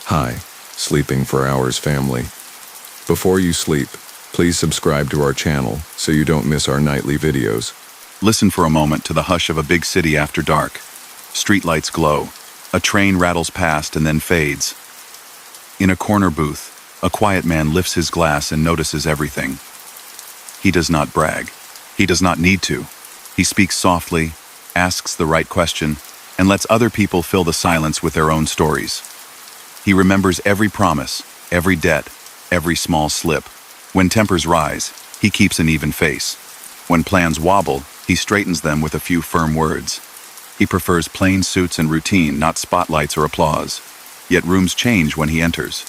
Hi, sleeping for hours family. Before you sleep, please subscribe to our channel so you don't miss our nightly videos. Listen for a moment to the hush of a big city after dark. Streetlights glow. A train rattles past and then fades. In a corner booth, a quiet man lifts his glass and notices everything. He does not brag. He does not need to. He speaks softly, asks the right question, and lets other people fill the silence with their own stories. He remembers every promise, every debt, every small slip. When tempers rise, he keeps an even face. When plans wobble, he straightens them with a few firm words. He prefers plain suits and routine, not spotlights or applause. Yet rooms change when he enters.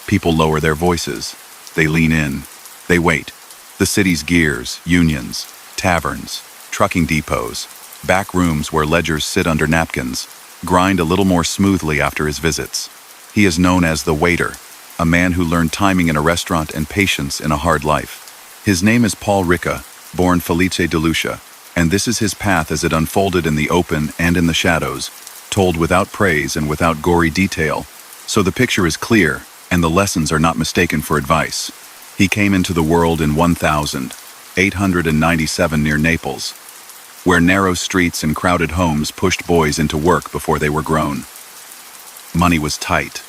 People lower their voices. They lean in. They wait. The city's gears, unions, taverns, trucking depots, back rooms where ledgers sit under napkins, grind a little more smoothly after his visits. He is known as the waiter, a man who learned timing in a restaurant and patience in a hard life. His name is Paul Ricca, born Felice de Lucia, and this is his path as it unfolded in the open and in the shadows, told without praise and without gory detail, so the picture is clear and the lessons are not mistaken for advice. He came into the world in 1897 near Naples, where narrow streets and crowded homes pushed boys into work before they were grown. Money was tight.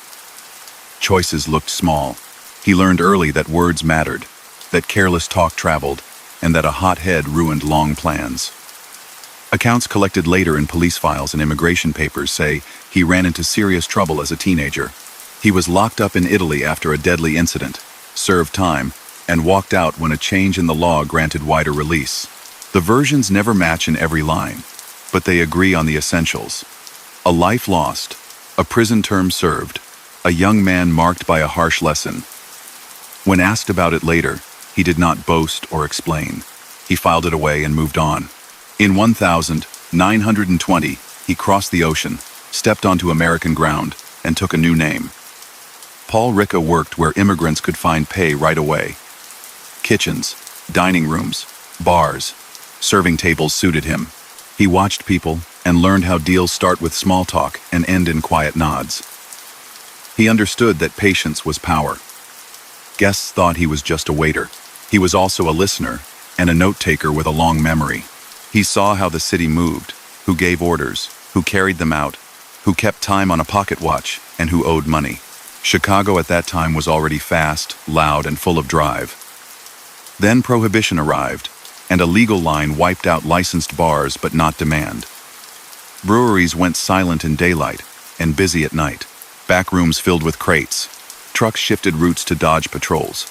Choices looked small. He learned early that words mattered, that careless talk traveled, and that a hot head ruined long plans. Accounts collected later in police files and immigration papers say he ran into serious trouble as a teenager. He was locked up in Italy after a deadly incident, served time, and walked out when a change in the law granted wider release. The versions never match in every line, but they agree on the essentials. A life lost, a prison term served, a young man marked by a harsh lesson. When asked about it later, he did not boast or explain. He filed it away and moved on. In 1920, he crossed the ocean, stepped onto American ground, and took a new name. Paul Ricca worked where immigrants could find pay right away. Kitchens, dining rooms, bars, serving tables suited him. He watched people and learned how deals start with small talk and end in quiet nods. He understood that patience was power. Guests thought he was just a waiter. He was also a listener and a note-taker with a long memory. He saw how the city moved, who gave orders, who carried them out, who kept time on a pocket watch, and who owed money. Chicago at that time was already fast, loud, and full of drive. Then Prohibition arrived, and a legal line wiped out licensed bars but not demand. Breweries went silent in daylight and busy at night. Back rooms filled with crates. Trucks shifted routes to dodge patrols.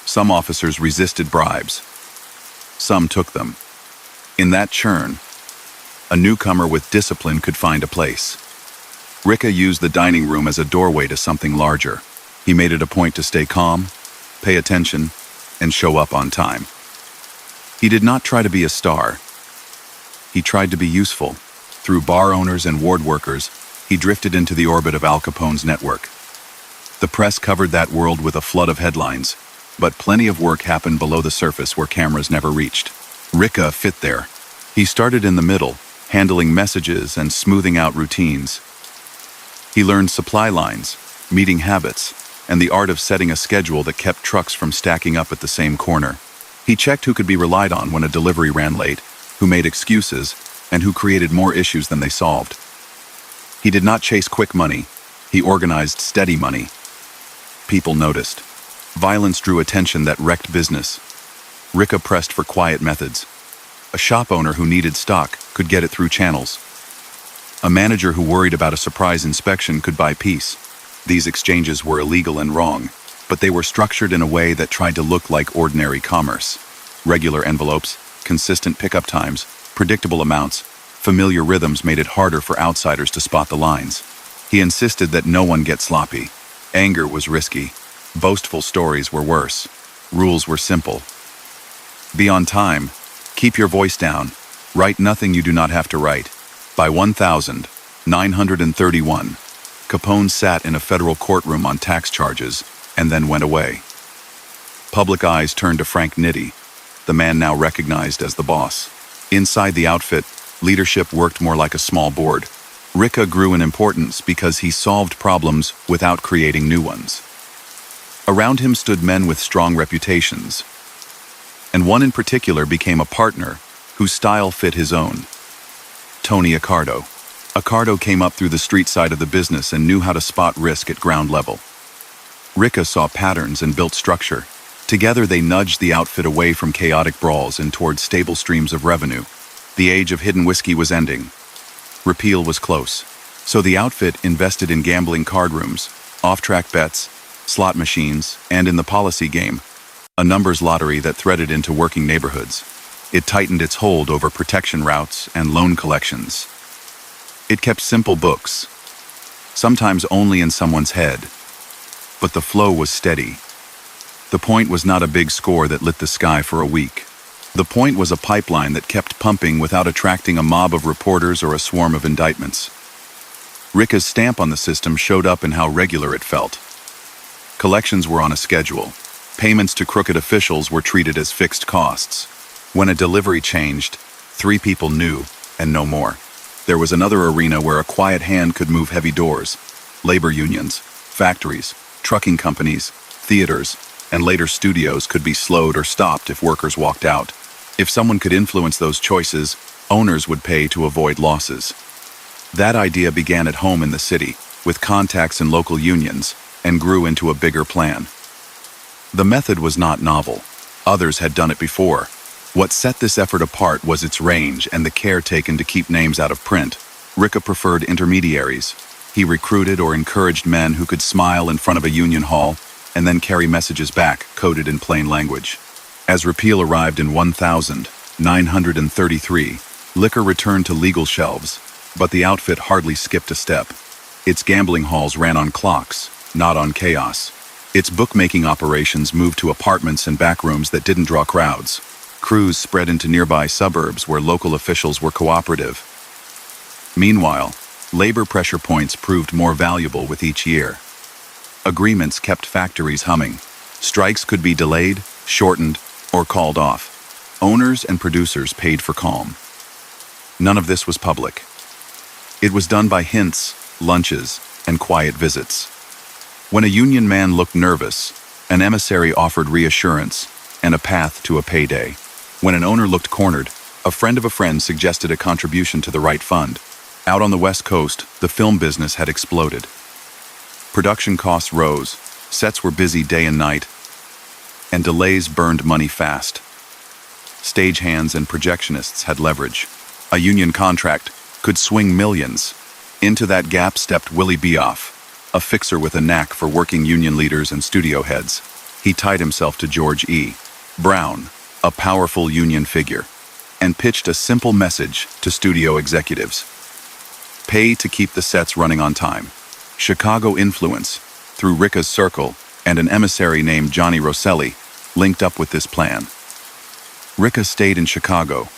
Some officers resisted bribes. Some took them. In that churn, a newcomer with discipline could find a place. Ricca used the dining room as a doorway to something larger. He made it a point to stay calm, pay attention, and show up on time. He did not try to be a star. He tried to be useful. Through bar owners and ward workers, he drifted into the orbit of Al Capone's network. The press covered that world with a flood of headlines, but plenty of work happened below the surface where cameras never reached. Ricca fit there. He started in the middle, handling messages and smoothing out routines. He learned supply lines, meeting habits, and the art of setting a schedule that kept trucks from stacking up at the same corner. He checked who could be relied on when a delivery ran late, who made excuses, and who created more issues than they solved. He did not chase quick money. He organized steady money. People noticed. Violence drew attention that wrecked business. Ricca pressed for quiet methods. A shop owner who needed stock could get it through channels. A manager who worried about a surprise inspection could buy peace. These exchanges were illegal and wrong, but they were structured in a way that tried to look like ordinary commerce. Regular envelopes, consistent pickup times, predictable amounts, familiar rhythms made it harder for outsiders to spot the lines. He insisted that no one get sloppy. Anger was risky. Boastful stories were worse. Rules were simple. Be on time. Keep your voice down. Write nothing you do not have to write. By 1931, Capone sat in a federal courtroom on tax charges and then went away. Public eyes turned to Frank Nitti, the man now recognized as the boss. Inside the outfit, leadership worked more like a small board. Ricca grew in importance because he solved problems without creating new ones. Around him stood men with strong reputations, and one in particular became a partner whose style fit his own. Tony Accardo. Accardo came up through the street side of the business and knew how to spot risk at ground level. Ricca saw patterns and built structure. Together they nudged the outfit away from chaotic brawls and towards stable streams of revenue. The age of hidden whiskey was ending. Repeal was close, so the outfit invested in gambling card rooms, off-track bets, slot machines, and in the policy game, a numbers lottery that threaded into working neighborhoods. It tightened its hold over protection routes and loan collections. It kept simple books, sometimes only in someone's head, but the flow was steady. The point was not a big score that lit the sky for a week. The point was a pipeline that kept pumping without attracting a mob of reporters or a swarm of indictments. Ricca's stamp on the system showed up in how regular it felt. Collections were on a schedule. Payments to crooked officials were treated as fixed costs. When a delivery changed, 3 people knew, and no more. There was another arena where a quiet hand could move heavy doors. Labor unions, factories, trucking companies, theaters, and later studios could be slowed or stopped if workers walked out. If someone could influence those choices, owners would pay to avoid losses. That idea began at home in the city, with contacts in local unions, and grew into a bigger plan. The method was not novel. Others had done it before. What set this effort apart was its range and the care taken to keep names out of print. Ricca preferred intermediaries. He recruited or encouraged men who could smile in front of a union hall and then carry messages back, coded in plain language. As repeal arrived in 1933, liquor returned to legal shelves, but the outfit hardly skipped a step. Its gambling halls ran on clocks, not on chaos. Its bookmaking operations moved to apartments and back rooms that didn't draw crowds. Crews spread into nearby suburbs where local officials were cooperative. Meanwhile, labor pressure points proved more valuable with each year. Agreements kept factories humming. Strikes could be delayed, shortened, or called off. Owners and producers paid for calm. None of this was public. It was done by hints, lunches, and quiet visits. When a union man looked nervous, an emissary offered reassurance and a path to a payday. When an owner looked cornered, a friend of a friend suggested a contribution to the right fund. Out on the West Coast, the film business had exploded. Production costs rose, sets were busy day and night, and delays burned money fast. Stagehands and projectionists had leverage. A union contract could swing millions. Into that gap stepped Willie Beoff, a fixer with a knack for working union leaders and studio heads. He tied himself to George E. Brown, a powerful union figure, and pitched a simple message to studio executives. Pay to keep the sets running on time. Chicago influence, through Ricca's circle and an emissary named Johnny Rosselli, linked up with this plan. Ricca stayed in Chicago.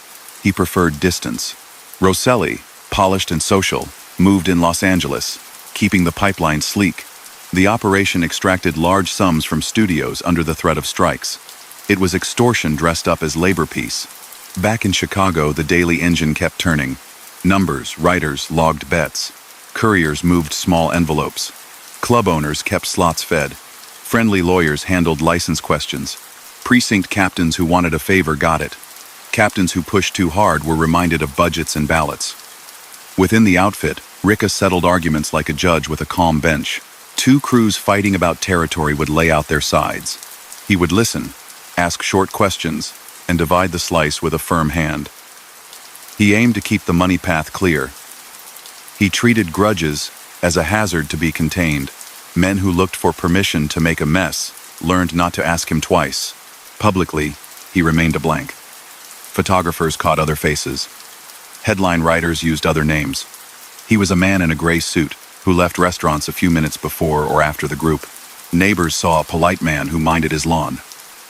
He preferred distance. Rosselli, polished and social, moved in Los Angeles, keeping the pipeline sleek. The operation extracted large sums from studios under the threat of strikes. It was extortion dressed up as labor peace. Back in Chicago, the daily engine kept turning. Numbers, writers logged bets. Couriers moved small envelopes. Club owners kept slots fed. Friendly lawyers handled license questions. Precinct captains who wanted a favor got it. Captains who pushed too hard were reminded of budgets and ballots. Within the outfit, Ricca settled arguments like a judge with a calm bench. 2 crews fighting about territory would lay out their sides. He would listen, ask short questions, and divide the slice with a firm hand. He aimed to keep the money path clear. He treated grudges as a hazard to be contained. Men who looked for permission to make a mess learned not to ask him twice. Publicly, he remained a blank. Photographers caught other faces. Headline writers used other names. He was a man in a gray suit who left restaurants a few minutes before or after the group. Neighbors saw a polite man who minded his lawn.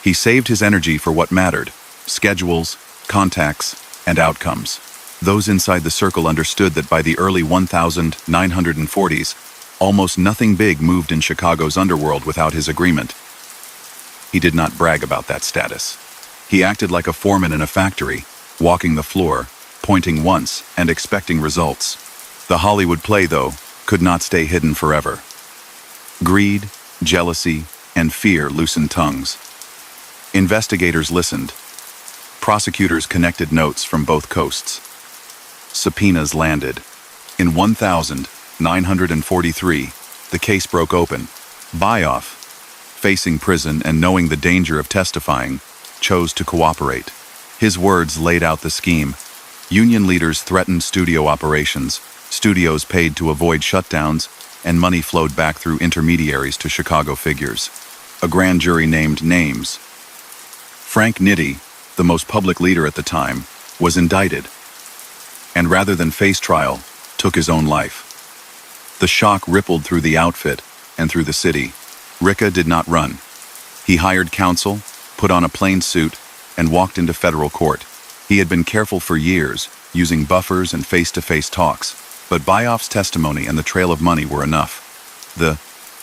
He saved his energy for what mattered: schedules, contacts, and outcomes. Those inside the circle understood that by the early 1940s, almost nothing big moved in Chicago's underworld without his agreement. He did not brag about that status. He acted like a foreman in a factory, walking the floor, pointing once and expecting results. The Hollywood play, though, could not stay hidden forever. Greed, jealousy, and fear loosened tongues. Investigators listened. Prosecutors connected notes from both coasts. Subpoenas landed. In 1943, the case broke open. Bayoff, facing prison and knowing the danger of testifying, chose to cooperate. His words laid out the scheme. Union leaders threatened studio operations, studios paid to avoid shutdowns, and money flowed back through intermediaries to Chicago figures. A grand jury named names. Frank Nitti, the most public leader at the time, was indicted, and rather than face trial, took his own life. The shock rippled through the outfit and through the city. Ricca did not run. He hired counsel, put on a plain suit, and walked into federal court. He had been careful for years, using buffers and face-to-face talks, but Bayoff's testimony and the trail of money were enough. The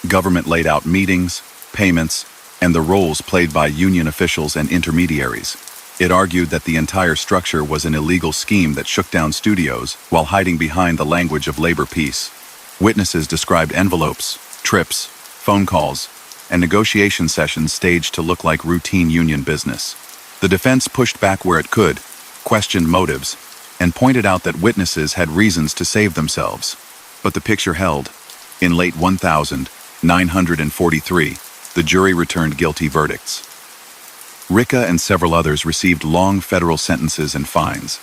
government laid out meetings, payments, and the roles played by union officials and intermediaries. It argued that the entire structure was an illegal scheme that shook down studios while hiding behind the language of labor peace. Witnesses described envelopes, trips, phone calls, and negotiation sessions staged to look like routine union business. The defense pushed back where it could, questioned motives, and pointed out that witnesses had reasons to save themselves. But the picture held. In late 1943, the jury returned guilty verdicts. Ricca and several others received long federal sentences and fines.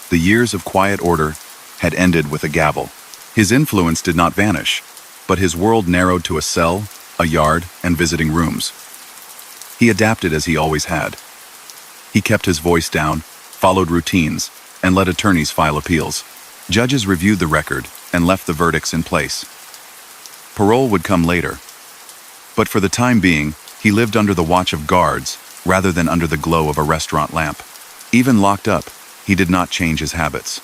The years of quiet order had ended with a gavel. His influence did not vanish, but his world narrowed to a cell, a yard, and visiting rooms. He adapted as he always had. He kept his voice down, followed routines, and let attorneys file appeals. Judges reviewed the record and left the verdicts in place. Parole would come later, but for the time being, he lived under the watch of guards rather than under the glow of a restaurant lamp. Even locked up, he did not change his habits.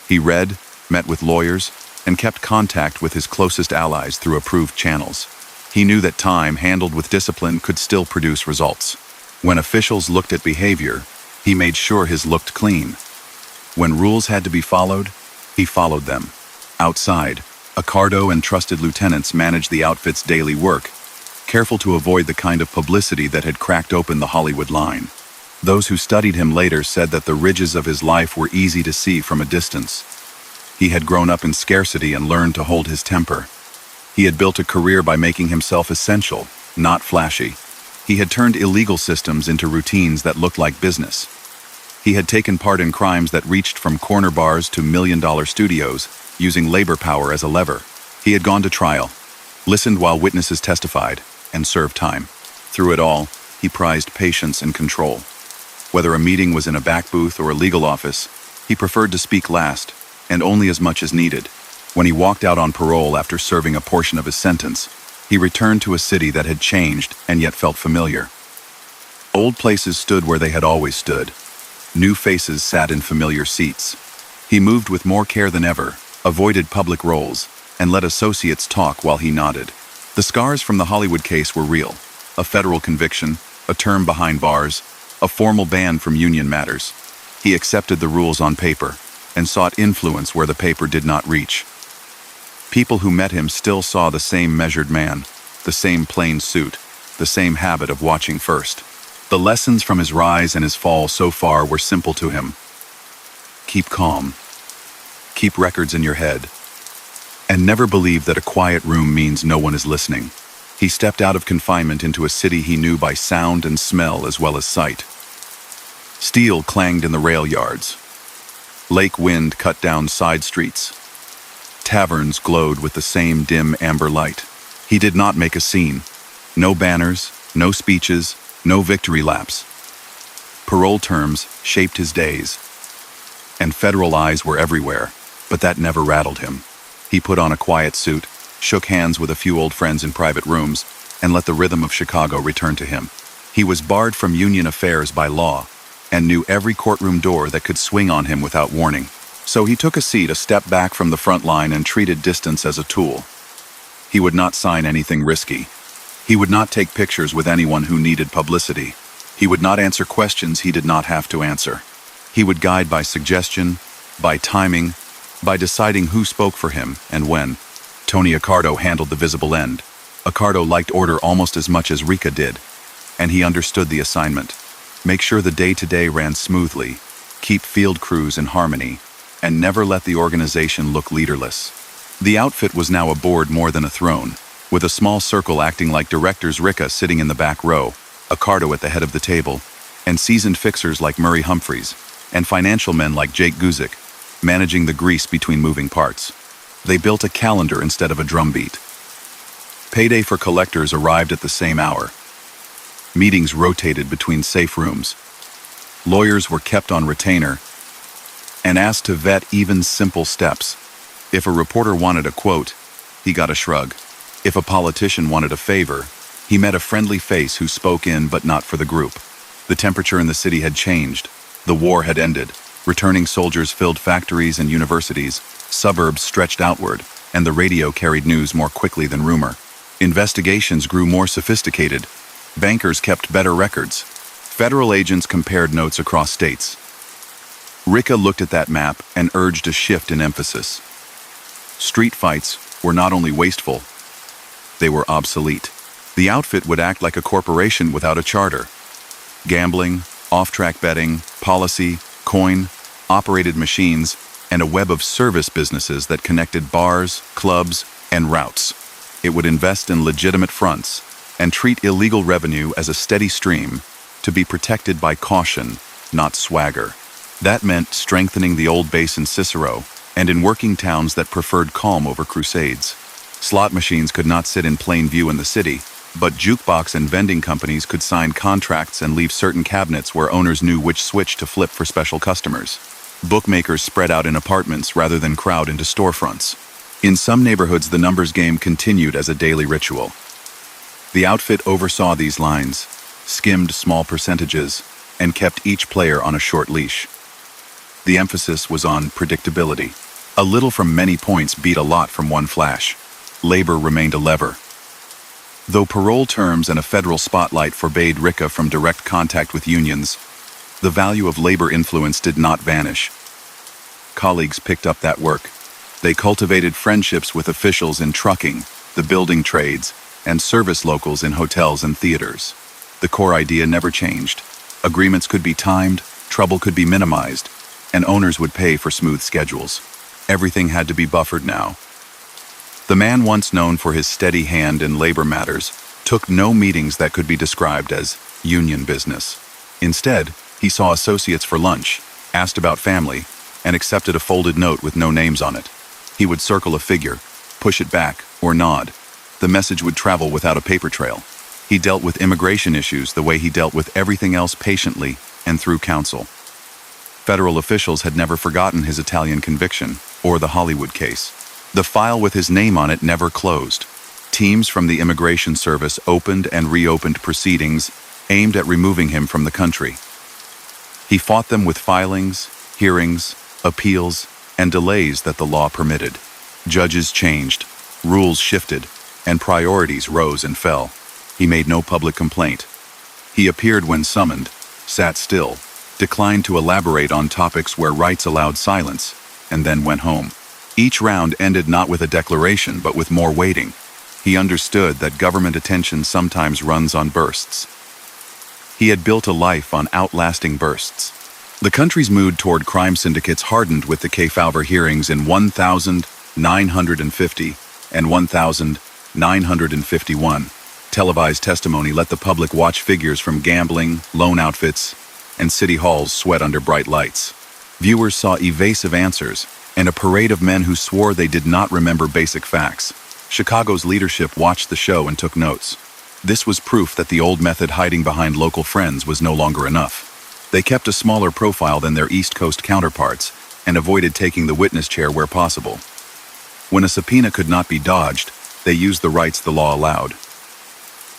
He read, met with lawyers, and kept contact with his closest allies through approved channels. He knew that time handled with discipline could still produce results. When officials looked at behavior, he made sure his looked clean. When rules had to be followed, he followed them. Outside, Accardo and trusted lieutenants managed the outfit's daily work, careful to avoid the kind of publicity that had cracked open the Hollywood line. Those who studied him later said that the ridges of his life were easy to see from a distance. He had grown up in scarcity and learned to hold his temper. He had built a career by making himself essential, not flashy. He had turned illegal systems into routines that looked like business. He had taken part in crimes that reached from corner bars to million-dollar studios, using labor power as a lever. He had gone to trial, listened while witnesses testified, and served time. Through it all, he prized patience and control. Whether a meeting was in a back booth or a legal office, he preferred to speak last, and only as much as needed. When he walked out on parole after serving a portion of his sentence, he returned to a city that had changed and yet felt familiar. Old places stood where they had always stood. New faces sat in familiar seats. He moved with more care than ever, avoided public roles, and let associates talk while he nodded. The scars from the Hollywood case were real. A federal conviction, a term behind bars, a formal ban from union matters. He accepted the rules on paper and sought influence where the paper did not reach. People who met him still saw the same measured man, the same plain suit, the same habit of watching first. The lessons from his rise and his fall so far were simple to him. Keep calm. Keep records in your head. And never believe that a quiet room means no one is listening. He stepped out of confinement into a city he knew by sound and smell as well as sight. Steel clanged in the rail yards. Lake wind cut down side streets. Taverns glowed with the same dim amber light. He did not make a scene. No banners, no speeches, no victory laps. Parole terms shaped his days. And federal eyes were everywhere, but that never rattled him. He put on a quiet suit, shook hands with a few old friends in private rooms, and let the rhythm of Chicago return to him. He was barred from union affairs by law, and knew every courtroom door that could swing on him without warning. So he took a seat a step back from the front line and treated distance as a tool. He would not sign anything risky. He would not take pictures with anyone who needed publicity. He would not answer questions he did not have to answer. He would guide by suggestion, by timing, by deciding who spoke for him and when. Tony Accardo handled the visible end. Accardo liked order almost as much as Ricca did, and he understood the assignment. Make sure the day-to-day ran smoothly, keep field crews in harmony, and never let the organization look leaderless. The outfit was now a board more than a throne, with a small circle acting like directors. Ricca sitting in the back row, Accardo at the head of the table, and seasoned fixers like Murray Humphreys, and financial men like Jake Guzik, managing the grease between moving parts. They built a calendar instead of a drumbeat. Payday for collectors arrived at the same hour. Meetings rotated between safe rooms. Lawyers were kept on retainer and asked to vet even simple steps. If a reporter wanted a quote, he got a shrug. If a politician wanted a favor, he met a friendly face who spoke in but not for the group. The temperature in the city had changed. The war had ended. Returning soldiers filled factories and universities. Suburbs stretched outward, and the radio carried news more quickly than rumor. Investigations grew more sophisticated. Bankers kept better records. Federal agents compared notes across states. Ricca looked at that map and urged a shift in emphasis. Street fights were not only wasteful, they were obsolete. The outfit would act like a corporation without a charter. Gambling, off-track betting, policy, coin, operated machines, and a web of service businesses that connected bars, clubs, and routes. It would invest in legitimate fronts and treat illegal revenue as a steady stream to be protected by caution, not swagger. That meant strengthening the old base in Cicero and in working towns that preferred calm over crusades. Slot machines could not sit in plain view in the city, but jukebox and vending companies could sign contracts and leave certain cabinets where owners knew which switch to flip for special customers. Bookmakers spread out in apartments rather than crowd into storefronts. In some neighborhoods, the numbers game continued as a daily ritual. The outfit oversaw these lines, skimmed small percentages, and kept each player on a short leash. The emphasis was on predictability. A little from many points beat a lot from one flash. Labor remained a lever. Though parole terms and a federal spotlight forbade Ricca from direct contact with unions, the value of labor influence did not vanish. Colleagues picked up that work. They cultivated friendships with officials in trucking, the building trades, and service locals in hotels and theaters. The core idea never changed. Agreements could be timed, trouble could be minimized, and owners would pay for smooth schedules. Everything had to be buffered now. The man once known for his steady hand in labor matters took no meetings that could be described as union business. Instead, he saw associates for lunch, asked about family, and accepted a folded note with no names on it. He would circle a figure, push it back, or nod. The message would travel without a paper trail. He dealt with immigration issues the way he dealt with everything else, patiently and through counsel. Federal officials had never forgotten his Italian conviction or the Hollywood case. The file with his name on it never closed. Teams from the Immigration Service opened and reopened proceedings aimed at removing him from the country. He fought them with filings, hearings, appeals, and delays that the law permitted. Judges changed, rules shifted, and priorities rose and fell. He made no public complaint. He appeared when summoned, sat still, declined to elaborate on topics where rights allowed silence, and then went home. Each round ended not with a declaration, but with more waiting. He understood that government attention sometimes runs on bursts. He had built a life on outlasting bursts. The country's mood toward crime syndicates hardened with the Kefauver hearings in 1950 and 1951. Televised testimony let the public watch figures from gambling, loan outfits, and city halls sweat under bright lights. Viewers saw evasive answers and a parade of men who swore they did not remember basic facts. Chicago's leadership watched the show and took notes. This was proof that the old method, hiding behind local friends, was no longer enough. They kept a smaller profile than their East Coast counterparts and avoided taking the witness chair where possible. When a subpoena could not be dodged, they used the rights the law allowed.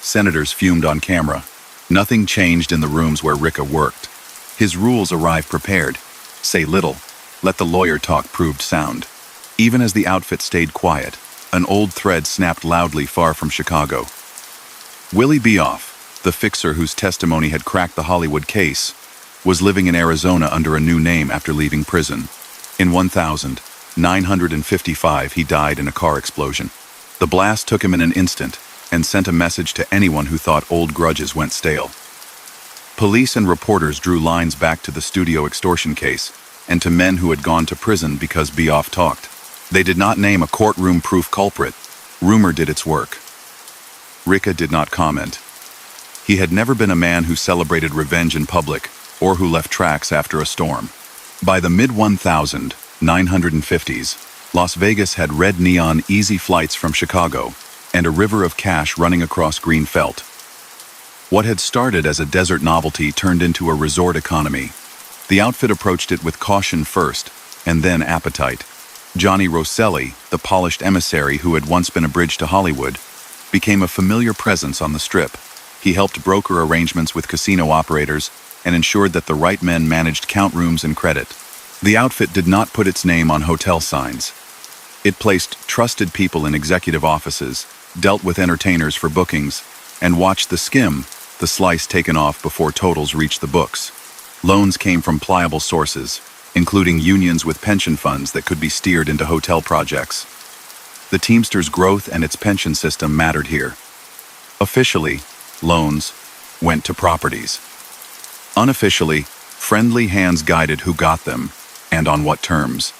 Senators fumed on camera. Nothing changed in the rooms where Ricca worked. His rules arrived prepared. Say little, let the lawyer talk proved sound. Even as the outfit stayed quiet, an old thread snapped loudly far from Chicago. Willie Beoff, the fixer whose testimony had cracked the Hollywood case, was living in Arizona under a new name after leaving prison. In 1000, 955, he died in a car explosion. The blast took him in an instant and sent a message to anyone who thought old grudges went stale. Police and reporters drew lines back to the studio extortion case and to men who had gone to prison because Beoff talked. They did not name a courtroom-proof culprit. Rumor did its work. Ricca did not comment. He had never been a man who celebrated revenge in public or who left tracks after a storm. By the mid-1950s, Las Vegas had red neon easy flights from Chicago and a river of cash running across green felt. What had started as a desert novelty turned into a resort economy. The outfit approached it with caution first, and then appetite. Johnny Rosselli, the polished emissary who had once been a bridge to Hollywood, became a familiar presence on the Strip. He helped broker arrangements with casino operators and ensured that the right men managed count rooms and credit. The outfit did not put its name on hotel signs. It placed trusted people in executive offices, dealt with entertainers for bookings, and watched the skim, the slice taken off before totals reached the books. Loans came from pliable sources, including unions with pension funds that could be steered into hotel projects. The Teamsters' growth and its pension system mattered here. Officially, loans went to properties. Unofficially, friendly hands guided who got them, and on what terms.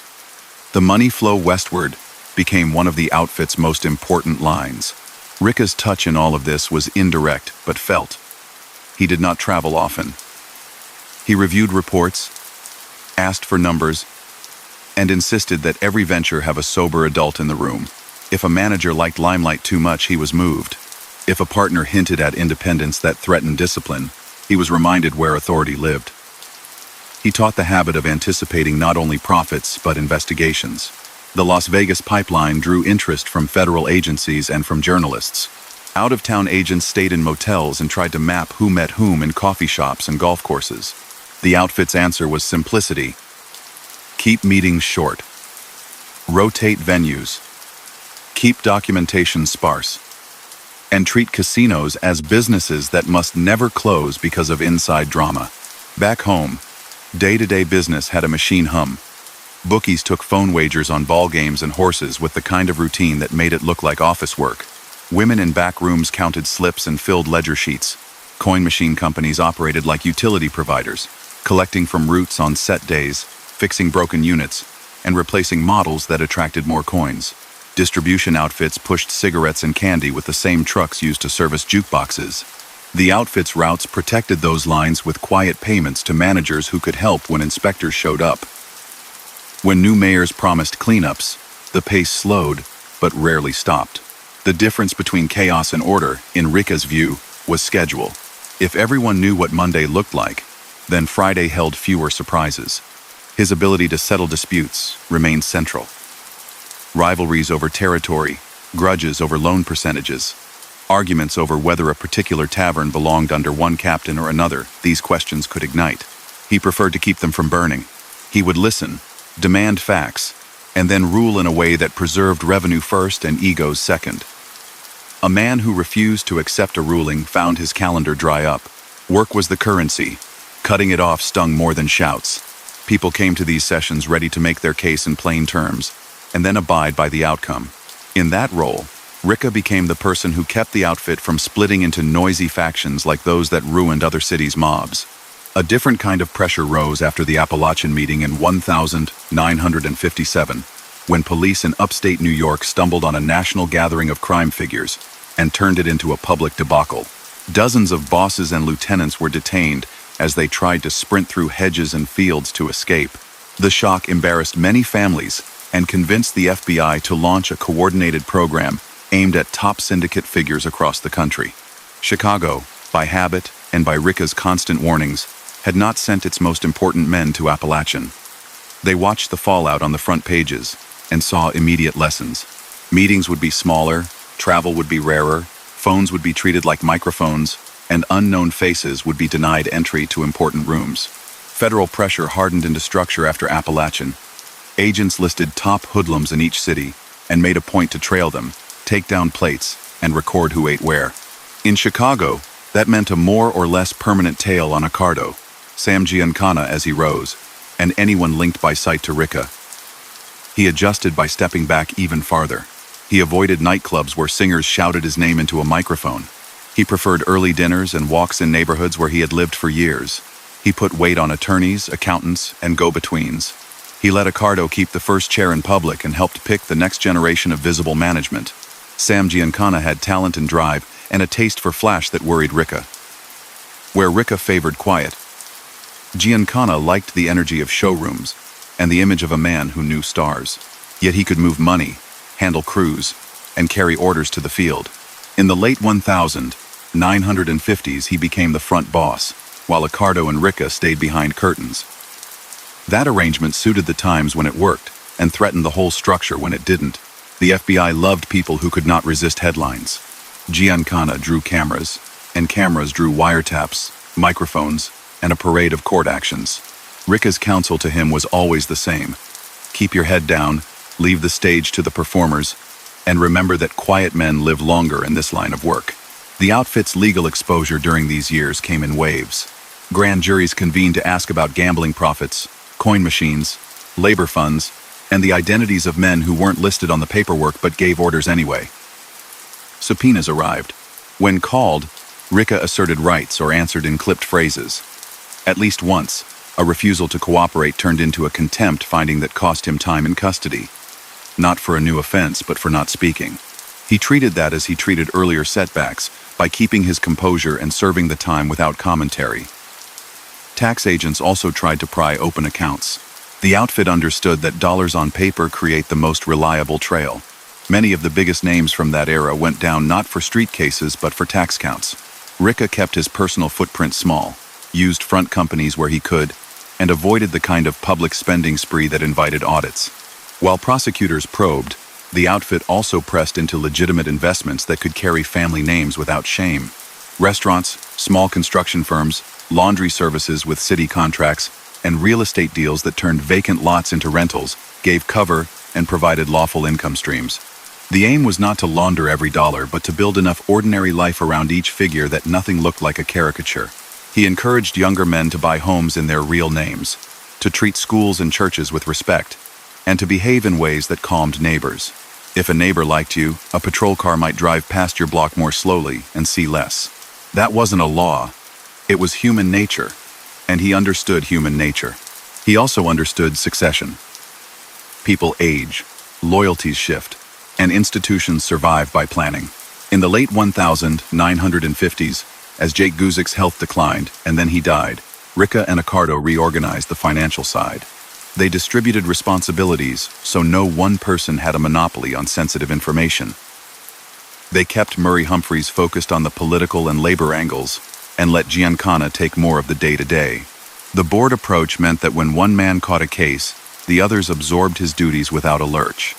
The money flow westward became one of the outfit's most important lines. Ricca's touch in all of this was indirect but felt. He did not travel often. He reviewed reports, asked for numbers, and insisted that every venture have a sober adult in the room. If a manager liked limelight too much, he was moved. If a partner hinted at independence that threatened discipline, he was reminded where authority lived. He taught the habit of anticipating not only profits but investigations. The Las Vegas pipeline drew interest from federal agencies and from journalists. Out-of-town agents stayed in motels and tried to map who met whom in coffee shops and golf courses. The outfit's answer was simplicity. Keep meetings short. Rotate venues. Keep documentation sparse. And treat casinos as businesses that must never close because of inside drama. Back home, day-to-day business had a machine hum. Bookies took phone wagers on ball games and horses with the kind of routine that made it look like office work. Women in back rooms counted slips and filled ledger sheets. Coin machine companies operated like utility providers, collecting from routes on set days, fixing broken units, and replacing models that attracted more coins. Distribution outfits pushed cigarettes and candy with the same trucks used to service jukeboxes. The outfit's routes protected those lines with quiet payments to managers who could help when inspectors showed up. When new mayors promised cleanups, the pace slowed, but rarely stopped. The difference between chaos and order, in Ricca's view, was schedule. If everyone knew what Monday looked like, then Friday held fewer surprises. His ability to settle disputes remained central. Rivalries over territory, grudges over loan percentages, arguments over whether a particular tavern belonged under one captain or another, these questions could ignite. He preferred to keep them from burning. He would listen, demand facts, and then rule in a way that preserved revenue first and egos second. A man who refused to accept a ruling found his calendar dry up. Work was the currency. Cutting it off stung more than shouts. People came to these sessions ready to make their case in plain terms, and then abide by the outcome. In that role, Ricca became the person who kept the outfit from splitting into noisy factions like those that ruined other cities' mobs. A different kind of pressure rose after the Appalachian meeting in 1957, when police in upstate New York stumbled on a national gathering of crime figures and turned it into a public debacle. Dozens of bosses and lieutenants were detained as they tried to sprint through hedges and fields to escape. The shock embarrassed many families and convinced the FBI to launch a coordinated program aimed at top syndicate figures across the country. Chicago, by habit and by Ricca's constant warnings, had not sent its most important men to Appalachian. They watched the fallout on the front pages and saw immediate lessons. Meetings would be smaller, travel would be rarer, phones would be treated like microphones, and unknown faces would be denied entry to important rooms. Federal pressure hardened into structure after Appalachian. Agents listed top hoodlums in each city and made a point to trail them, take down plates, and record who ate where. In Chicago, that meant a more or less permanent tail on a cardo, Sam Giancana as he rose, and anyone linked by sight to Ricca. He adjusted by stepping back even farther. He avoided nightclubs where singers shouted his name into a microphone. He preferred early dinners and walks in neighborhoods where he had lived for years. He put weight on attorneys, accountants, and go-betweens. He let Accardo keep the first chair in public and helped pick the next generation of visible management. Sam Giancana had talent and drive and a taste for flash that worried Ricca. Where Ricca favored quiet, Giancana liked the energy of showrooms and the image of a man who knew stars. Yet he could move money, handle crews, and carry orders to the field. In the late 1950s, he became the front boss, while Accardo and Ricca stayed behind curtains. That arrangement suited the times when it worked and threatened the whole structure when it didn't. The FBI loved people who could not resist headlines. Giancana drew cameras, and cameras drew wiretaps, microphones, and a parade of court actions. Ricca's counsel to him was always the same. Keep your head down, leave the stage to the performers, and remember that quiet men live longer in this line of work. The outfit's legal exposure during these years came in waves. Grand juries convened to ask about gambling profits, coin machines, labor funds, and the identities of men who weren't listed on the paperwork but gave orders anyway. Subpoenas arrived. When called, Ricca asserted rights or answered in clipped phrases. At least once, a refusal to cooperate turned into a contempt finding that cost him time in custody. Not for a new offense, but for not speaking. He treated that as he treated earlier setbacks, by keeping his composure and serving the time without commentary. Tax agents also tried to pry open accounts. The outfit understood that dollars on paper create the most reliable trail. Many of the biggest names from that era went down not for street cases but for tax counts. Ricca kept his personal footprint small, used front companies where he could, and avoided the kind of public spending spree that invited audits. While prosecutors probed, the outfit also pressed into legitimate investments that could carry family names without shame. Restaurants, small construction firms, laundry services with city contracts, and real estate deals that turned vacant lots into rentals, gave cover and provided lawful income streams. The aim was not to launder every dollar, but to build enough ordinary life around each figure that nothing looked like a caricature. He encouraged younger men to buy homes in their real names, to treat schools and churches with respect, and to behave in ways that calmed neighbors. If a neighbor liked you, a patrol car might drive past your block more slowly and see less. That wasn't a law. It was human nature, and he understood human nature. He also understood succession. People age, loyalties shift, and institutions survive by planning. In the late 1950s, as Jake Guzik's health declined and then he died, Ricca and Accardo reorganized the financial side. They distributed responsibilities so no one person had a monopoly on sensitive information. They kept Murray Humphreys focused on the political and labor angles and let Giancana take more of the day-to-day. The board approach meant that when one man caught a case, the others absorbed his duties without a lurch.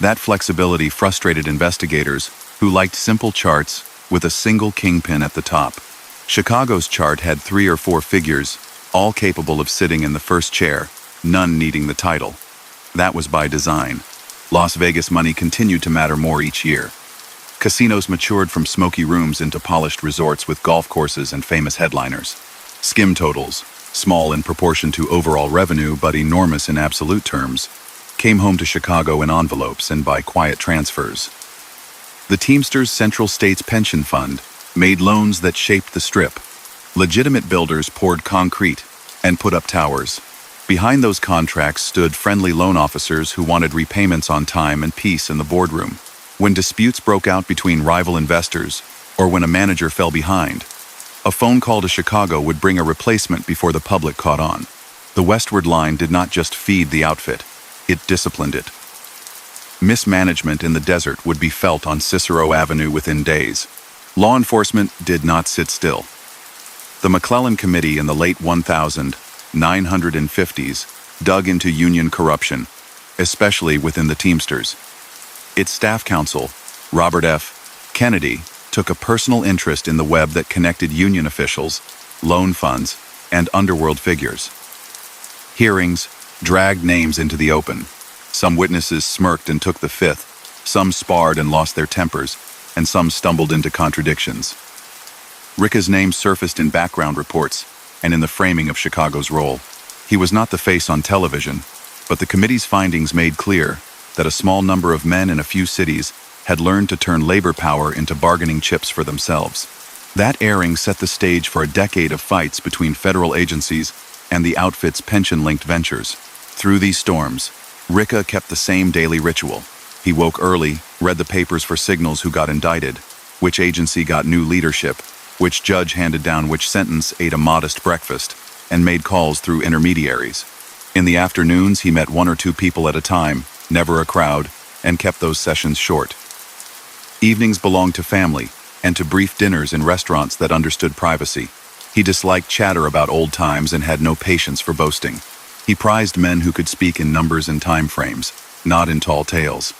That flexibility frustrated investigators who liked simple charts with a single kingpin at the top. Chicago's chart had 3 or 4 figures, all capable of sitting in the first chair, none needing the title. That was by design. Las Vegas money continued to matter more each year. Casinos matured from smoky rooms into polished resorts with golf courses and famous headliners. Skim totals, small in proportion to overall revenue but enormous in absolute terms, came home to Chicago in envelopes and by quiet transfers. The Teamsters Central States Pension Fund made loans that shaped the Strip. Legitimate builders poured concrete and put up towers. Behind those contracts stood friendly loan officers who wanted repayments on time and peace in the boardroom. When disputes broke out between rival investors, or when a manager fell behind, a phone call to Chicago would bring a replacement before the public caught on. The Westward Line did not just feed the outfit, it disciplined it. Mismanagement in the desert would be felt on Cicero Avenue within days. Law enforcement did not sit still. The McClellan Committee in the late 1950s dug into union corruption, especially within the Teamsters. Its staff counsel, Robert F. Kennedy, took a personal interest in the web that connected union officials, loan funds, and underworld figures. Hearings dragged names into the open. Some witnesses smirked and took the fifth, some sparred and lost their tempers, and some stumbled into contradictions. Ricca's name surfaced in background reports and in the framing of Chicago's role. He was not the face on television, But the committee's findings made clear that a small number of men in a few cities had learned to turn labor power into bargaining chips for themselves. That airing set the stage for a decade of fights between federal agencies and the outfit's pension-linked ventures. Through these storms, Ricca kept the same daily ritual. He woke early, read the papers for signals who got indicted, which agency got new leadership, which judge handed down which sentence, ate a modest breakfast, and made calls through intermediaries. In the afternoons, he met one or two people at a time, never a crowd, and kept those sessions short. Evenings belonged to family, and to brief dinners in restaurants that understood privacy. He disliked chatter about old times and had no patience for boasting. He prized men who could speak in numbers and time frames, not in tall tales.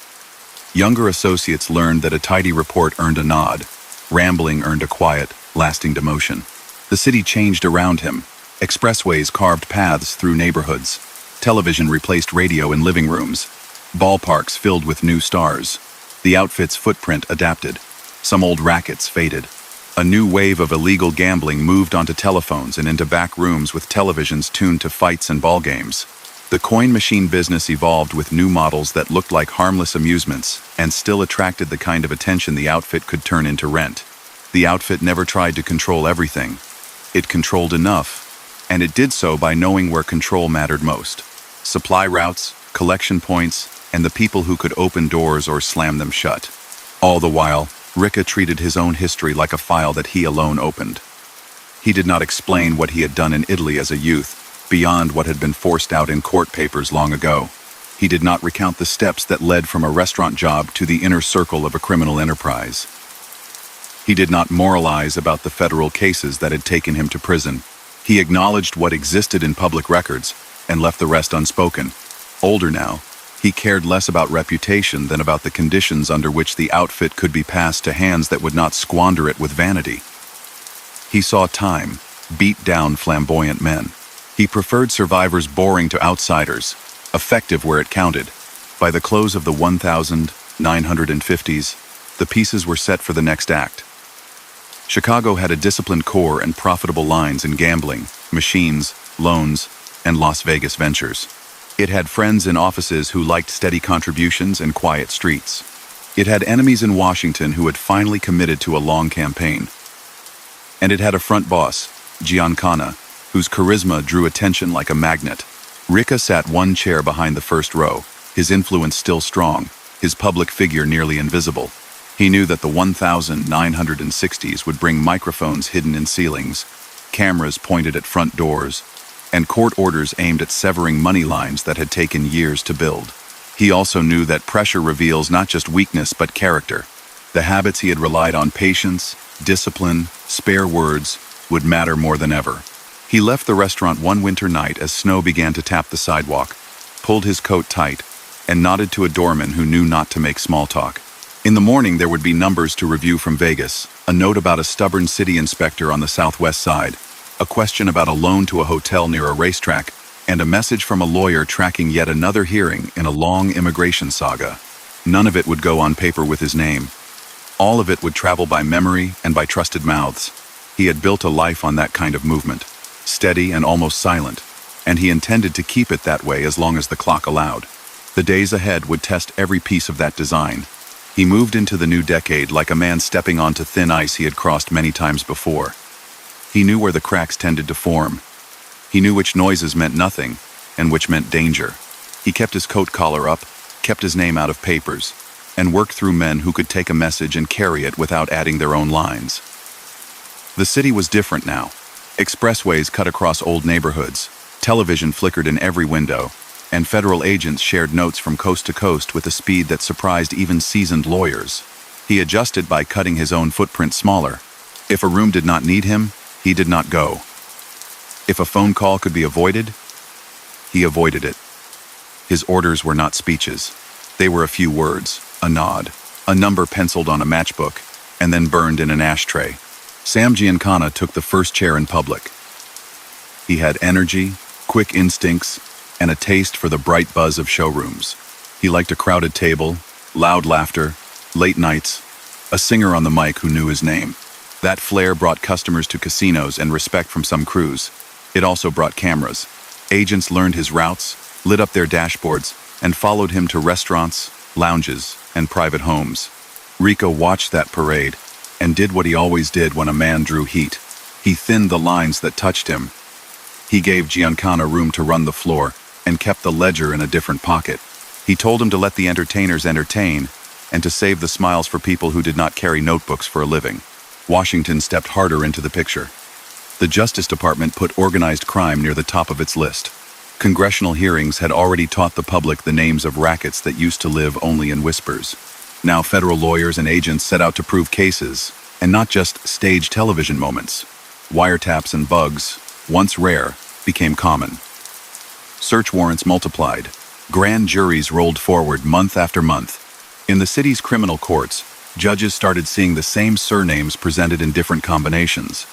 Younger associates learned that a tidy report earned a nod, rambling earned a quiet, lasting demotion. The city changed around him. Expressways carved paths through neighborhoods. Television replaced radio in living rooms. Ballparks filled with new stars. The outfit's footprint adapted. Some old rackets faded. A new wave of illegal gambling moved onto telephones and into back rooms with televisions tuned to fights and ball games. The coin machine business evolved with new models that looked like harmless amusements and still attracted the kind of attention the outfit could turn into rent. The outfit never tried to control everything. It controlled enough, and it did so by knowing where control mattered most. Supply routes, collection points, and the people who could open doors or slam them shut. All the while, Ricca treated his own history like a file that he alone opened. He did not explain what he had done in Italy as a youth, beyond what had been forced out in court papers long ago. He did not recount the steps that led from a restaurant job to the inner circle of a criminal enterprise. He did not moralize about the federal cases that had taken him to prison. He acknowledged what existed in public records and left the rest unspoken. Older now, he cared less about reputation than about the conditions under which the outfit could be passed to hands that would not squander it with vanity. He saw time beat down flamboyant men. He preferred survivors boring to outsiders, effective where it counted. By the close of the 1950s, the pieces were set for the next act. Chicago had a disciplined core and profitable lines in gambling, machines, loans, and Las Vegas ventures. It had friends in offices who liked steady contributions and quiet streets. It had enemies in Washington who had finally committed to a long campaign. And it had a front boss, Giancana, whose charisma drew attention like a magnet. Ricca sat one chair behind the first row, his influence still strong, his public figure nearly invisible. He knew that the 1960s would bring microphones hidden in ceilings, cameras pointed at front doors, and court orders aimed at severing money lines that had taken years to build. He also knew that pressure reveals not just weakness but character. The habits he had relied on, patience, discipline, spare words, would matter more than ever. He left the restaurant one winter night as snow began to tap the sidewalk, pulled his coat tight, and nodded to a doorman who knew not to make small talk. In the morning there would be numbers to review from Vegas, a note about a stubborn city inspector on the southwest side, a question about a loan to a hotel near a racetrack, and a message from a lawyer tracking yet another hearing in a long immigration saga. None of it would go on paper with his name. All of it would travel by memory and by trusted mouths. He had built a life on that kind of movement, steady and almost silent, and he intended to keep it that way as long as the clock allowed. The days ahead would test every piece of that design. He moved into the new decade like a man stepping onto thin ice he had crossed many times before. He knew where the cracks tended to form. He knew which noises meant nothing and which meant danger. He kept his coat collar up, kept his name out of papers, and worked through men who could take a message and carry it without adding their own lines. The city was different now. Expressways cut across old neighborhoods, television flickered in every window, and federal agents shared notes from coast to coast with a speed that surprised even seasoned lawyers. He adjusted by cutting his own footprint smaller. If a room did not need him, he did not go. If a phone call could be avoided, he avoided it. His orders were not speeches. They were a few words, a nod, a number penciled on a matchbook, and then burned in an ashtray. Sam Giancana took the first chair in public. He had energy, quick instincts, and a taste for the bright buzz of showrooms. He liked a crowded table, loud laughter, late nights, a singer on the mic who knew his name. That flair brought customers to casinos and respect from some crews. It also brought cameras. Agents learned his routes, lit up their dashboards, and followed him to restaurants, lounges, and private homes. Ricca watched that parade and did what he always did when a man drew heat. He thinned the lines that touched him. He gave Giancana room to run the floor and kept the ledger in a different pocket. He told him to let the entertainers entertain and to save the smiles for people who did not carry notebooks for a living. Washington stepped harder into the picture. The Justice Department put organized crime near the top of its list. Congressional hearings had already taught the public the names of rackets that used to live only in whispers. Now federal lawyers and agents set out to prove cases, and not just stage television moments. Wiretaps and bugs, once rare, became common. Search warrants multiplied. Grand juries rolled forward month after month. In the city's criminal courts, judges started seeing the same surnames presented in different combinations.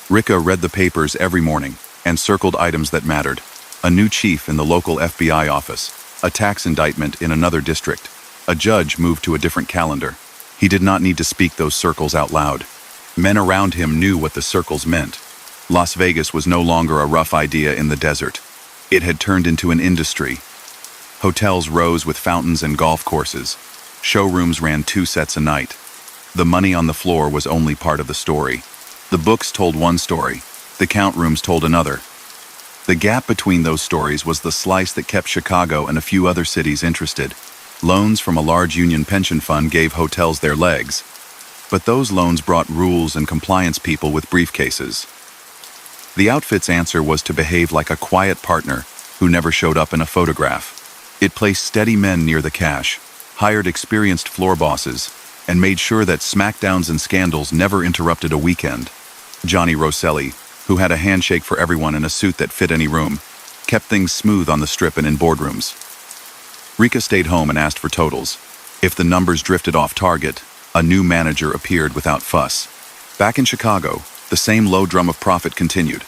Ricca read the papers every morning and circled items that mattered. A new chief in the local FBI office, a tax indictment in another district. A judge moved to a different calendar. He did not need to speak those circles out loud. Men around him knew what the circles meant. Las Vegas was no longer a rough idea in the desert. It had turned into an industry. Hotels rose with fountains and golf courses. Showrooms ran 2 sets a night. The money on the floor was only part of the story. The books told one story. The count rooms told another. The gap between those stories was the slice that kept Chicago and a few other cities interested. Loans from a large union pension fund gave hotels their legs. But those loans brought rules and compliance people with briefcases. The outfit's answer was to behave like a quiet partner who never showed up in a photograph. It placed steady men near the cash, hired experienced floor bosses, and made sure that smackdowns and scandals never interrupted a weekend. Johnny Rosselli, who had a handshake for everyone in a suit that fit any room, kept things smooth on the strip and in boardrooms. Ricca stayed home and asked for totals. If the numbers drifted off target, a new manager appeared without fuss. Back in Chicago, the same low drum of profit continued.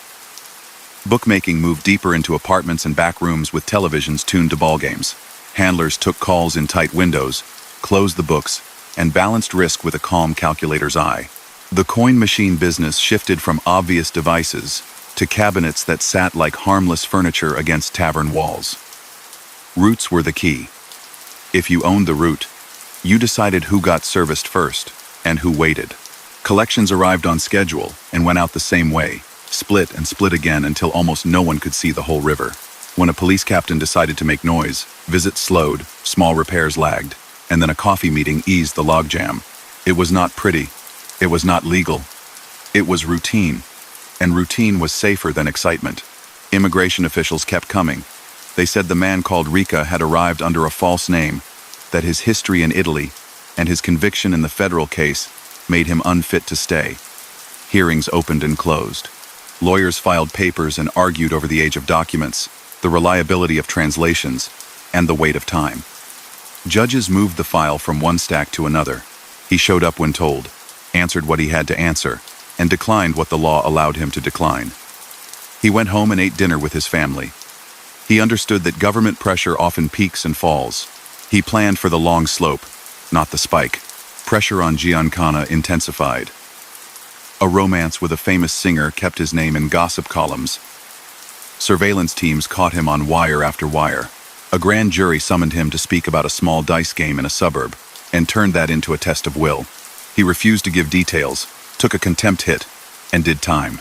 Bookmaking moved deeper into apartments and back rooms with televisions tuned to ball games. Handlers took calls in tight windows, closed the books, and balanced risk with a calm calculator's eye. The coin machine business shifted from obvious devices to cabinets that sat like harmless furniture against tavern walls. Routes were the key. If you owned the route, you decided who got serviced first and who waited. Collections arrived on schedule and went out the same way, split and split again until almost no one could see the whole river. When a police captain decided to make noise, visits slowed, small repairs lagged, and then a coffee meeting eased the logjam. It was not pretty. It was not legal. It was routine. And routine was safer than excitement. Immigration officials kept coming. They said the man called Ricca had arrived under a false name, that his history in Italy and his conviction in the federal case made him unfit to stay. Hearings opened and closed. Lawyers filed papers and argued over the age of documents, the reliability of translations, and the weight of time. Judges moved the file from one stack to another. He showed up when told, answered what he had to answer, and declined what the law allowed him to decline. He went home and ate dinner with his family. He understood that government pressure often peaks and falls. He planned for the long slope, not the spike. Pressure on Giancana intensified. A romance with a famous singer kept his name in gossip columns. Surveillance teams caught him on wire after wire. A grand jury summoned him to speak about a small dice game in a suburb, and turned that into a test of will. He refused to give details, took a contempt hit, and did time.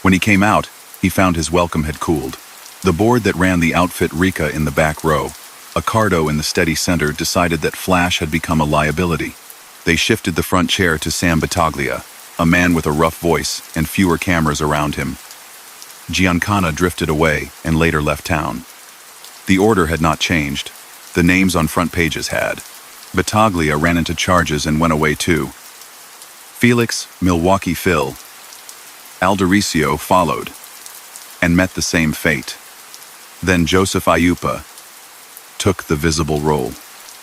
When he came out, he found his welcome had cooled. The board that ran the outfit Ricca in the back row, Accardo in the steady center, decided that Flash had become a liability. They shifted the front chair to Sam Battaglia, a man with a rough voice and fewer cameras around him. Giancana drifted away and later left town. The order had not changed. The names on front pages had. Battaglia ran into charges and went away too. Felix, Milwaukee Phil, Aldericio followed and met the same fate. Then Joseph Ayupa took the visible role.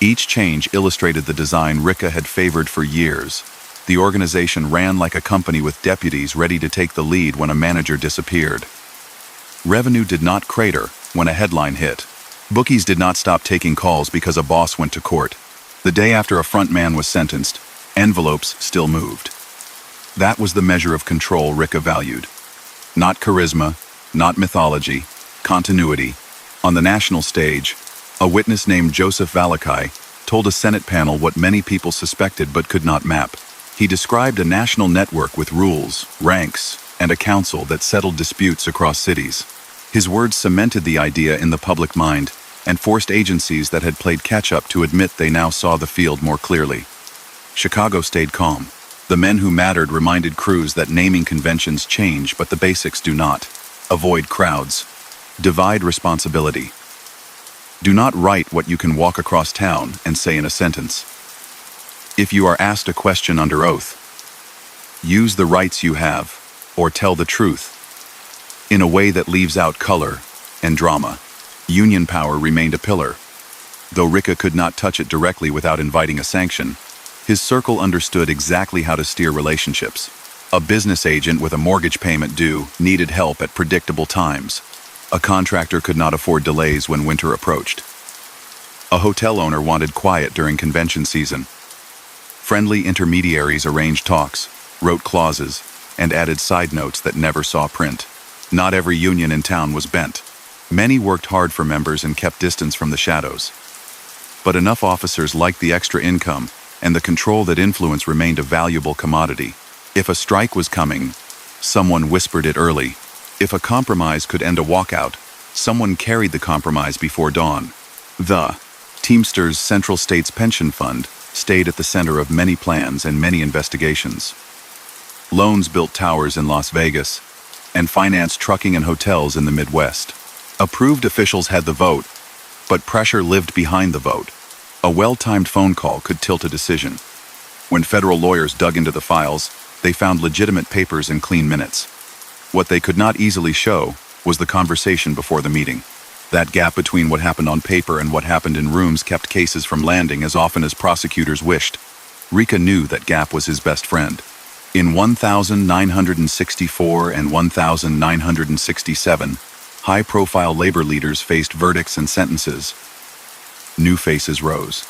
Each change illustrated the design Ricca had favored for years. The organization ran like a company with deputies ready to take the lead when a manager disappeared. Revenue did not crater when a headline hit. Bookies did not stop taking calls because a boss went to court. The day after a front man was sentenced, envelopes still moved. That was the measure of control Ricca valued. Not charisma, not mythology, continuity. On the national stage, a witness named Joseph Valakai told a Senate panel what many people suspected but could not map. He described a national network with rules, ranks, and a council that settled disputes across cities. His words cemented the idea in the public mind and forced agencies that had played catch-up to admit they now saw the field more clearly. Chicago stayed calm. The men who mattered reminded crews that naming conventions change, but the basics do not. Avoid crowds. Divide responsibility. Do not write what you can walk across town and say in a sentence. If you are asked a question under oath, use the rights you have, or tell the truth, in a way that leaves out color and drama. Union power remained a pillar. Though Ricca could not touch it directly without inviting a sanction, his circle understood exactly how to steer relationships. A business agent with a mortgage payment due needed help at predictable times. A contractor could not afford delays when winter approached. A hotel owner wanted quiet during convention season. Friendly intermediaries arranged talks, wrote clauses, and added side notes that never saw print. Not every union in town was bent. Many worked hard for members and kept distance from the shadows. But enough officers liked the extra income, and the control that influence remained a valuable commodity. If a strike was coming, someone whispered it early. If a compromise could end a walkout, someone carried the compromise before dawn. The Teamsters Central States Pension Fund stayed at the center of many plans and many investigations. Loans built towers in Las Vegas and financed trucking and hotels in the Midwest. Approved officials had the vote, but pressure lived behind the vote. A well-timed phone call could tilt a decision. When federal lawyers dug into the files, they found legitimate papers and clean minutes. What they could not easily show was the conversation before the meeting. That gap between what happened on paper and what happened in rooms kept cases from landing as often as prosecutors wished. Ricca knew that gap was his best friend. In 1964 and 1967, high-profile labor leaders faced verdicts and sentences. New faces rose.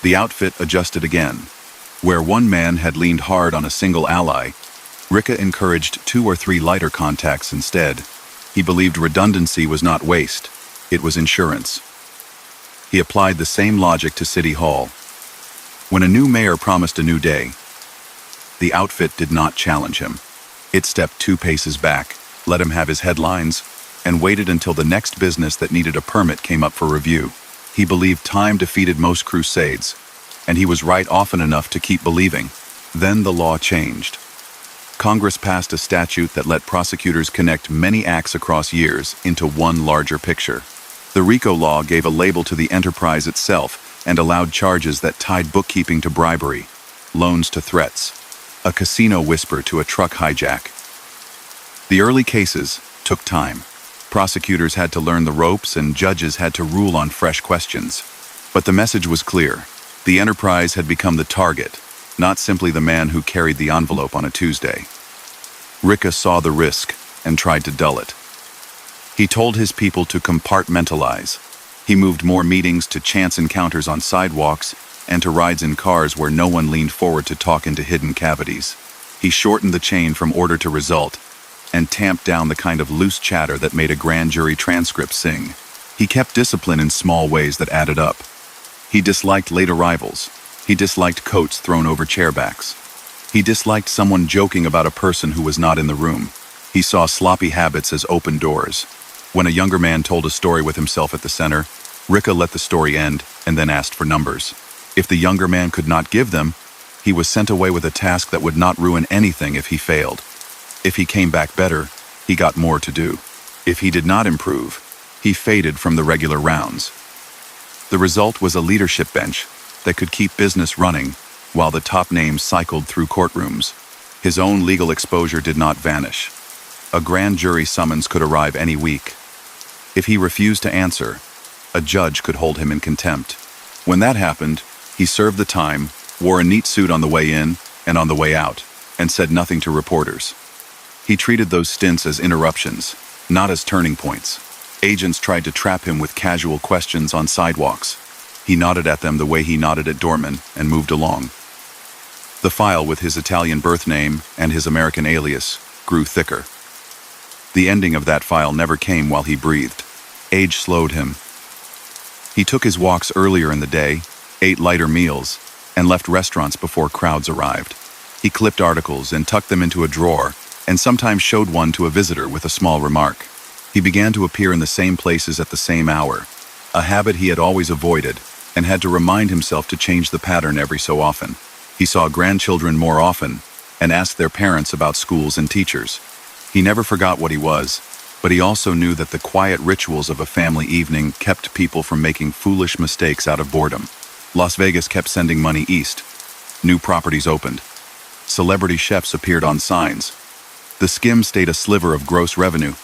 The outfit adjusted again. Where one man had leaned hard on a single ally, Ricca encouraged 2 or 3 lighter contacts instead. He believed redundancy was not waste, it was insurance. He applied the same logic to City Hall. When a new mayor promised a new day, the outfit did not challenge him. It stepped 2 paces back, let him have his headlines, and waited until the next business that needed a permit came up for review. He believed time defeated most crusades, and he was right often enough to keep believing. Then the law changed. Congress passed a statute that let prosecutors connect many acts across years into one larger picture. The RICO law gave a label to the enterprise itself and allowed charges that tied bookkeeping to bribery, loans to threats, a casino whisper to a truck hijack. The early cases took time. Prosecutors had to learn the ropes and judges had to rule on fresh questions. But the message was clear. The enterprise had become the target, not simply the man who carried the envelope on a Tuesday. Ricca saw the risk and tried to dull it. He told his people to compartmentalize. He moved more meetings to chance encounters on sidewalks and to rides in cars where no one leaned forward to talk into hidden cavities. He shortened the chain from order to result and tamped down the kind of loose chatter that made a grand jury transcript sing. He kept discipline in small ways that added up. He disliked late arrivals. He disliked coats thrown over chairbacks. He disliked someone joking about a person who was not in the room. He saw sloppy habits as open doors. When a younger man told a story with himself at the center, Ricca let the story end and then asked for numbers. If the younger man could not give them, he was sent away with a task that would not ruin anything if he failed. If he came back better, he got more to do. If he did not improve, he faded from the regular rounds. The result was a leadership bench that could keep business running while the top names cycled through courtrooms. His own legal exposure did not vanish. A grand jury summons could arrive any week. If he refused to answer, a judge could hold him in contempt. When that happened, he served the time, wore a neat suit on the way in and on the way out, and said nothing to reporters. He treated those stints as interruptions, not as turning points. Agents tried to trap him with casual questions on sidewalks. He nodded at them the way he nodded at doormen and moved along. The file with his Italian birth name and his American alias grew thicker. The ending of that file never came while he breathed. Age slowed him. He took his walks earlier in the day, ate lighter meals, and left restaurants before crowds arrived. He clipped articles and tucked them into a drawer, and sometimes showed one to a visitor with a small remark. He began to appear in the same places at the same hour, a habit he had always avoided, and had to remind himself to change the pattern every so often. He saw grandchildren more often, and asked their parents about schools and teachers. He never forgot what he was, but he also knew that the quiet rituals of a family evening kept people from making foolish mistakes out of boredom. Las Vegas kept sending money east. New properties opened. Celebrity chefs appeared on signs. The skim stayed a sliver of gross revenue,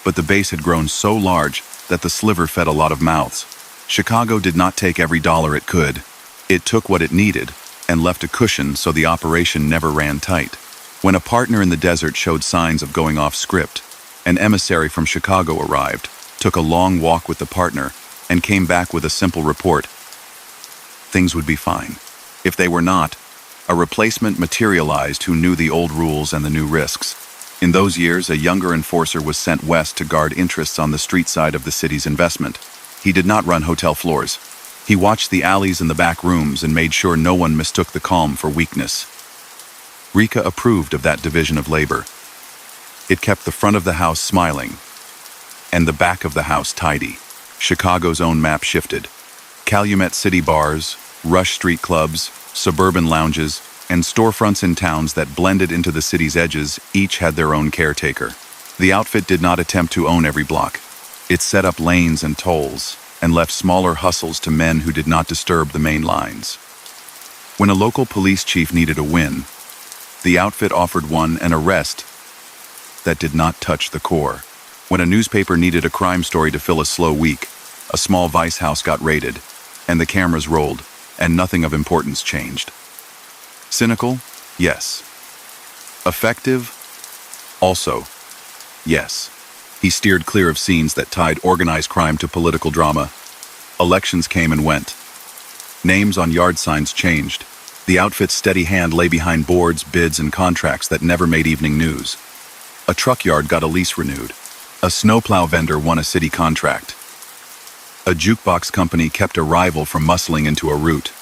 but the base had grown so large that the sliver fed a lot of mouths. Chicago did not take every dollar it could. It took what it needed and left a cushion so the operation never ran tight. When a partner in the desert showed signs of going off script, an emissary from Chicago arrived, took a long walk with the partner, and came back with a simple report. Things would be fine. If they were not, a replacement materialized who knew the old rules and the new risks. In those years, a younger enforcer was sent west to guard interests on the street side of the city's investment. He did not run hotel floors. He watched the alleys and the back rooms and made sure no one mistook the calm for weakness. Ricca approved of that division of labor. It kept the front of the house smiling, and the back of the house tidy. Chicago's own map shifted. Calumet City bars, rush street clubs, suburban lounges, and storefronts in towns that blended into the city's edges each had their own caretaker. The outfit did not attempt to own every block. It set up lanes and tolls, and left smaller hustles to men who did not disturb the main lines. When a local police chief needed a win, the outfit offered one an arrest that did not touch the core. When a newspaper needed a crime story to fill a slow week, a small vice house got raided, and the cameras rolled, and nothing of importance changed. Cynical? Yes. Effective? Also, yes. He steered clear of scenes that tied organized crime to political drama. Elections came and went. Names on yard signs changed. The outfit's steady hand lay behind boards, bids, and contracts that never made evening news. A truck yard got a lease renewed. A snowplow vendor won a city contract. A jukebox company kept a rival from muscling into a route.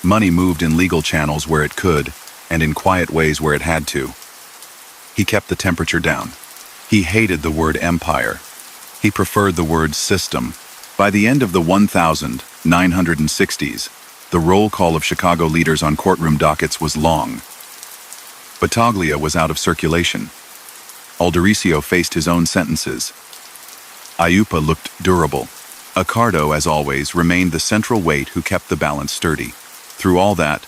Money moved in legal channels where it could, and in quiet ways where it had to. He kept the temperature down. He hated the word empire. He preferred the word system. By the end of the 1960s, the roll call of Chicago leaders on courtroom dockets was long. Battaglia was out of circulation. Aldericio faced his own sentences. Iupa looked durable. Accardo, as always, remained the central weight who kept the balance sturdy. Through all that,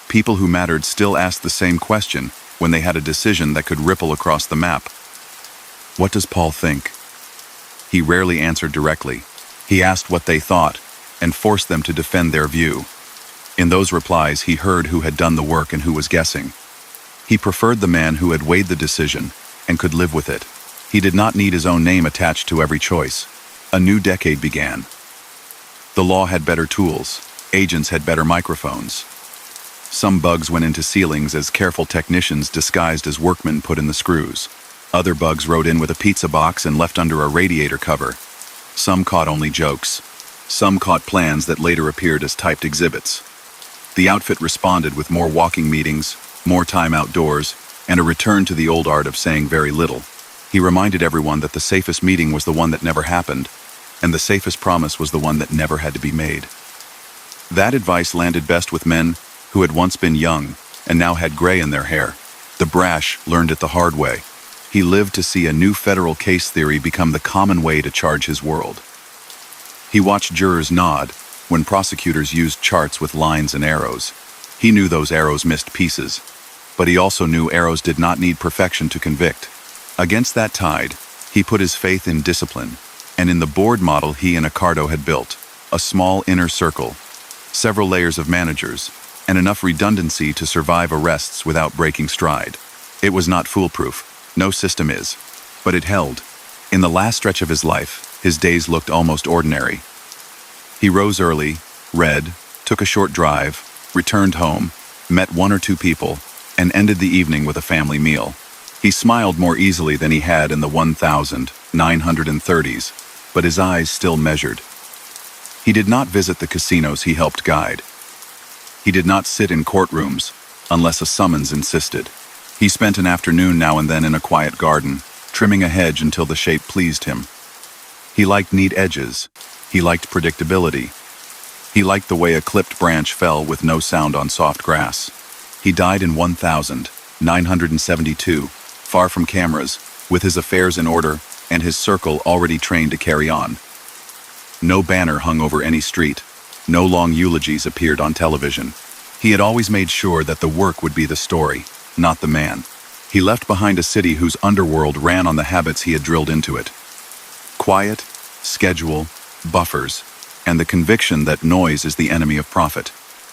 people who mattered still asked the same question when they had a decision that could ripple across the map. What does Paul think? He rarely answered directly. He asked what they thought and forced them to defend their view. In those replies, he heard who had done the work and who was guessing. He preferred the man who had weighed the decision and could live with it. He did not need his own name attached to every choice. A new decade began. The law had better tools. Agents had better microphones. Some bugs went into ceilings as careful technicians disguised as workmen put in the screws. Other bugs rode in with a pizza box and left under a radiator cover. Some caught only jokes. Some caught plans that later appeared as typed exhibits. The outfit responded with more walking meetings, more time outdoors, and a return to the old art of saying very little. He reminded everyone that the safest meeting was the one that never happened, and the safest promise was the one that never had to be made. That advice landed best with men who had once been young and now had gray in their hair. The brash learned it the hard way. He lived to see a new federal case theory become the common way to charge his world. He watched jurors nod when prosecutors used charts with lines and arrows. He knew those arrows missed pieces, but he also knew arrows did not need perfection to convict. Against that tide, he put his faith in discipline, and in the board model he and Accardo had built, a small inner circle, several layers of managers, and enough redundancy to survive arrests without breaking stride. It was not foolproof. No system is. But it held. In the last stretch of his life, his days looked almost ordinary. He rose early, read, took a short drive, returned home, met one or two people, and ended the evening with a family meal. He smiled more easily than he had in the 1930s, but his eyes still measured. He did not visit the casinos he helped guide. He did not sit in courtrooms unless a summons insisted. He spent an afternoon now and then in a quiet garden, trimming a hedge until the shape pleased him. He liked neat edges. He liked predictability. He liked the way a clipped branch fell with no sound on soft grass. He died in 1972, far from cameras, with his affairs in order and his circle already trained to carry on. No banner hung over any street. No long eulogies appeared on television. He had always made sure that the work would be the story, not the man. He left behind a city whose underworld ran on the habits he had drilled into it. Quiet, schedule, buffers, and the conviction that noise is the enemy of profit.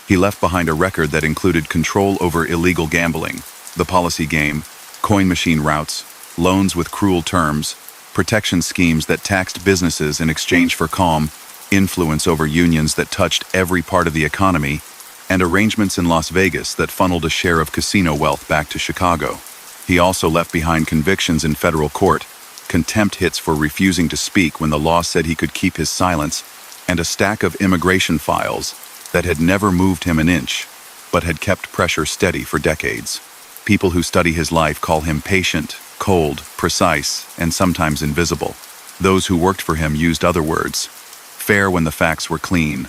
He left behind a record that included control over illegal gambling, the policy game, coin machine routes, loans with cruel terms, protection schemes that taxed businesses in exchange for calm, influence over unions that touched every part of the economy, and arrangements in Las Vegas that funneled a share of casino wealth back to Chicago. He also left behind convictions in federal court, contempt hits for refusing to speak when the law said he could keep his silence, and a stack of immigration files that had never moved him an inch, but had kept pressure steady for decades. People who study his life call him patient, cold, precise, and sometimes invisible. Those who worked for him used other words: fair when the facts were clean,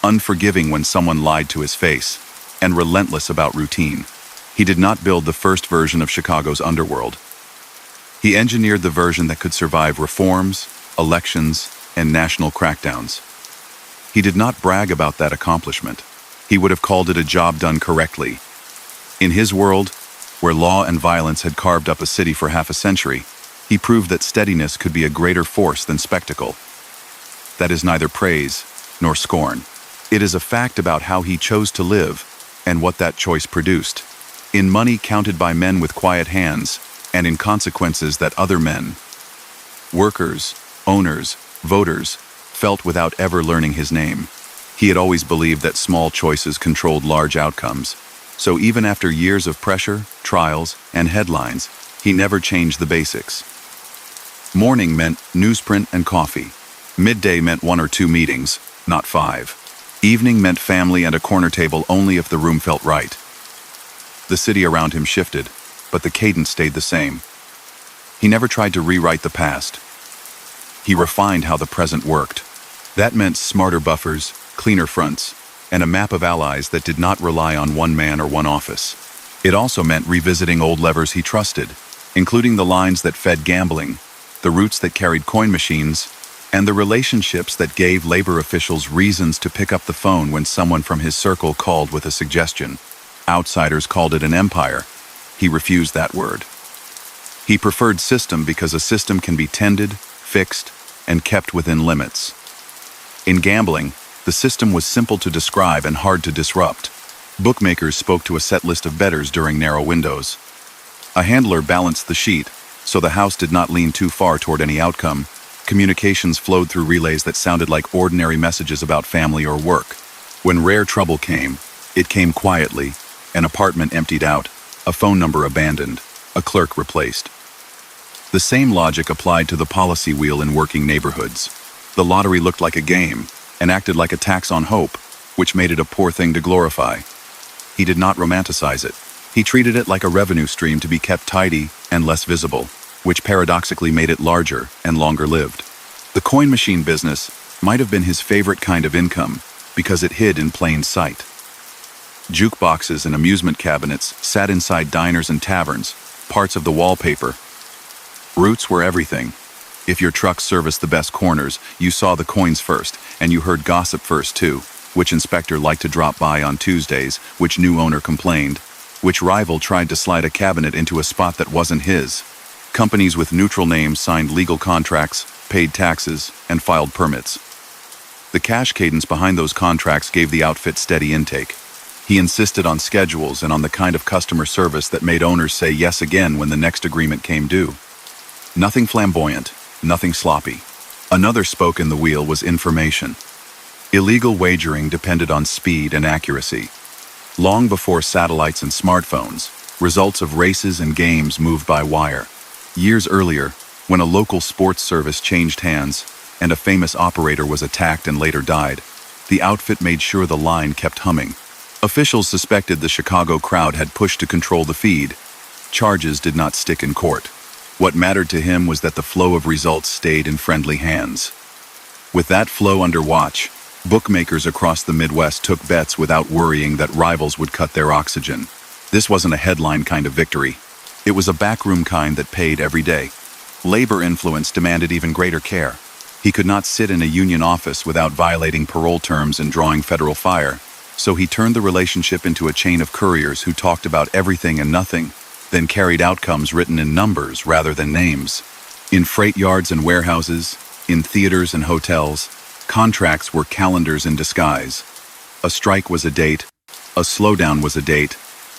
unforgiving when someone lied to his face, and relentless about routine. He did not build the first version of Chicago's underworld. He engineered the version that could survive reforms, elections, and national crackdowns. He did not brag about that accomplishment. He would have called it a job done correctly. In his world, where law and violence had carved up a city for half a century, he proved that steadiness could be a greater force than spectacle. That is neither praise nor scorn. It is a fact about how he chose to live and what that choice produced, in money counted by men with quiet hands, and in consequences that other men, workers, owners, voters, felt without ever learning his name. He had always believed that small choices controlled large outcomes, so even after years of pressure, trials, and headlines, he never changed the basics. Morning meant newsprint and coffee. Midday meant 1 or 2 meetings, not 5. Evening meant family and a corner table only if the room felt right. The city around him shifted, but the cadence stayed the same. He never tried to rewrite the past. He refined how the present worked. That meant smarter buffers, cleaner fronts, and a map of allies that did not rely on one man or one office. It also meant revisiting old levers he trusted, including the lines that fed gambling, the routes that carried coin machines, and the relationships that gave labor officials reasons to pick up the phone when someone from his circle called with a suggestion. Outsiders called it an empire. He refused that word. He preferred system because a system can be tended, fixed, and kept within limits. In gambling, the system was simple to describe and hard to disrupt. Bookmakers spoke to a set list of bettors during narrow windows. A handler balanced the sheet, so the house did not lean too far toward any outcome. Communications flowed through relays that sounded like ordinary messages about family or work. When rare trouble came, it came quietly: an apartment emptied out, a phone number abandoned, a clerk replaced. The same logic applied to the policy wheel in working neighborhoods. The lottery looked like a game and acted like a tax on hope, which made it a poor thing to glorify. He did not romanticize it. He treated it like a revenue stream to be kept tidy and less visible, which paradoxically made it larger and longer-lived. The coin machine business might have been his favorite kind of income because it hid in plain sight. Jukeboxes and amusement cabinets sat inside diners and taverns, parts of the wallpaper. Routes were everything. If your truck serviced the best corners, you saw the coins first, and you heard gossip first too. Which inspector liked to drop by on Tuesdays, which new owner complained, which rival tried to slide a cabinet into a spot that wasn't his. Companies with neutral names signed legal contracts, paid taxes, and filed permits. The cash cadence behind those contracts gave the outfit steady intake. He insisted on schedules and on the kind of customer service that made owners say yes again when the next agreement came due. Nothing flamboyant, nothing sloppy. Another spoke in the wheel was information. Illegal wagering depended on speed and accuracy. Long before satellites and smartphones, results of races and games moved by wire. Years earlier, when a local sports service changed hands, and a famous operator was attacked and later died, the outfit made sure the line kept humming. Officials suspected the Chicago crowd had pushed to control the feed. Charges did not stick in court. What mattered to him was that the flow of results stayed in friendly hands. With that flow under watch, bookmakers across the Midwest took bets without worrying that rivals would cut their oxygen. This wasn't a headline kind of victory. It was a backroom kind that paid every day. Labor influence demanded even greater care. He could not sit in a union office without violating parole terms and drawing federal fire, so he turned the relationship into a chain of couriers who talked about everything and nothing, then carried outcomes written in numbers rather than names. In freight yards and warehouses, in theaters and hotels, contracts were calendars in disguise. A strike was a date, a slowdown was a date,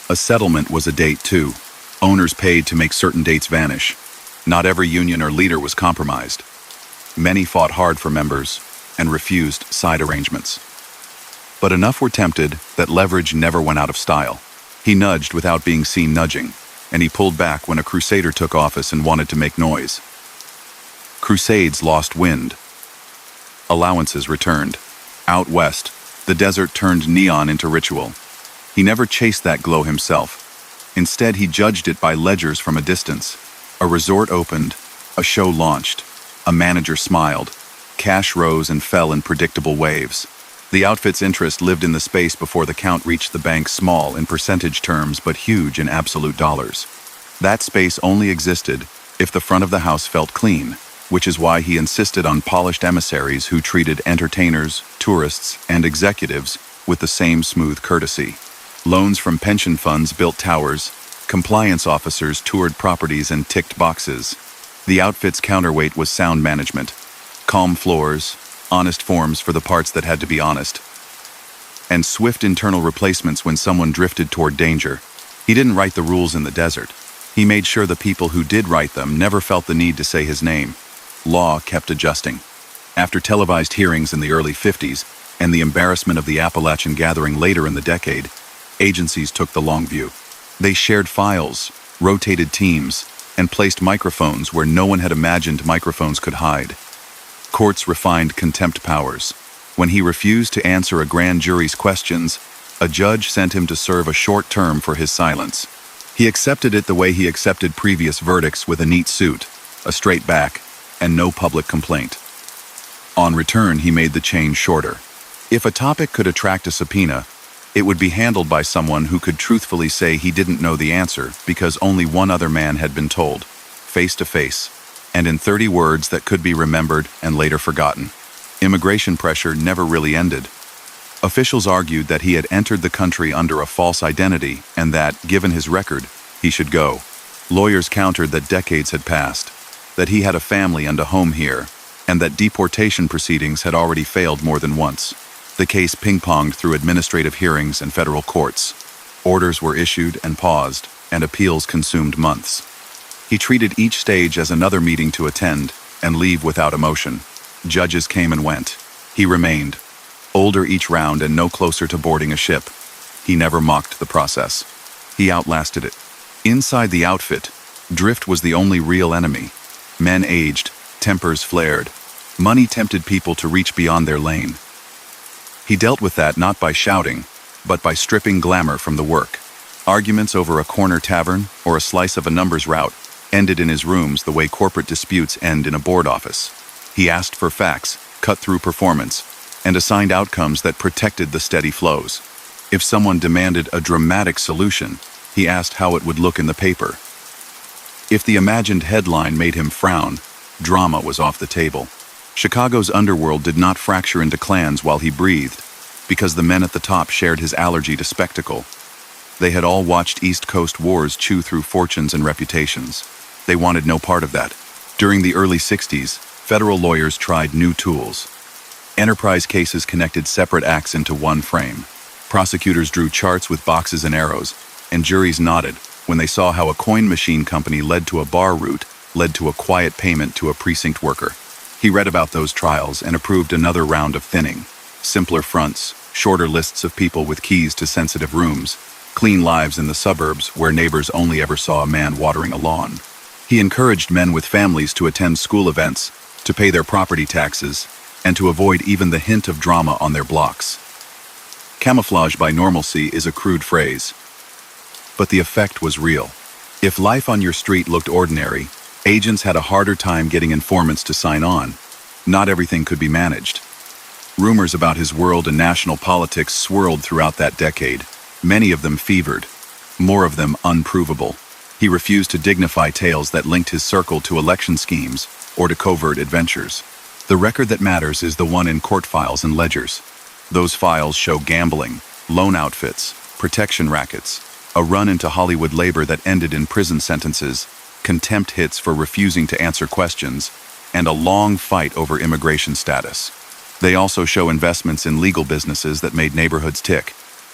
a settlement was a date too. Owners paid to make certain dates vanish. Not every union or leader was compromised. Many fought hard for members and refused side arrangements. But enough were tempted that leverage never went out of style. He nudged without being seen nudging, and he pulled back when a crusader took office and wanted to make noise. Crusades lost wind. Allowances returned. Out west, the desert turned neon into ritual. He never chased that glow himself. Instead, he judged it by ledgers from a distance. A resort opened, a show launched, a manager smiled. Cash rose and fell in predictable waves. The outfit's interest lived in the space before the count reached the bank, small in percentage terms but huge in absolute dollars. That space only existed if the front of the house felt clean, which is why he insisted on polished emissaries who treated entertainers, tourists, and executives with the same smooth courtesy. Loans from pension funds built towers, compliance officers toured properties and ticked boxes. The outfit's counterweight was sound management, calm floors, honest forms for the parts that had to be honest, and swift internal replacements when someone drifted toward danger. He didn't write the rules in the desert. He made sure the people who did write them never felt the need to say his name. Law kept adjusting. After televised hearings in the early 50s and the embarrassment of the Appalachian Gathering later in the decade, agencies took the long view. They shared files, rotated teams, and placed microphones where no one had imagined microphones could hide. Courts refined contempt powers. When he refused to answer a grand jury's questions, a judge sent him to serve a short term for his silence. He accepted it the way he accepted previous verdicts, with a neat suit, a straight back, and no public complaint. On return, he made the chain shorter. If a topic could attract a subpoena, it would be handled by someone who could truthfully say he didn't know the answer because only one other man had been told, face to face, and in 30 words that could be remembered and later forgotten. Immigration pressure never really ended. Officials argued that he had entered the country under a false identity and that, given his record, he should go. Lawyers countered that decades had passed, that he had a family and a home here, and that deportation proceedings had already failed more than once. The case ping-ponged through administrative hearings and federal courts. Orders were issued and paused, and appeals consumed months. He treated each stage as another meeting to attend and leave without emotion. Judges came and went. He remained, older each round and no closer to boarding a ship. He never mocked the process. He outlasted it. Inside the outfit, drift was the only real enemy. Men aged, tempers flared. Money tempted people to reach beyond their lane. He dealt with that not by shouting, but by stripping glamour from the work. Arguments over a corner tavern or a slice of a numbers route ended in his rooms the way corporate disputes end in a board office. He asked for facts, cut through performance, and assigned outcomes that protected the steady flows. If someone demanded a dramatic solution, he asked how it would look in the paper. If the imagined headline made him frown, drama was off the table. Chicago's underworld did not fracture into clans while he breathed, because the men at the top shared his allergy to spectacle. They had all watched East Coast wars chew through fortunes and reputations. They wanted no part of that. During the early 60s, federal lawyers tried new tools. Enterprise cases connected separate acts into one frame. Prosecutors drew charts with boxes and arrows, and juries nodded when they saw how a coin machine company led to a bar route, led to a quiet payment to a precinct worker. He read about those trials and approved another round of thinning. Simpler fronts, shorter lists of people with keys to sensitive rooms, clean lives in the suburbs where neighbors only ever saw a man watering a lawn. He encouraged men with families to attend school events, to pay their property taxes, and to avoid even the hint of drama on their blocks. Camouflage by normalcy is a crude phrase, but the effect was real. If life on your street looked ordinary, agents had a harder time getting informants to sign on. Not everything could be managed. Rumors about his world and national politics swirled throughout that decade, many of them fevered, more of them unprovable. He refused to dignify tales that linked his circle to election schemes or to covert adventures. The record that matters is the one in court files and ledgers. Those files show gambling, loan outfits, protection rackets, a run into Hollywood labor that ended in prison sentences, contempt hits for refusing to answer questions, and a long fight over immigration status. They also show investments in legal businesses that made neighborhoods tick,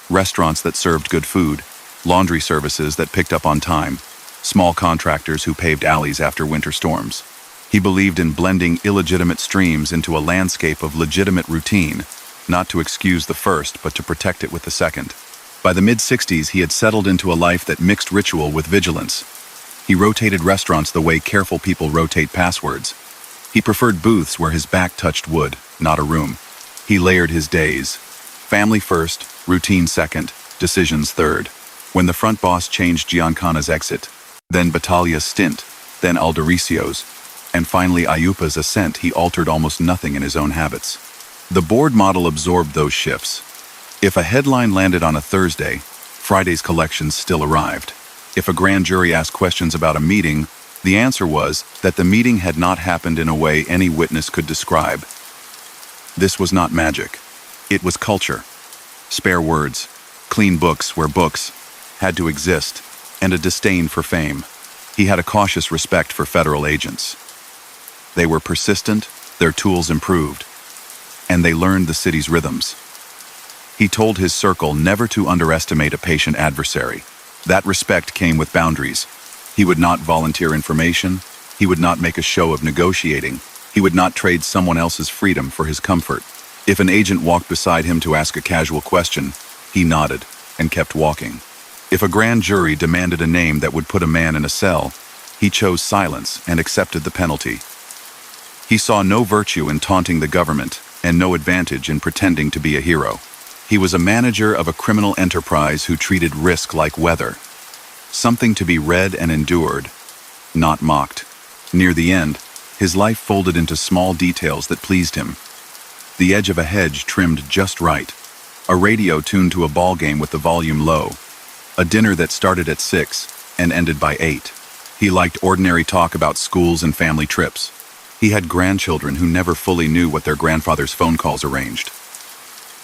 restaurants that served good food, laundry services that picked up on time, small contractors who paved alleys after winter storms. He believed in blending illegitimate streams into a landscape of legitimate routine, not to excuse the first, but to protect it with the second. By the mid-60s, he had settled into a life that mixed ritual with vigilance. He rotated restaurants the way careful people rotate passwords. He preferred booths where his back touched wood, not a room. He layered his days. Family first, routine second, decisions third. When the front boss changed Giancana's exit, then Battaglia's stint, then Aldericio's, and finally Ayupa's ascent, he altered almost nothing in his own habits. The board model absorbed those shifts. If a headline landed on a Thursday, Friday's collections still arrived. If a grand jury asked questions about a meeting, the answer was that the meeting had not happened in a way any witness could describe. This was not magic. It was culture. Spare words, clean books where books had to exist, and a disdain for fame. He had a cautious respect for federal agents. They were persistent, their tools improved, and they learned the city's rhythms. He told his circle never to underestimate a patient adversary. That respect came with boundaries. He would not volunteer information. He would not make a show of negotiating. He would not trade someone else's freedom for his comfort. If an agent walked beside him to ask a casual question, he nodded and kept walking. If a grand jury demanded a name that would put a man in a cell, he chose silence and accepted the penalty. He saw no virtue in taunting the government and no advantage in pretending to be a hero. He was a manager of a criminal enterprise who treated risk like weather, something to be read and endured, not mocked. Near the end, his life folded into small details that pleased him. The edge of a hedge trimmed just right, a radio tuned to a ball game with the volume low, a dinner that started at 6 and ended by 8. He liked ordinary talk about schools and family trips. He had grandchildren who never fully knew what their grandfather's phone calls arranged.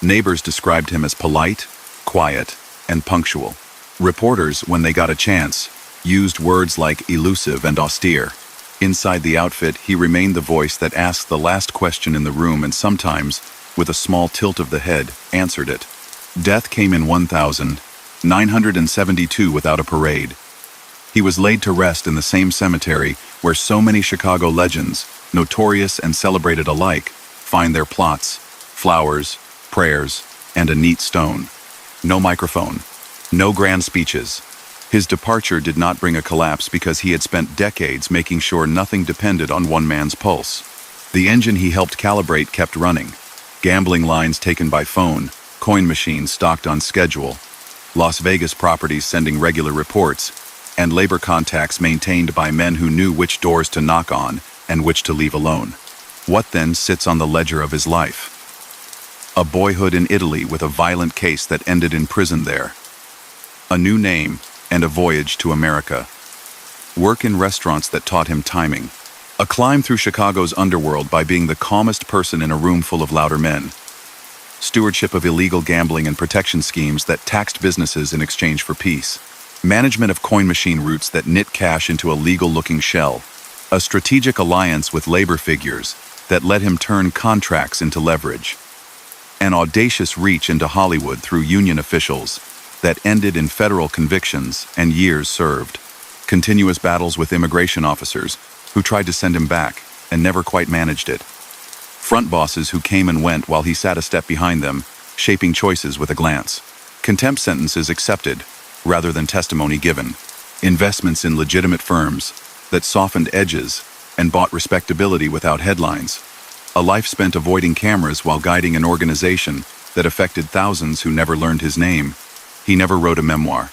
Neighbors described him as polite, quiet, and punctual. Reporters, when they got a chance, used words like elusive and austere. Inside the outfit, he remained the voice that asked the last question in the room and sometimes, with a small tilt of the head, answered it. Death came in 1972 without a parade. He was laid to rest in the same cemetery where so many Chicago legends, notorious and celebrated alike, find their plots, flowers, prayers, and a neat stone. No microphone, no grand speeches. His departure did not bring a collapse because he had spent decades making sure nothing depended on one man's pulse. The engine he helped calibrate kept running. Gambling lines taken by phone, coin machines stocked on schedule, Las Vegas properties sending regular reports, and labor contacts maintained by men who knew which doors to knock on and which to leave alone. What then sits on the ledger of his life? A boyhood in Italy with a violent case that ended in prison there. A new name and a voyage to America. Work in restaurants that taught him timing. A climb through Chicago's underworld by being the calmest person in a room full of louder men. Stewardship of illegal gambling and protection schemes that taxed businesses in exchange for peace. Management of coin machine routes that knit cash into a legal-looking shell. A strategic alliance with labor figures that let him turn contracts into leverage. An audacious reach into Hollywood through union officials that ended in federal convictions and years served. Continuous battles with immigration officers who tried to send him back and never quite managed it. Front bosses who came and went while he sat a step behind them, shaping choices with a glance. Contempt sentences accepted rather than testimony given. Investments in legitimate firms that softened edges and bought respectability without headlines. A life spent avoiding cameras while guiding an organization that affected thousands who never learned his name. He never wrote a memoir.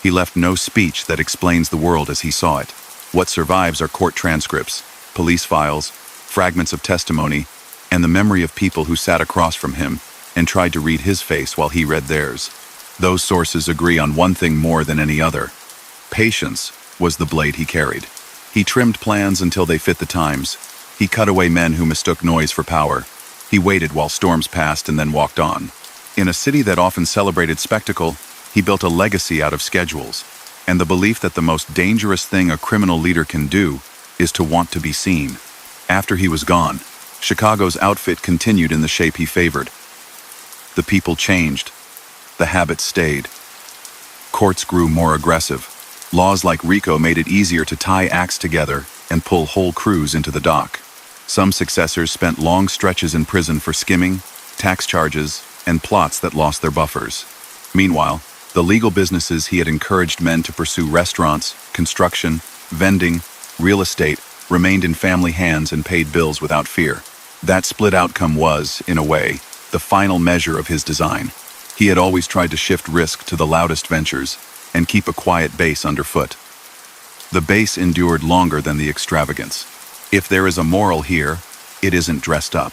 He left no speech that explains the world as he saw it. What survives are court transcripts, police files, fragments of testimony, and the memory of people who sat across from him and tried to read his face while he read theirs. Those sources agree on one thing more than any other. Patience was the blade he carried. He trimmed plans until they fit the times. He cut away men who mistook noise for power. He waited while storms passed and then walked on. In a city that often celebrated spectacle, he built a legacy out of schedules, and the belief that the most dangerous thing a criminal leader can do is to want to be seen. After he was gone, Chicago's outfit continued in the shape he favored. The people changed. The habits stayed. Courts grew more aggressive. Laws like RICO made it easier to tie acts together and pull whole crews into the dock. Some successors spent long stretches in prison for skimming, tax charges, and plots that lost their buffers. Meanwhile, the legal businesses he had encouraged men to pursue, restaurants, construction, vending, real estate, remained in family hands and paid bills without fear. That split outcome was, in a way, the final measure of his design. He had always tried to shift risk to the loudest ventures and keep a quiet base underfoot. The base endured longer than the extravagance. If there is a moral here, it isn't dressed up.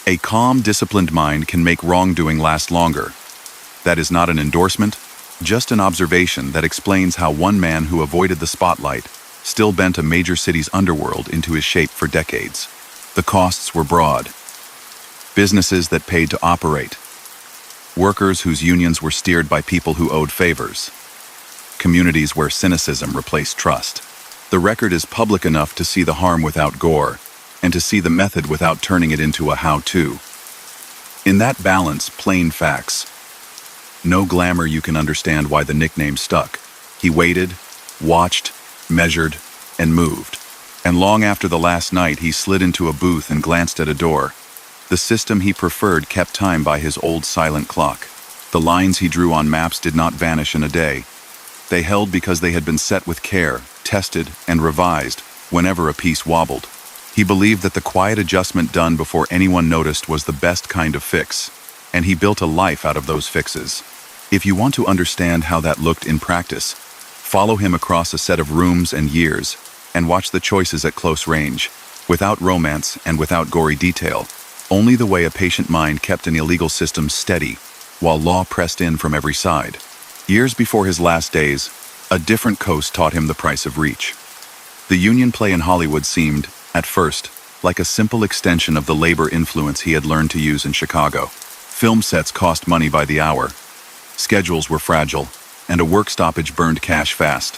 A calm, disciplined mind can make wrongdoing last longer. That is not an endorsement, just an observation that explains how one man who avoided the spotlight still bent a major city's underworld into his shape for decades. The costs were broad. Businesses that paid to operate. Workers whose unions were steered by people who owed favors. Communities where cynicism replaced trust. The record is public enough to see the harm without gore, and to see the method without turning it into a how-to. In that balance, plain facts. No glamour, you can understand why the nickname stuck. He waited, watched, measured, and moved. And long after the last night, he slid into a booth and glanced at a door. The system he preferred kept time by his old silent clock. The lines he drew on maps did not vanish in a day. They held because they had been set with care, tested, and revised whenever a piece wobbled. He believed that the quiet adjustment done before anyone noticed was the best kind of fix, and he built a life out of those fixes. If you want to understand how that looked in practice, follow him across a set of rooms and years, and watch the choices at close range, without romance and without gory detail, only the way a patient mind kept an illegal system steady, while law pressed in from every side. Years before his last days, a different coast taught him the price of reach. The union play in Hollywood seemed, at first, like a simple extension of the labor influence he had learned to use in Chicago. Film sets cost money by the hour. Schedules were fragile, and a work stoppage burned cash fast.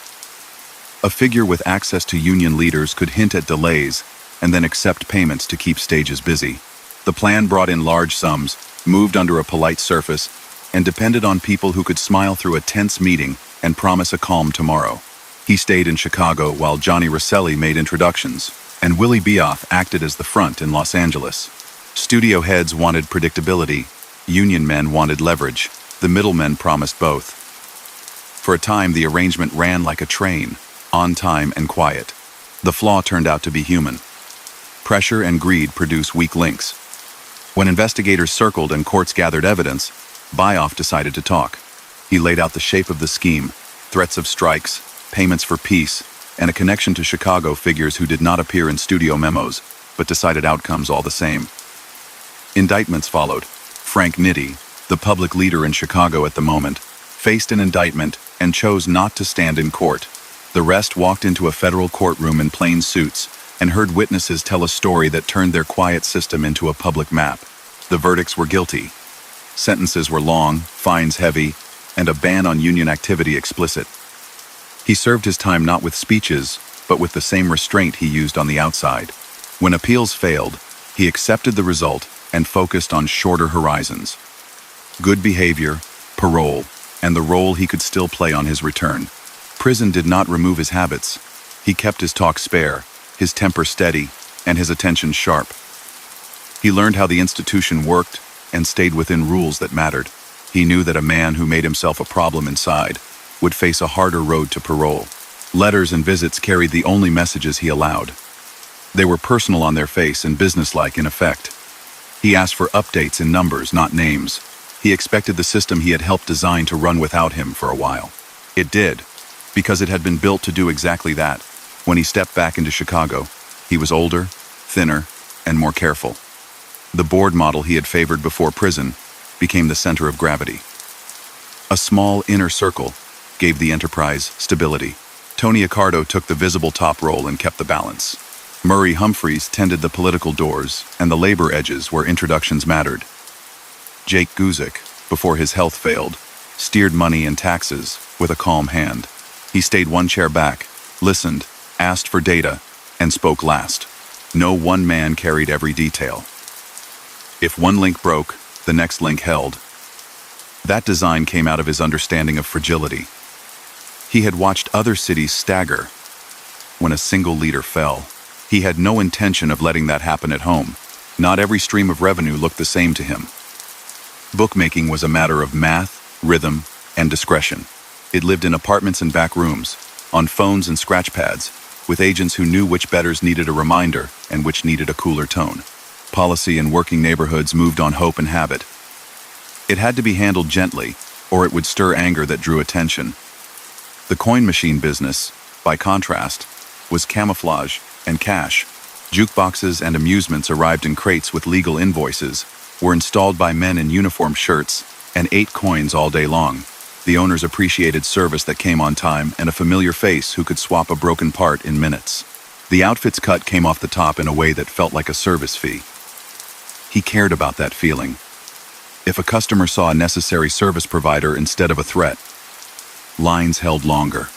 A figure with access to union leaders could hint at delays and then accept payments to keep stages busy. The plan brought in large sums, moved under a polite surface, and depended on people who could smile through a tense meeting and promise a calm tomorrow. He stayed in Chicago while Johnny Rosselli made introductions, and Willie Bioff acted as the front in Los Angeles. Studio heads wanted predictability, union men wanted leverage, the middlemen promised both. For a time, the arrangement ran like a train, on time and quiet. The flaw turned out to be human. Pressure and greed produce weak links. When investigators circled and courts gathered evidence, Bioff decided to talk. He laid out the shape of the scheme, threats of strikes, payments for peace, and a connection to Chicago figures who did not appear in studio memos, but decided outcomes all the same. Indictments followed. Frank Nitti, the public leader in Chicago at the moment, faced an indictment and chose not to stand in court. The rest walked into a federal courtroom in plain suits and heard witnesses tell a story that turned their quiet system into a public map. The verdicts were guilty. Sentences were long, fines heavy, and a ban on union activity explicit. He served his time not with speeches, but with the same restraint he used on the outside. When appeals failed, he accepted the result and focused on shorter horizons. Good behavior, parole, and the role he could still play on his return. Prison did not remove his habits. He kept his talk spare, his temper steady, and his attention sharp. He learned how the institution worked and stayed within rules that mattered. He knew that a man who made himself a problem inside would face a harder road to parole. Letters and visits carried the only messages he allowed. They were personal on their face and businesslike in effect. He asked for updates in numbers, not names. He expected the system he had helped design to run without him for a while. It did, because it had been built to do exactly that. When he stepped back into Chicago, he was older, thinner, and more careful. The board model he had favored before prison became the center of gravity. A small inner circle gave the enterprise stability. Tony Accardo took the visible top role and kept the balance. Murray Humphreys tended the political doors and the labor edges where introductions mattered. Jake Guzik, before his health failed, steered money and taxes with a calm hand. He stayed one chair back, listened, asked for data, and spoke last. No one man carried every detail. If one link broke, the next link held. That design came out of his understanding of fragility. He had watched other cities stagger when a single leader fell. He had no intention of letting that happen at home. Not every stream of revenue looked the same to him. Bookmaking was a matter of math, rhythm, and discretion. It lived in apartments and back rooms, on phones and scratch pads, with agents who knew which bettors needed a reminder and which needed a cooler tone. Policy in working neighborhoods moved on hope and habit. It had to be handled gently, or it would stir anger that drew attention. The coin machine business, by contrast, was camouflage and cash. Jukeboxes and amusements arrived in crates with legal invoices, were installed by men in uniform shirts, and ate coins all day long. The owners appreciated service that came on time and a familiar face who could swap a broken part in minutes. The outfit's cut came off the top in a way that felt like a service fee. He cared about that feeling. If a customer saw a necessary service provider instead of a threat, lines held longer.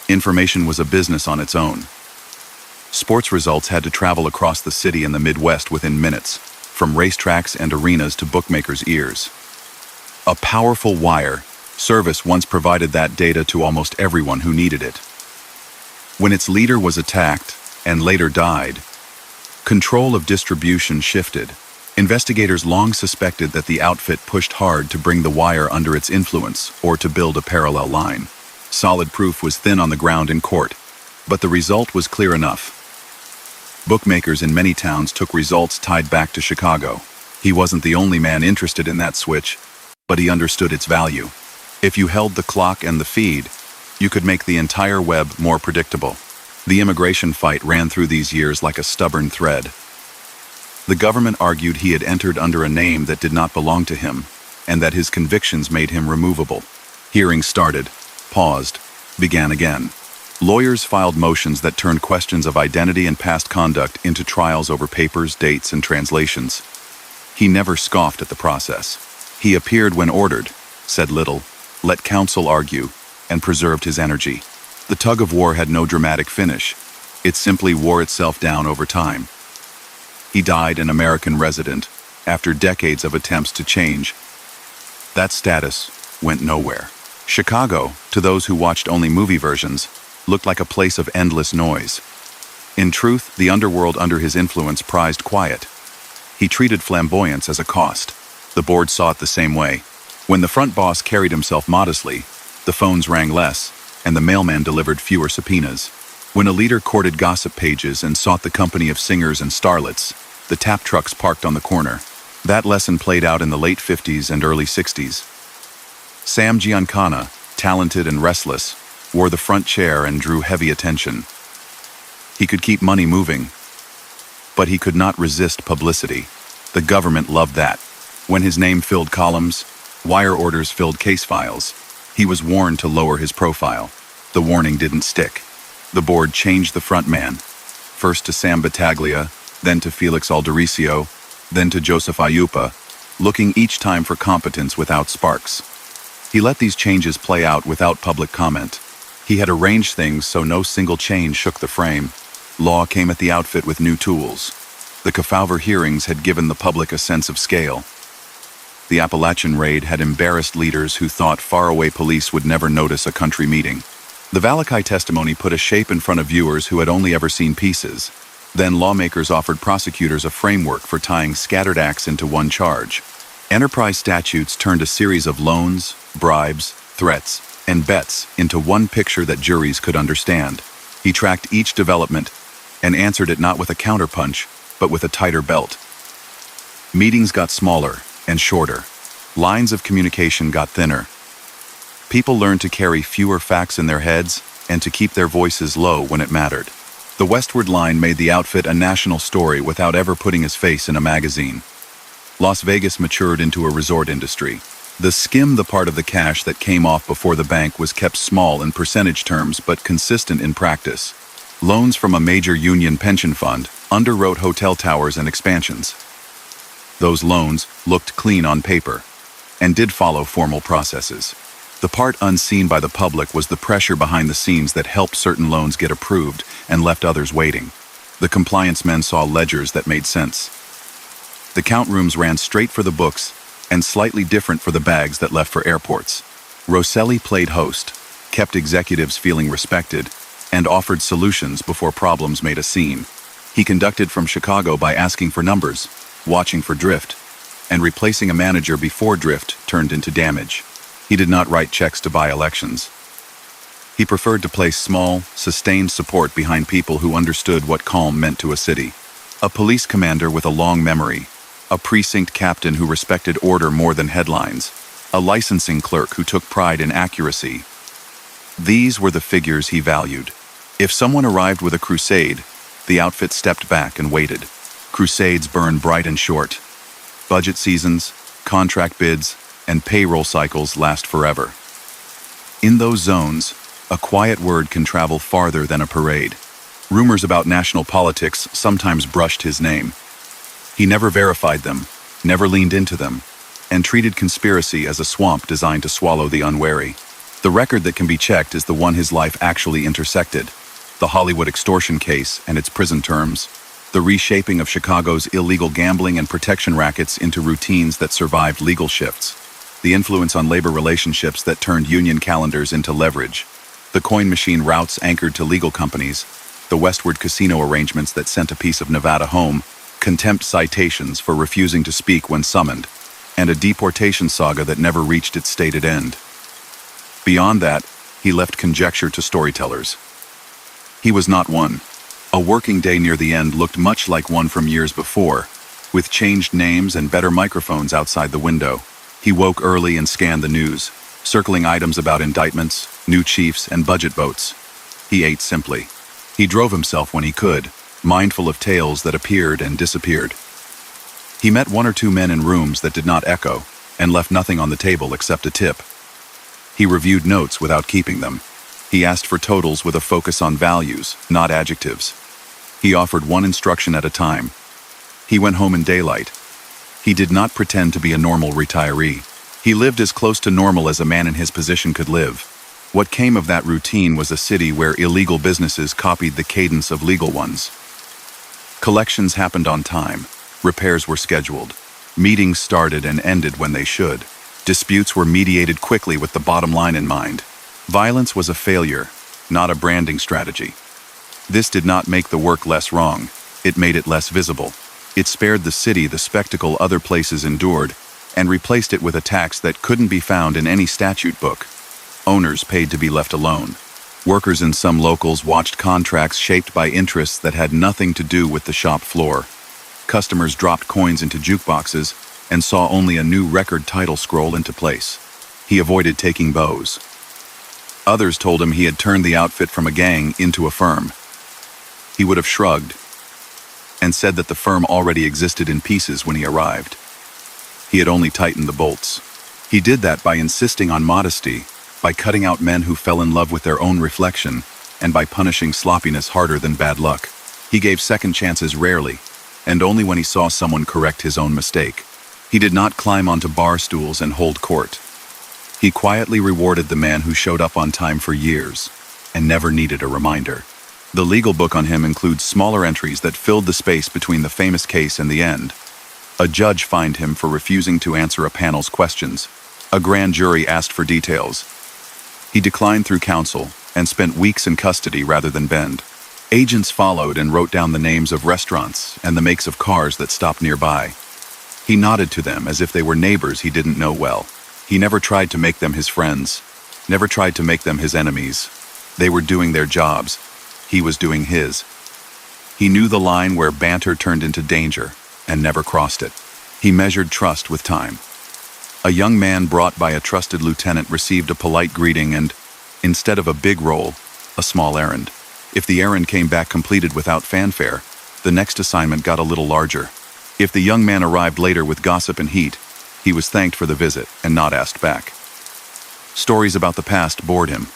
Information was a business on its own. Sports results had to travel across the city and the Midwest within minutes, from racetracks and arenas to bookmakers' ears. A powerful wire service once provided that data to almost everyone who needed it. When its leader was attacked and later died, control of distribution shifted. Investigators long suspected that the outfit pushed hard to bring the wire under its influence or to build a parallel line. Solid proof was thin on the ground in court, but the result was clear enough. Bookmakers in many towns took results tied back to Chicago. He wasn't the only man interested in that switch, but he understood its value. If you held the clock and the feed, you could make the entire web more predictable. The immigration fight ran through these years like a stubborn thread. The government argued he had entered under a name that did not belong to him, and that his convictions made him removable. Hearings started, paused, began again. Lawyers filed motions that turned questions of identity and past conduct into trials over papers, dates, and translations. He never scoffed at the process. He appeared when ordered, said little, let counsel argue, and preserved his energy. The tug of war had no dramatic finish. It simply wore itself down over time. He died an American resident after decades of attempts to change. That status went nowhere. Chicago, to those who watched only movie versions, looked like a place of endless noise. In truth, the underworld under his influence prized quiet. He treated flamboyance as a cost. The board saw it the same way. When the front boss carried himself modestly, the phones rang less, and the mailman delivered fewer subpoenas. When a leader courted gossip pages and sought the company of singers and starlets, the tap trucks parked on the corner. That lesson played out in the late 50s and early 60s. Sam Giancana, talented and restless, wore the front chair and drew heavy attention. He could keep money moving, but he could not resist publicity. The government loved that. When his name filled columns, wire orders filled case files. He was warned to lower his profile. The warning didn't stick. The board changed the front man, first to Sam Battaglia, then to Felix Aldericio, then to Joseph Ayupa, looking each time for competence without sparks. He let these changes play out without public comment. He had arranged things so no single change shook the frame. Law came at the outfit with new tools. The Kefauver hearings had given the public a sense of scale. The Appalachian raid had embarrassed leaders who thought faraway police would never notice a country meeting. The Valakai testimony put a shape in front of viewers who had only ever seen pieces. Then lawmakers offered prosecutors a framework for tying scattered acts into one charge. Enterprise statutes turned a series of loans, bribes, threats, and bets into one picture that juries could understand. He tracked each development, and answered it not with a counterpunch, but with a tighter belt. Meetings got smaller and shorter. Lines of communication got thinner. People learned to carry fewer facts in their heads and to keep their voices low when it mattered. The westward line made the outfit a national story without ever putting his face in a magazine. Las Vegas matured into a resort industry. The skim, the part of the cash that came off before the bank, was kept small in percentage terms but consistent in practice. Loans from a major union pension fund underwrote hotel towers and expansions. Those loans looked clean on paper and did follow formal processes. The part unseen by the public was the pressure behind the scenes that helped certain loans get approved and left others waiting. The compliance men saw ledgers that made sense. The count rooms ran straight for the books and slightly different for the bags that left for airports. Rosselli played host, kept executives feeling respected, and offered solutions before problems made a scene. He conducted from Chicago by asking for numbers, watching for drift, and replacing a manager before drift turned into damage. He did not write checks to buy elections. He preferred to place small, sustained support behind people who understood what calm meant to a city. A police commander with a long memory, a precinct captain who respected order more than headlines, a licensing clerk who took pride in accuracy. These were the figures he valued. If someone arrived with a crusade, the outfit stepped back and waited. Crusades burn bright and short. Budget seasons, contract bids, and payroll cycles last forever. In those zones, a quiet word can travel farther than a parade. Rumors about national politics sometimes brushed his name. He never verified them, never leaned into them, and treated conspiracy as a swamp designed to swallow the unwary. The record that can be checked is the one his life actually intersected: the Hollywood extortion case and its prison terms, the reshaping of Chicago's illegal gambling and protection rackets into routines that survived legal shifts, the influence on labor relationships that turned union calendars into leverage, the coin machine routes anchored to legal companies, the westward casino arrangements that sent a piece of Nevada home, contempt citations for refusing to speak when summoned, and a deportation saga that never reached its stated end. Beyond that, he left conjecture to storytellers. He was not one. A working day near the end looked much like one from years before, with changed names and better microphones outside the window. He woke early and scanned the news, circling items about indictments, new chiefs, and budget votes. He ate simply. He drove himself when he could, mindful of tales that appeared and disappeared. He met one or two men in rooms that did not echo, and left nothing on the table except a tip. He reviewed notes without keeping them. He asked for totals with a focus on values, not adjectives. He offered one instruction at a time. He went home in daylight. He did not pretend to be a normal retiree. He lived as close to normal as a man in his position could live. What came of that routine was a city where illegal businesses copied the cadence of legal ones. Collections happened on time. Repairs were scheduled. Meetings started and ended when they should. Disputes were mediated quickly with the bottom line in mind. Violence was a failure, not a branding strategy. This did not make the work less wrong. It made it less visible. It spared the city the spectacle other places endured and replaced it with a tax that couldn't be found in any statute book. Owners paid to be left alone. Workers in some locals watched contracts shaped by interests that had nothing to do with the shop floor. Customers dropped coins into jukeboxes and saw only a new record title scroll into place. He avoided taking bows. Others told him he had turned the outfit from a gang into a firm. He would have shrugged and said that the firm already existed in pieces when he arrived. He had only tightened the bolts. He did that by insisting on modesty, by cutting out men who fell in love with their own reflection, and by punishing sloppiness harder than bad luck. He gave second chances rarely, and only when he saw someone correct his own mistake. He did not climb onto bar stools and hold court. He quietly rewarded the man who showed up on time for years and never needed a reminder. The legal book on him includes smaller entries that filled the space between the famous case and the end. A judge fined him for refusing to answer a panel's questions. A grand jury asked for details. He declined through counsel and spent weeks in custody rather than bend. Agents followed and wrote down the names of restaurants and the makes of cars that stopped nearby. He nodded to them as if they were neighbors he didn't know well. He never tried to make them his friends, never tried to make them his enemies. They were doing their jobs. He was doing his. He knew the line where banter turned into danger and never crossed it. He measured trust with time. A young man brought by a trusted lieutenant received a polite greeting and, instead of a big role, a small errand. If the errand came back completed without fanfare, the next assignment got a little larger. If the young man arrived later with gossip and heat, he was thanked for the visit and not asked back. Stories about the past bored him.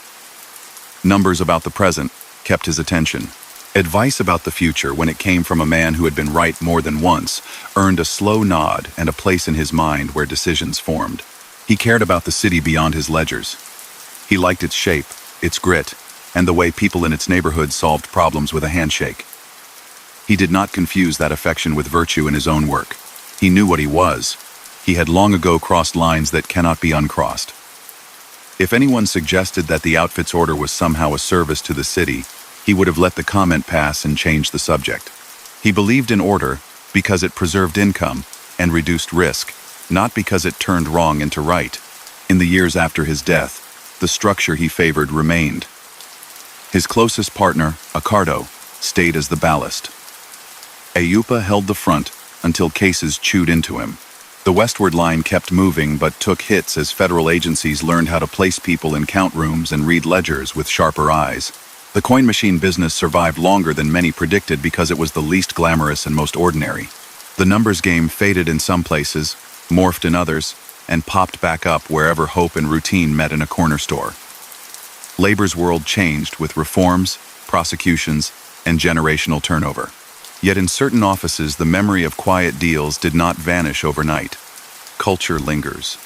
Numbers about the present kept his attention. Advice about the future, when it came from a man who had been right more than once, earned a slow nod and a place in his mind where decisions formed. He cared about the city beyond his ledgers. He liked its shape, its grit, and the way people in its neighborhood solved problems with a handshake. He did not confuse that affection with virtue in his own work. He knew what he was. He had long ago crossed lines that cannot be uncrossed. If anyone suggested that the outfit's order was somehow a service to the city, he would have let the comment pass and changed the subject. He believed in order because it preserved income and reduced risk, not because it turned wrong into right. In the years after his death, the structure he favored remained. His closest partner, Accardo, stayed as the ballast. Ayupa held the front until cases chewed into him. The westward line kept moving but took hits as federal agencies learned how to place people in count rooms and read ledgers with sharper eyes. The coin machine business survived longer than many predicted because it was the least glamorous and most ordinary. The numbers game faded in some places, morphed in others, and popped back up wherever hope and routine met in a corner store. Labor's world changed with reforms, prosecutions, and generational turnover. Yet in certain offices, the memory of quiet deals did not vanish overnight. Culture lingers.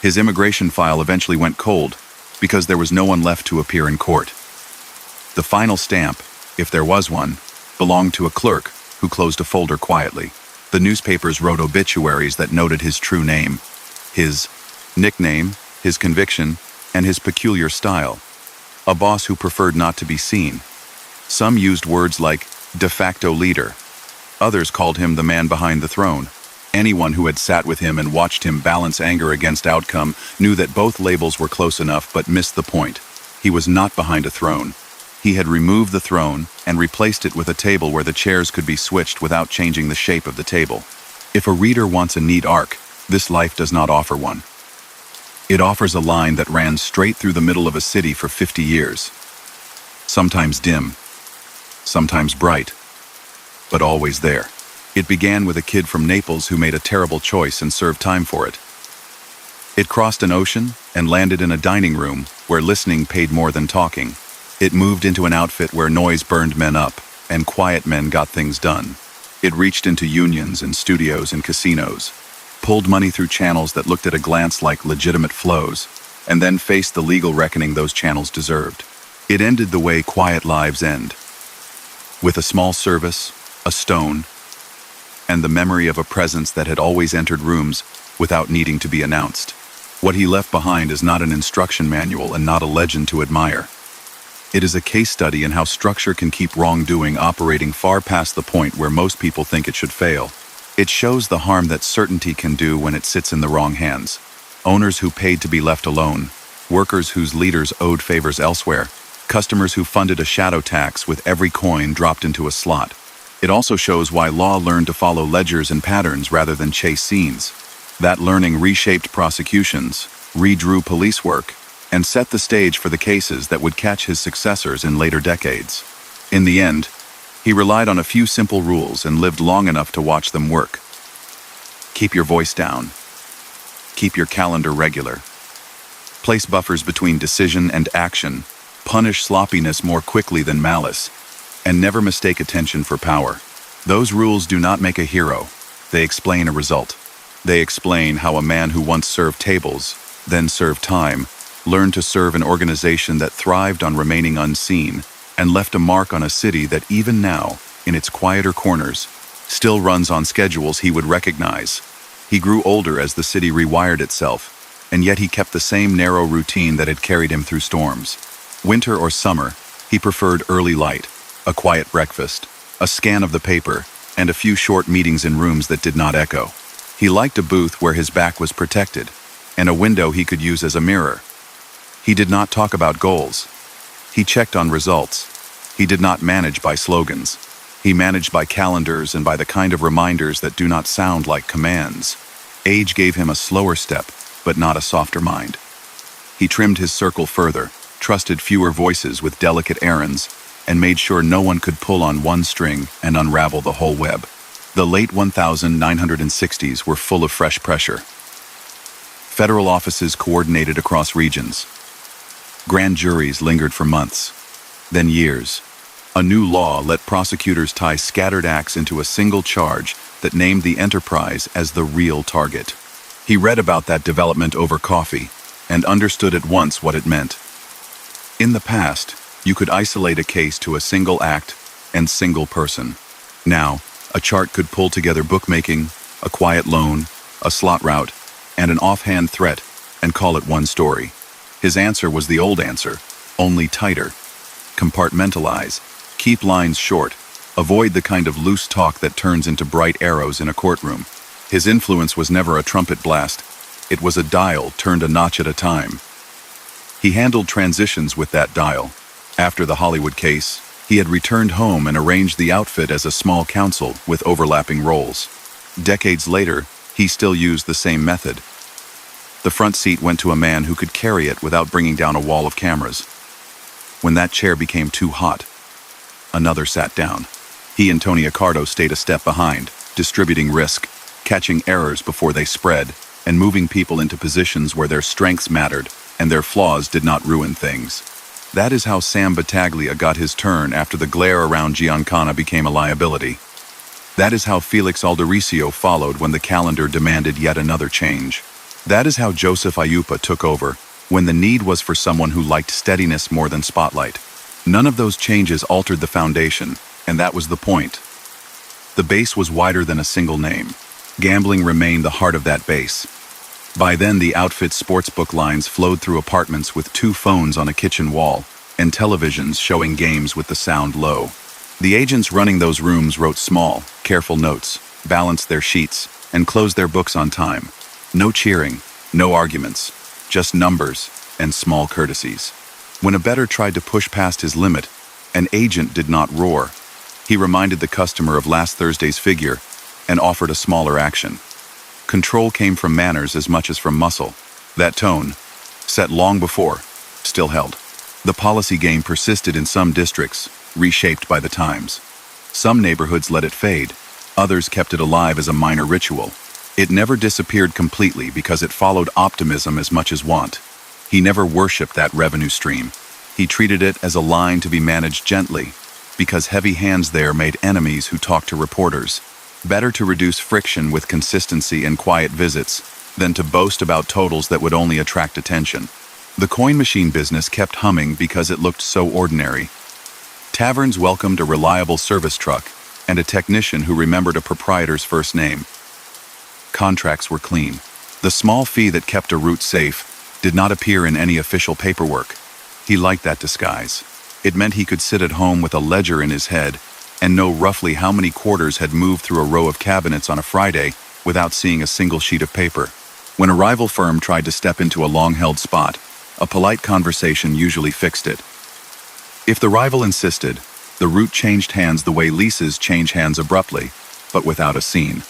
His immigration file eventually went cold because there was no one left to appear in court. The final stamp, if there was one, belonged to a clerk who closed a folder quietly. The newspapers wrote obituaries that noted his true name, his nickname, his conviction, and his peculiar style. A boss who preferred not to be seen. Some used words like de facto leader. Others called him the man behind the throne. Anyone who had sat with him and watched him balance anger against outcome knew that both labels were close enough but missed the point. He was not behind a throne. He had removed the throne and replaced it with a table where the chairs could be switched without changing the shape of the table. If a reader wants a neat arc, this life does not offer one. It offers a line that ran straight through the middle of a city for 50 years. Sometimes dim, sometimes bright, but always there. It began with a kid from Naples who made a terrible choice and served time for it. It crossed an ocean and landed in a dining room where listening paid more than talking. It moved into an outfit where noise burned men up and quiet men got things done. It reached into unions and studios and casinos, pulled money through channels that looked at a glance like legitimate flows, and then faced the legal reckoning those channels deserved. It ended the way quiet lives end, with a small service, a stone, and the memory of a presence that had always entered rooms without needing to be announced. What he left behind is not an instruction manual and not a legend to admire. It is a case study in how structure can keep wrongdoing operating far past the point where most people think it should fail. It shows the harm that certainty can do when it sits in the wrong hands. Owners who paid to be left alone, workers whose leaders owed favors elsewhere, customers who funded a shadow tax with every coin dropped into a slot. It also shows why law learned to follow ledgers and patterns rather than chase scenes. That learning reshaped prosecutions, redrew police work, and set the stage for the cases that would catch his successors in later decades. In the end, he relied on a few simple rules and lived long enough to watch them work. Keep your voice down. Keep your calendar regular. Place buffers between decision and action. Punish sloppiness more quickly than malice. And never mistake attention for power. Those rules do not make a hero. They explain a result. They explain how a man who once served tables, then served time, learned to serve an organization that thrived on remaining unseen and left a mark on a city that even now, in its quieter corners, still runs on schedules he would recognize. He grew older as the city rewired itself, and yet he kept the same narrow routine that had carried him through storms. Winter or summer, he preferred early light, a quiet breakfast, a scan of the paper, and a few short meetings in rooms that did not echo. He liked a booth where his back was protected, and a window he could use as a mirror. He did not talk about goals. He checked on results. He did not manage by slogans. He managed by calendars and by the kind of reminders that do not sound like commands. Age gave him a slower step, but not a softer mind. He trimmed his circle further, trusted fewer voices with delicate errands, and made sure no one could pull on one string and unravel the whole web. The late 1960s were full of fresh pressure. Federal offices coordinated across regions. Grand juries lingered for months, then years. A new law let prosecutors tie scattered acts into a single charge that named the enterprise as the real target. He read about that development over coffee and understood at once what it meant. In the past, you could isolate a case to a single act and single person. Now, a chart could pull together bookmaking, a quiet loan, a slot route, and an offhand threat and call it one story. His answer was the old answer, only tighter. Compartmentalize, keep lines short, avoid the kind of loose talk that turns into bright arrows in a courtroom. His influence was never a trumpet blast. It was a dial turned a notch at a time. He handled transitions with that dial. After the Hollywood case, he had returned home and arranged the outfit as a small council with overlapping roles. Decades later, he still used the same method. The front seat went to a man who could carry it without bringing down a wall of cameras. When that chair became too hot, another sat down. He and Tony Accardo stayed a step behind, distributing risk, catching errors before they spread, and moving people into positions where their strengths mattered and their flaws did not ruin things. That is how Sam Battaglia got his turn after the glare around Giancana became a liability. That is how Felix Aldericio followed when the calendar demanded yet another change. That is how Joseph Ayupa took over when the need was for someone who liked steadiness more than spotlight. None of those changes altered the foundation, and that was the point. The base was wider than a single name. Gambling remained the heart of that base. By then, the outfit's sportsbook lines flowed through apartments with 2 phones on a kitchen wall and televisions showing games with the sound low. The agents running those rooms wrote small, careful notes, balanced their sheets, and closed their books on time. No cheering, no arguments, just numbers and small courtesies. When a bettor tried to push past his limit, an agent did not roar. He reminded the customer of last Thursday's figure and offered a smaller action. Control came from manners as much as from muscle. That tone, set long before, still held. The policy game persisted in some districts, reshaped by the times. Some neighborhoods let it fade, others kept it alive as a minor ritual. It never disappeared completely because it followed optimism as much as want. He never worshipped that revenue stream. He treated it as a line to be managed gently, because heavy hands there made enemies who talked to reporters. Better to reduce friction with consistency and quiet visits than to boast about totals that would only attract attention. The coin machine business kept humming because it looked so ordinary. Taverns welcomed a reliable service truck and a technician who remembered a proprietor's first name. Contracts were clean. The small fee that kept a route safe did not appear in any official paperwork. He liked that disguise. It meant he could sit at home with a ledger in his head and know roughly how many quarters had moved through a row of cabinets on a Friday without seeing a single sheet of paper. When a rival firm tried to step into a long-held spot, a polite conversation usually fixed it. If the rival insisted, the route changed hands the way leases change hands abruptly, but without a scene.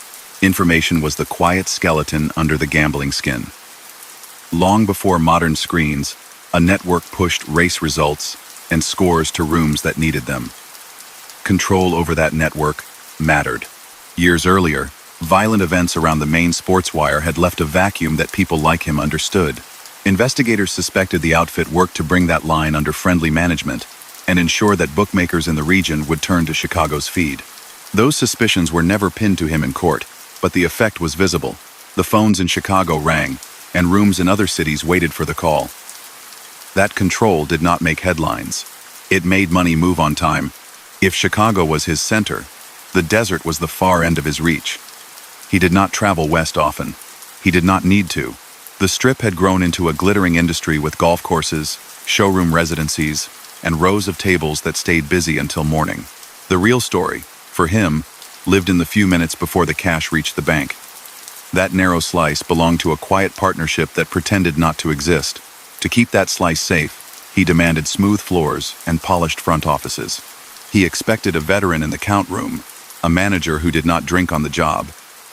Information was the quiet skeleton under the gambling skin. Long before modern screens, a network pushed race results and scores to rooms that needed them. Control over that network mattered. Years earlier, violent events around the main sports wire had left a vacuum that people like him understood. Investigators suspected the outfit worked to bring that line under friendly management and ensure that bookmakers in the region would turn to Chicago's feed. Those suspicions were never pinned to him in court, but the effect was visible. The phones in Chicago rang, and rooms in other cities waited for the call. That control did not make headlines. It made money move on time. If Chicago was his center, the desert was the far end of his reach. He did not travel west often. He did not need to. The Strip had grown into a glittering industry with golf courses, showroom residencies, and rows of tables that stayed busy until morning. The real story, for him, lived in the few minutes before the cash reached the bank. That narrow slice belonged to a quiet partnership that pretended not to exist. To keep that slice safe, he demanded smooth floors and polished front offices. He expected a veteran in the count room, a manager who did not drink on the job,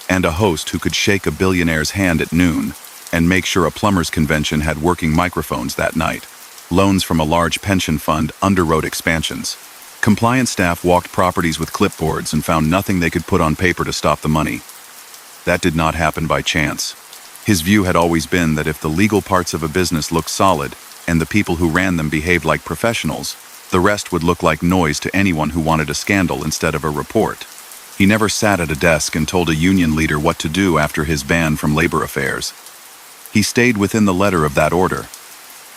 and a host who could shake a billionaire's hand at noon and make sure a plumbers convention had working microphones that night. Loans from a large pension fund underwrote expansions. Compliance staff walked properties with clipboards and found nothing they could put on paper to stop the money. That did not happen by chance. His view had always been that if the legal parts of a business looked solid and the people who ran them behaved like professionals, the rest would look like noise to anyone who wanted a scandal instead of a report. He never sat at a desk and told a union leader what to do after his ban from labor affairs. He stayed within the letter of that order.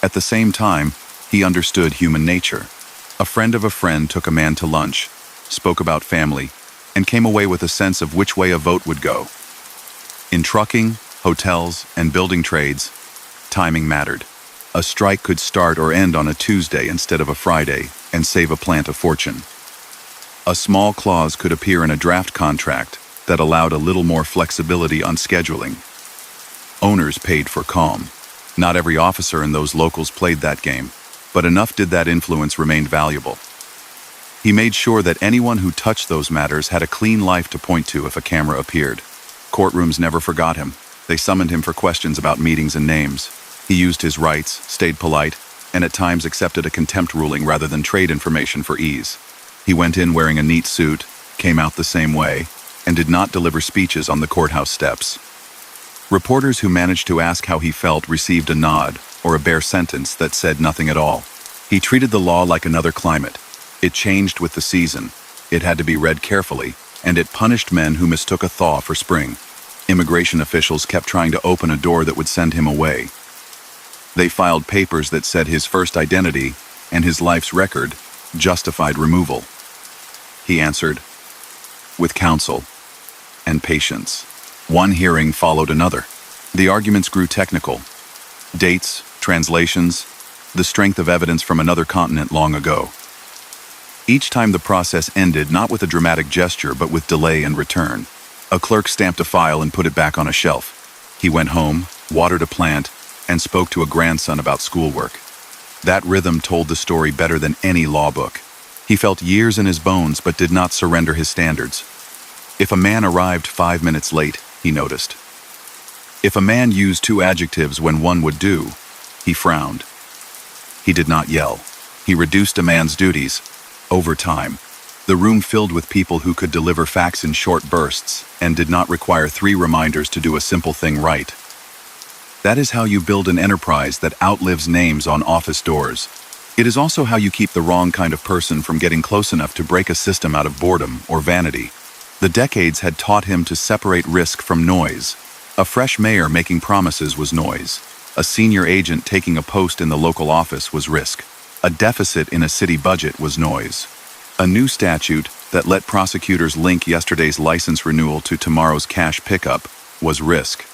At the same time, he understood human nature. A friend of a friend took a man to lunch, spoke about family, and came away with a sense of which way a vote would go. In trucking, hotels, and building trades, timing mattered. A strike could start or end on a Tuesday instead of a Friday and save a plant a fortune. A small clause could appear in a draft contract that allowed a little more flexibility on scheduling. Owners paid for calm. Not every officer in those locals played that game, but enough did that influence remain valuable. He made sure that anyone who touched those matters had a clean life to point to if a camera appeared. Courtrooms never forgot him. They summoned him for questions about meetings and names. He used his rights, stayed polite, and at times accepted a contempt ruling rather than trade information for ease. He went in wearing a neat suit, came out the same way, and did not deliver speeches on the courthouse steps. Reporters who managed to ask how he felt received a nod or a bare sentence that said nothing at all. He treated the law like another climate. It changed with the season. It had to be read carefully, and it punished men who mistook a thaw for spring. Immigration officials kept trying to open a door that would send him away. They filed papers that said his first identity and his life's record justified removal. He answered, with counsel and patience. One hearing followed another. The arguments grew technical. Dates, translations, the strength of evidence from another continent long ago. Each time the process ended not with a dramatic gesture but with delay and return. A clerk stamped a file and put it back on a shelf. He went home, watered a plant, and spoke to a grandson about schoolwork. That rhythm told the story better than any law book. He felt years in his bones but did not surrender his standards. If a man arrived 5 minutes late, he noticed. If a man used 2 adjectives when one would do, he frowned. He did not yell. He reduced a man's duties. Over time, the room filled with people who could deliver facts in short bursts and did not require 3 reminders to do a simple thing right. That is how you build an enterprise that outlives names on office doors. It is also how you keep the wrong kind of person from getting close enough to break a system out of boredom or vanity. The decades had taught him to separate risk from noise. A fresh mayor making promises was noise. A senior agent taking a post in the local office was risk. A deficit in a city budget was noise. A new statute that let prosecutors link yesterday's license renewal to tomorrow's cash pickup was risk.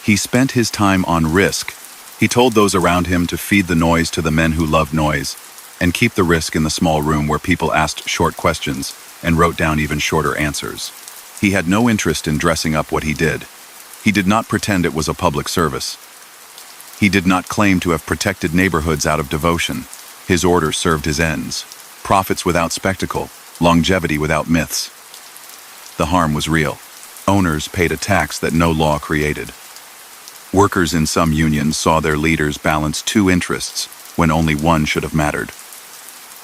He spent his time on risk. He told those around him to feed the noise to the men who loved noise and keep the risk in the small room where people asked short questions and wrote down even shorter answers. He had no interest in dressing up what he did. He did not pretend it was a public service. He did not claim to have protected neighborhoods out of devotion. His order served his ends. Profits without spectacle, longevity without myths. The harm was real. Owners paid a tax that no law created. Workers in some unions saw their leaders balance 2 interests when only one should have mattered.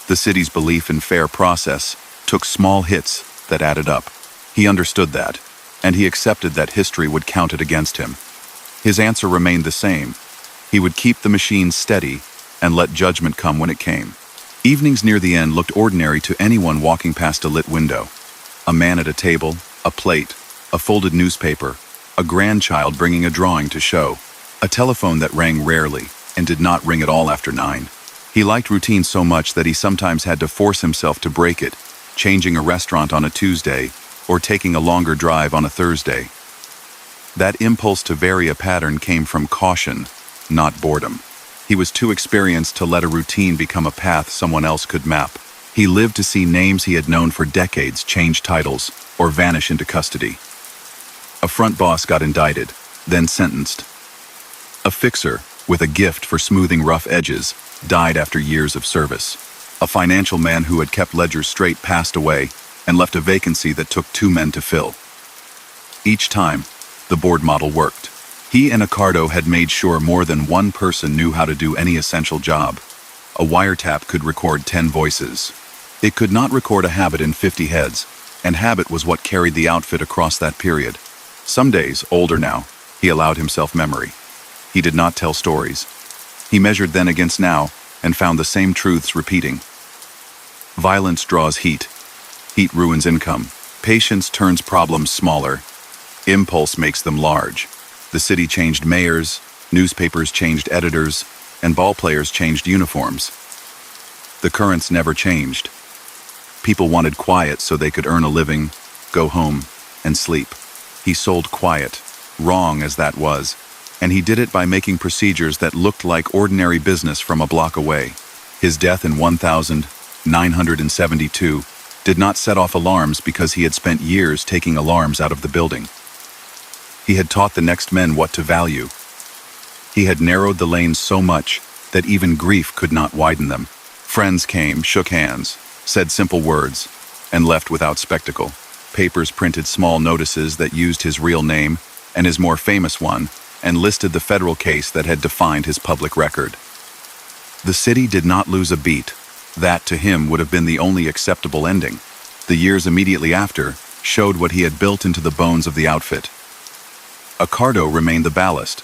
The city's belief in fair process took small hits that added up. He understood that, and he accepted that history would count it against him. His answer remained the same. He would keep the machine steady and let judgment come when it came. Evenings near the end looked ordinary to anyone walking past a lit window. A man at a table, a plate, a folded newspaper, a grandchild bringing a drawing to show, a telephone that rang rarely and did not ring at all after 9. He liked routine so much that he sometimes had to force himself to break it, changing a restaurant on a Tuesday or taking a longer drive on a Thursday. That impulse to vary a pattern came from caution, not boredom. He was too experienced to let a routine become a path someone else could map. He lived to see names he had known for decades change titles or vanish into custody. A front boss got indicted, then sentenced. A fixer, with a gift for smoothing rough edges, died after years of service. A financial man who had kept ledgers straight passed away and left a vacancy that took 2 men to fill. Each time, the board model worked. He and Accardo had made sure more than one person knew how to do any essential job. A wiretap could record 10 voices. It could not record a habit in 50 heads, and habit was what carried the outfit across that period. Some days, older now, he allowed himself memory. He did not tell stories. He measured then against now and found the same truths repeating. Violence draws heat. Heat ruins income. Patience turns problems smaller. Impulse makes them large. The city changed mayors, newspapers changed editors, and ballplayers changed uniforms. The currents never changed. People wanted quiet so they could earn a living, go home, and sleep. He sold quiet, wrong as that was, and he did it by making procedures that looked like ordinary business from a block away. His death in 1972 did not set off alarms because he had spent years taking alarms out of the building. He had taught the next men what to value. He had narrowed the lanes so much that even grief could not widen them. Friends came, shook hands, said simple words, and left without spectacle. Papers printed small notices that used his real name and his more famous one, and listed the federal case that had defined his public record. The city did not lose a beat. That, to him, would have been the only acceptable ending. The years immediately after showed what he had built into the bones of the outfit. Accardo remained the ballast.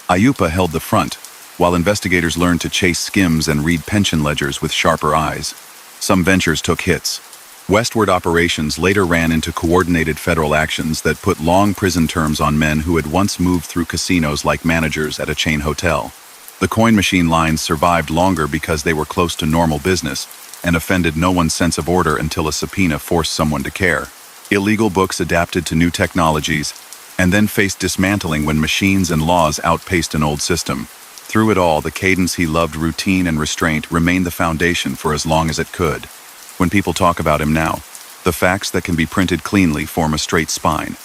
Ayupa held the front, while investigators learned to chase skims and read pension ledgers with sharper eyes. Some ventures took hits. Westward operations later ran into coordinated federal actions that put long prison terms on men who had once moved through casinos like managers at a chain hotel. The coin machine lines survived longer because they were close to normal business and offended no one's sense of order until a subpoena forced someone to care. Illegal books adapted to new technologies and then faced dismantling when machines and laws outpaced an old system. Through it all, the cadence he loved, routine and restraint, remained the foundation for as long as it could. When people talk about him now, the facts that can be printed cleanly form a straight spine.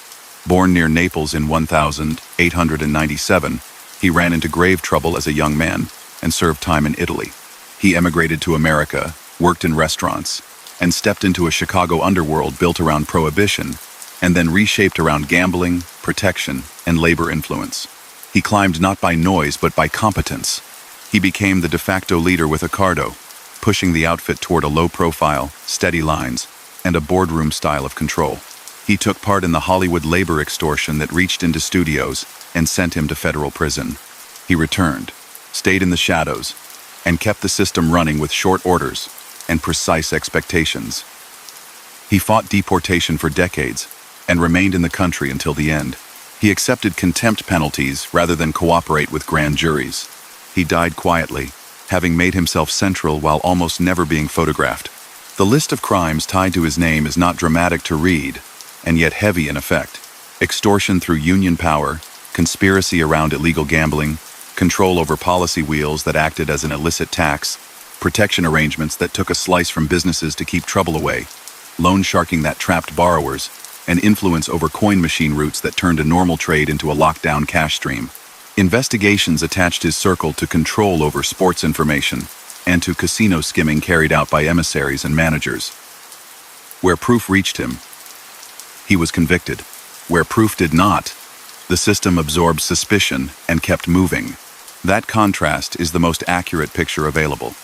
Born near Naples in 1897, he ran into grave trouble as a young man and served time in Italy. He emigrated to America, worked in restaurants, and stepped into a Chicago underworld built around prohibition, and then reshaped around gambling, protection, and labor influence. He climbed not by noise but by competence. He became the de facto leader with Accardo, pushing the outfit toward a low profile, steady lines, and a boardroom style of control. He took part in the Hollywood labor extortion that reached into studios and sent him to federal prison. He returned, stayed in the shadows, and kept the system running with short orders and precise expectations. He fought deportation for decades and remained in the country until the end. He accepted contempt penalties rather than cooperate with grand juries. He died quietly, having made himself central while almost never being photographed. The list of crimes tied to his name is not dramatic to read, and yet heavy in effect. Extortion through union power, conspiracy around illegal gambling, control over policy wheels that acted as an illicit tax, protection arrangements that took a slice from businesses to keep trouble away, loan sharking that trapped borrowers, and influence over coin machine routes that turned a normal trade into a lockdown cash stream. Investigations attached his circle to control over sports information and to casino skimming carried out by emissaries and managers. Where proof reached him, he was convicted. Where proof did not, the system absorbed suspicion and kept moving. That contrast is the most accurate picture available.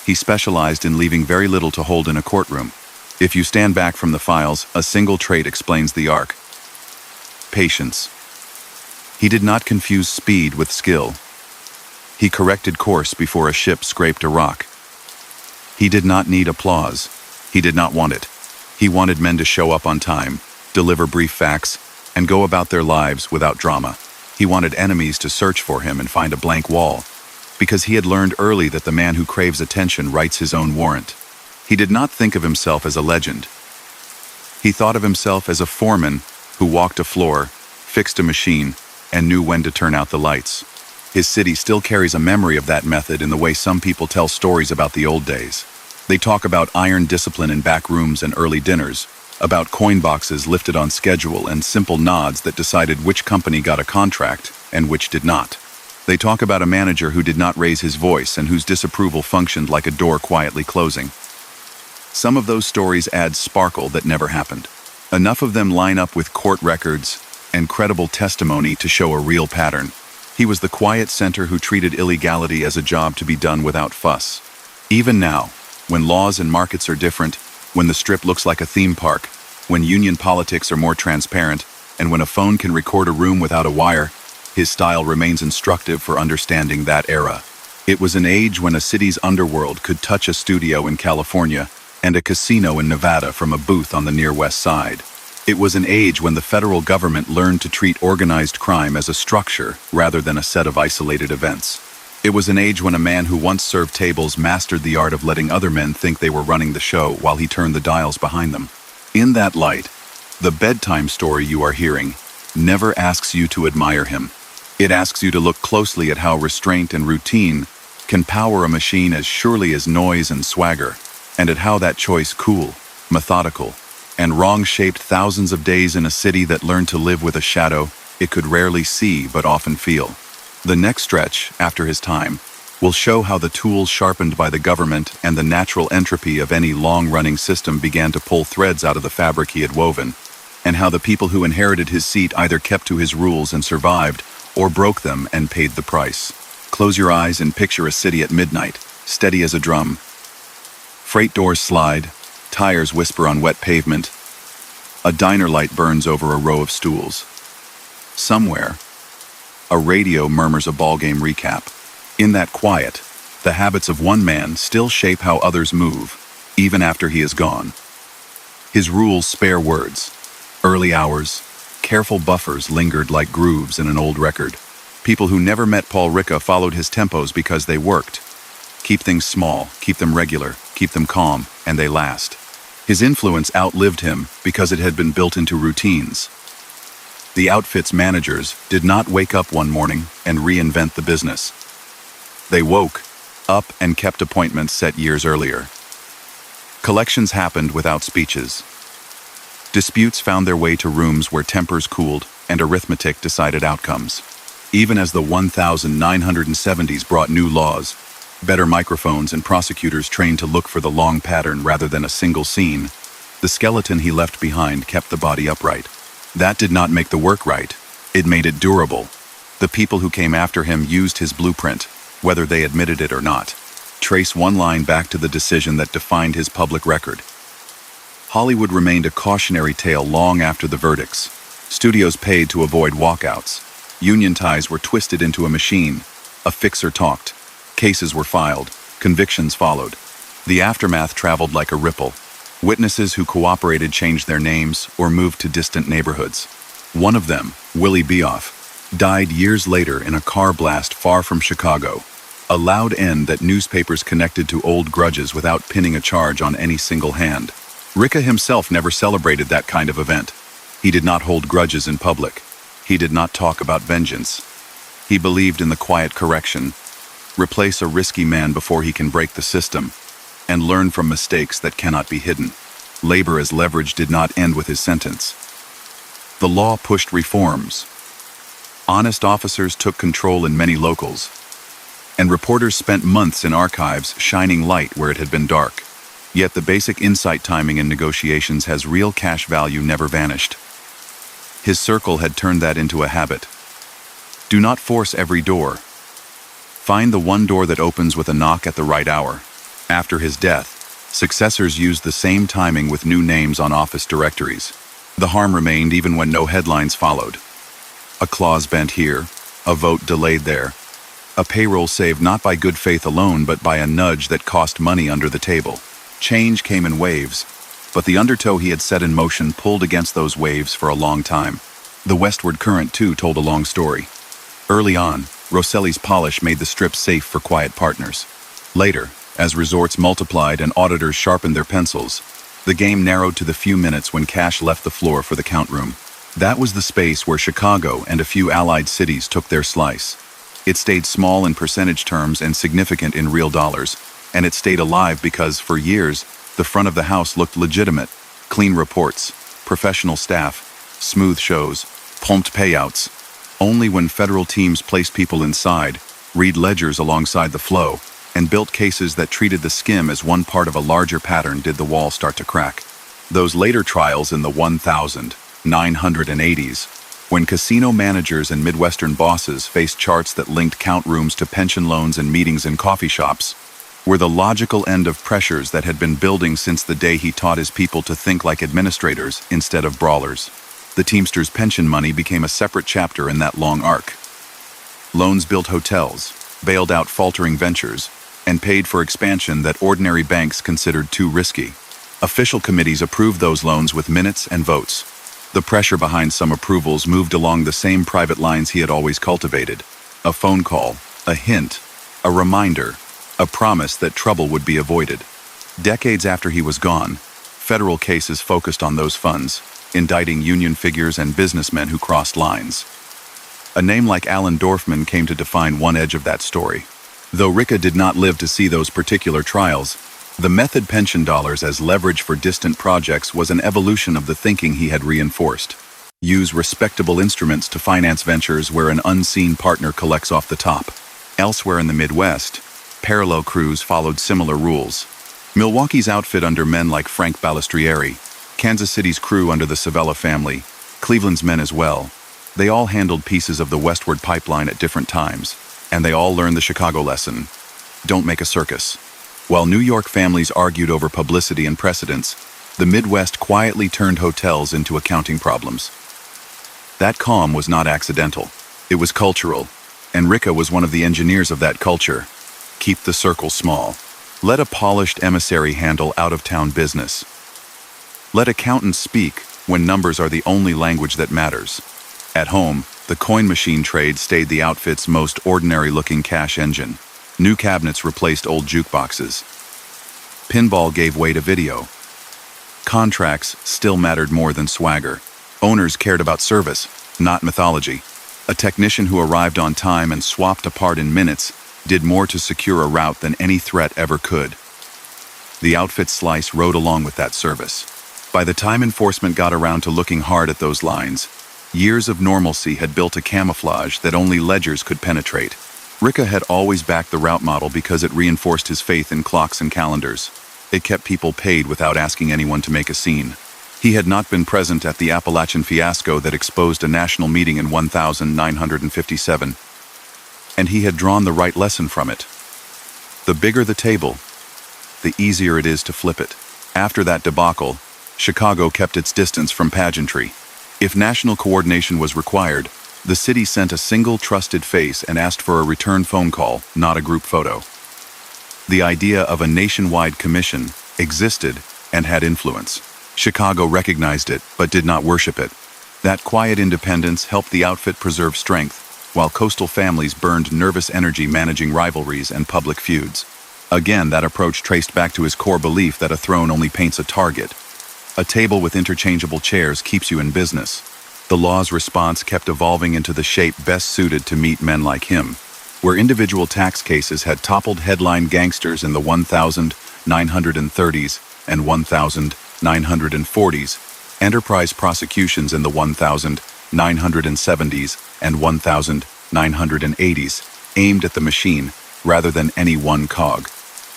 He specialized in leaving very little to hold in a courtroom. If you stand back from the files, a single trait explains the arc. Patience. He did not confuse speed with skill. He corrected course before a ship scraped a rock. He did not need applause. He did not want it. He wanted men to show up on time, deliver brief facts, and go about their lives without drama. He wanted enemies to search for him and find a blank wall, because he had learned early that the man who craves attention writes his own warrant. He did not think of himself as a legend. He thought of himself as a foreman who walked a floor, fixed a machine, and knew when to turn out the lights. His city still carries a memory of that method in the way some people tell stories about the old days. They talk about iron discipline in back rooms and early dinners, about coin boxes lifted on schedule and simple nods that decided which company got a contract and which did not. They talk about a manager who did not raise his voice and whose disapproval functioned like a door quietly closing. Some of those stories add sparkle that never happened. Enough of them line up with court records and credible testimony to show a real pattern. He was the quiet center who treated illegality as a job to be done without fuss. Even now, when laws and markets are different, when the Strip looks like a theme park, when union politics are more transparent, and when a phone can record a room without a wire, his style remains instructive for understanding that era. It was an age when a city's underworld could touch a studio in California and a casino in Nevada from a booth on the near West Side. It was an age when the federal government learned to treat organized crime as a structure rather than a set of isolated events. It was an age when a man who once served tables mastered the art of letting other men think they were running the show while he turned the dials behind them. In that light, the bedtime story you are hearing never asks you to admire him. It asks you to look closely at how restraint and routine can power a machine as surely as noise and swagger, and at how that choice cool, methodical, and wrong-shaped thousands of days in a city that learned to live with a shadow it could rarely see but often feel. The next stretch, after his time, will show how the tools sharpened by the government and the natural entropy of any long-running system began to pull threads out of the fabric he had woven, and how the people who inherited his seat either kept to his rules and survived, or broke them and paid the price. Close your eyes and picture a city at midnight, steady as a drum. Freight doors slide, tires whisper on wet pavement. A diner light burns over a row of stools. Somewhere, a radio murmurs a ballgame recap. In that quiet, the habits of one man still shape how others move, even after he is gone. His rules spare words. Early hours, careful buffers lingered like grooves in an old record. People who never met Paul Ricca followed his tempos because they worked. Keep things small, keep them regular, keep them calm, and they last. His influence outlived him because it had been built into routines. The outfit's managers did not wake up one morning and reinvent the business. They woke up and kept appointments set years earlier. Collections happened without speeches. Disputes found their way to rooms where tempers cooled and arithmetic decided outcomes. Even as the 1970s brought new laws, better microphones, and prosecutors trained to look for the long pattern rather than a single scene, the skeleton he left behind kept the body upright. That did not make the work right. It made it durable. The people who came after him used his blueprint, whether they admitted it or not. Trace one line back to the decision that defined his public record. Hollywood remained a cautionary tale long after the verdicts. Studios paid to avoid walkouts. Union ties were twisted into a machine. A fixer talked. Cases were filed. Convictions followed. The aftermath traveled like a ripple. Witnesses who cooperated changed their names or moved to distant neighborhoods. One of them, Willie Beoff, died years later in a car blast far from Chicago. A loud end that newspapers connected to old grudges without pinning a charge on any single hand. Ricca himself never celebrated that kind of event. He did not hold grudges in public. He did not talk about vengeance. He believed in the quiet correction. Replace a risky man before he can break the system, and learn from mistakes that cannot be hidden. Labor as leverage did not end with his sentence. The law pushed reforms. Honest officers took control in many locals, and reporters spent months in archives shining light where it had been dark. Yet the basic insight timing in negotiations has real cash value never vanished. His circle had turned that into a habit. Do not force every door. Find the one door that opens with a knock at the right hour. After his death, successors used the same timing with new names on office directories. The harm remained even when no headlines followed. A clause bent here, a vote delayed there. A payroll saved not by good faith alone, but by a nudge that cost money under the table. Change came in waves, but the undertow he had set in motion pulled against those waves for a long time. The westward current, too, told a long story. Early on, Rosselli's polish made the Strip safe for quiet partners. Later, as resorts multiplied and auditors sharpened their pencils, the game narrowed to the few minutes when cash left the floor for the count room. That was the space where Chicago and a few allied cities took their slice. It stayed small in percentage terms and significant in real dollars, and it stayed alive because, for years, the front of the house looked legitimate. Clean reports, professional staff, smooth shows, prompt payouts. Only when federal teams placed people inside, read ledgers alongside the flow, and built cases that treated the skim as one part of a larger pattern did the wall start to crack. Those later trials in the 1980s, when casino managers and Midwestern bosses faced charts that linked count rooms to pension loans and meetings in coffee shops, were the logical end of pressures that had been building since the day he taught his people to think like administrators instead of brawlers. The Teamsters' pension money became a separate chapter in that long arc. Loans built hotels, bailed out faltering ventures, and paid for expansion that ordinary banks considered too risky. Official committees approved those loans with minutes and votes. The pressure behind some approvals moved along the same private lines he had always cultivated. A phone call, a hint, a reminder, a promise that trouble would be avoided. Decades after he was gone, federal cases focused on those funds, indicting union figures and businessmen who crossed lines. A name like Alan Dorfman came to define one edge of that story. Though Ricca did not live to see those particular trials, the method pension dollars as leverage for distant projects was an evolution of the thinking he had reinforced. Use respectable instruments to finance ventures where an unseen partner collects off the top. Elsewhere in the Midwest, parallel crews followed similar rules. Milwaukee's outfit under men like Frank Balistrieri, Kansas City's crew under the Savella family, Cleveland's men as well. They all handled pieces of the westward pipeline at different times, and they all learned the Chicago lesson: don't make a circus. While New York families argued over publicity and precedence, the Midwest quietly turned hotels into accounting problems. That calm was not accidental. It was cultural, and Ricca was one of the engineers of that culture. Keep the circle small. Let a polished emissary handle out-of-town business. Let accountants speak when numbers are the only language that matters. At home, the coin machine trade stayed the outfit's most ordinary-looking cash engine. New cabinets replaced old jukeboxes. Pinball gave way to video. Contracts still mattered more than swagger. Owners cared about service, not mythology. A technician who arrived on time and swapped a part in minutes did more to secure a route than any threat ever could. The outfit slice rode along with that service. By the time enforcement got around to looking hard at those lines, years of normalcy had built a camouflage that only ledgers could penetrate. Ricca had always backed the route model because it reinforced his faith in clocks and calendars. It kept people paid without asking anyone to make a scene. He had not been present at the Appalachian fiasco that exposed a national meeting in 1957, and he had drawn the right lesson from it. The bigger the table, the easier it is to flip it. After that debacle, Chicago kept its distance from pageantry. If national coordination was required, the city sent a single trusted face and asked for a return phone call, not a group photo. The idea of a nationwide commission existed and had influence. Chicago recognized it, but did not worship it. That quiet independence helped the outfit preserve strength, while coastal families burned nervous energy managing rivalries and public feuds. Again, that approach traced back to his core belief that a throne only paints a target. A table with interchangeable chairs keeps you in business. The law's response kept evolving into the shape best suited to meet men like him. Where individual tax cases had toppled headline gangsters in the 1930s and 1940s, enterprise prosecutions in the 1970s and 1980s aimed at the machine rather than any one cog.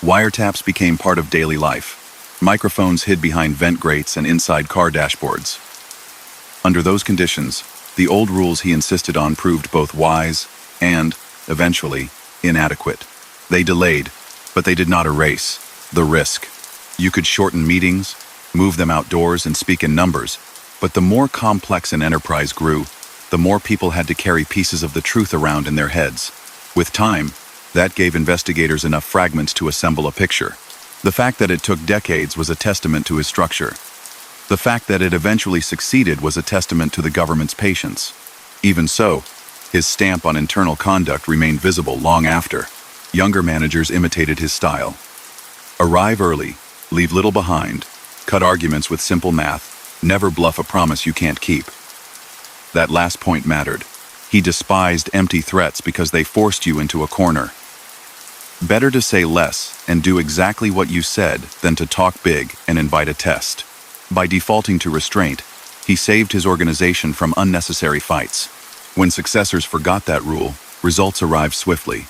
Wiretaps became part of daily life. Microphones hid behind vent grates and inside car dashboards. Under those conditions, the old rules he insisted on proved both wise and, eventually, inadequate. They delayed, but they did not erase the risk. You could shorten meetings, move them outdoors, and speak in numbers, but the more complex an enterprise grew, the more people had to carry pieces of the truth around in their heads. With time, that gave investigators enough fragments to assemble a picture. The fact that it took decades was a testament to his structure. The fact that it eventually succeeded was a testament to the government's patience. Even so, his stamp on internal conduct remained visible long after. Younger managers imitated his style. Arrive early, leave little behind, cut arguments with simple math, never bluff a promise you can't keep. That last point mattered. He despised empty threats because they forced you into a corner. Better to say less and do exactly what you said than to talk big and invite a test. By defaulting to restraint, he saved his organization from unnecessary fights. When successors forgot that rule, results arrived swiftly.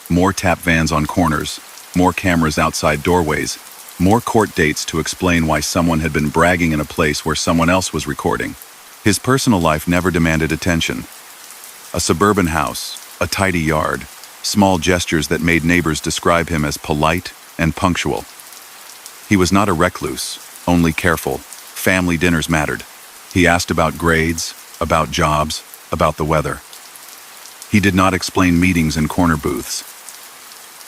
More tap vans on corners, more cameras outside doorways, more court dates to explain why someone had been bragging in a place where someone else was recording. His personal life never demanded attention. A suburban house, a tidy yard, small gestures that made neighbors describe him as polite and punctual. He was not a recluse, only careful. Family dinners mattered. He asked about grades, about jobs, about the weather. He did not explain meetings in corner booths.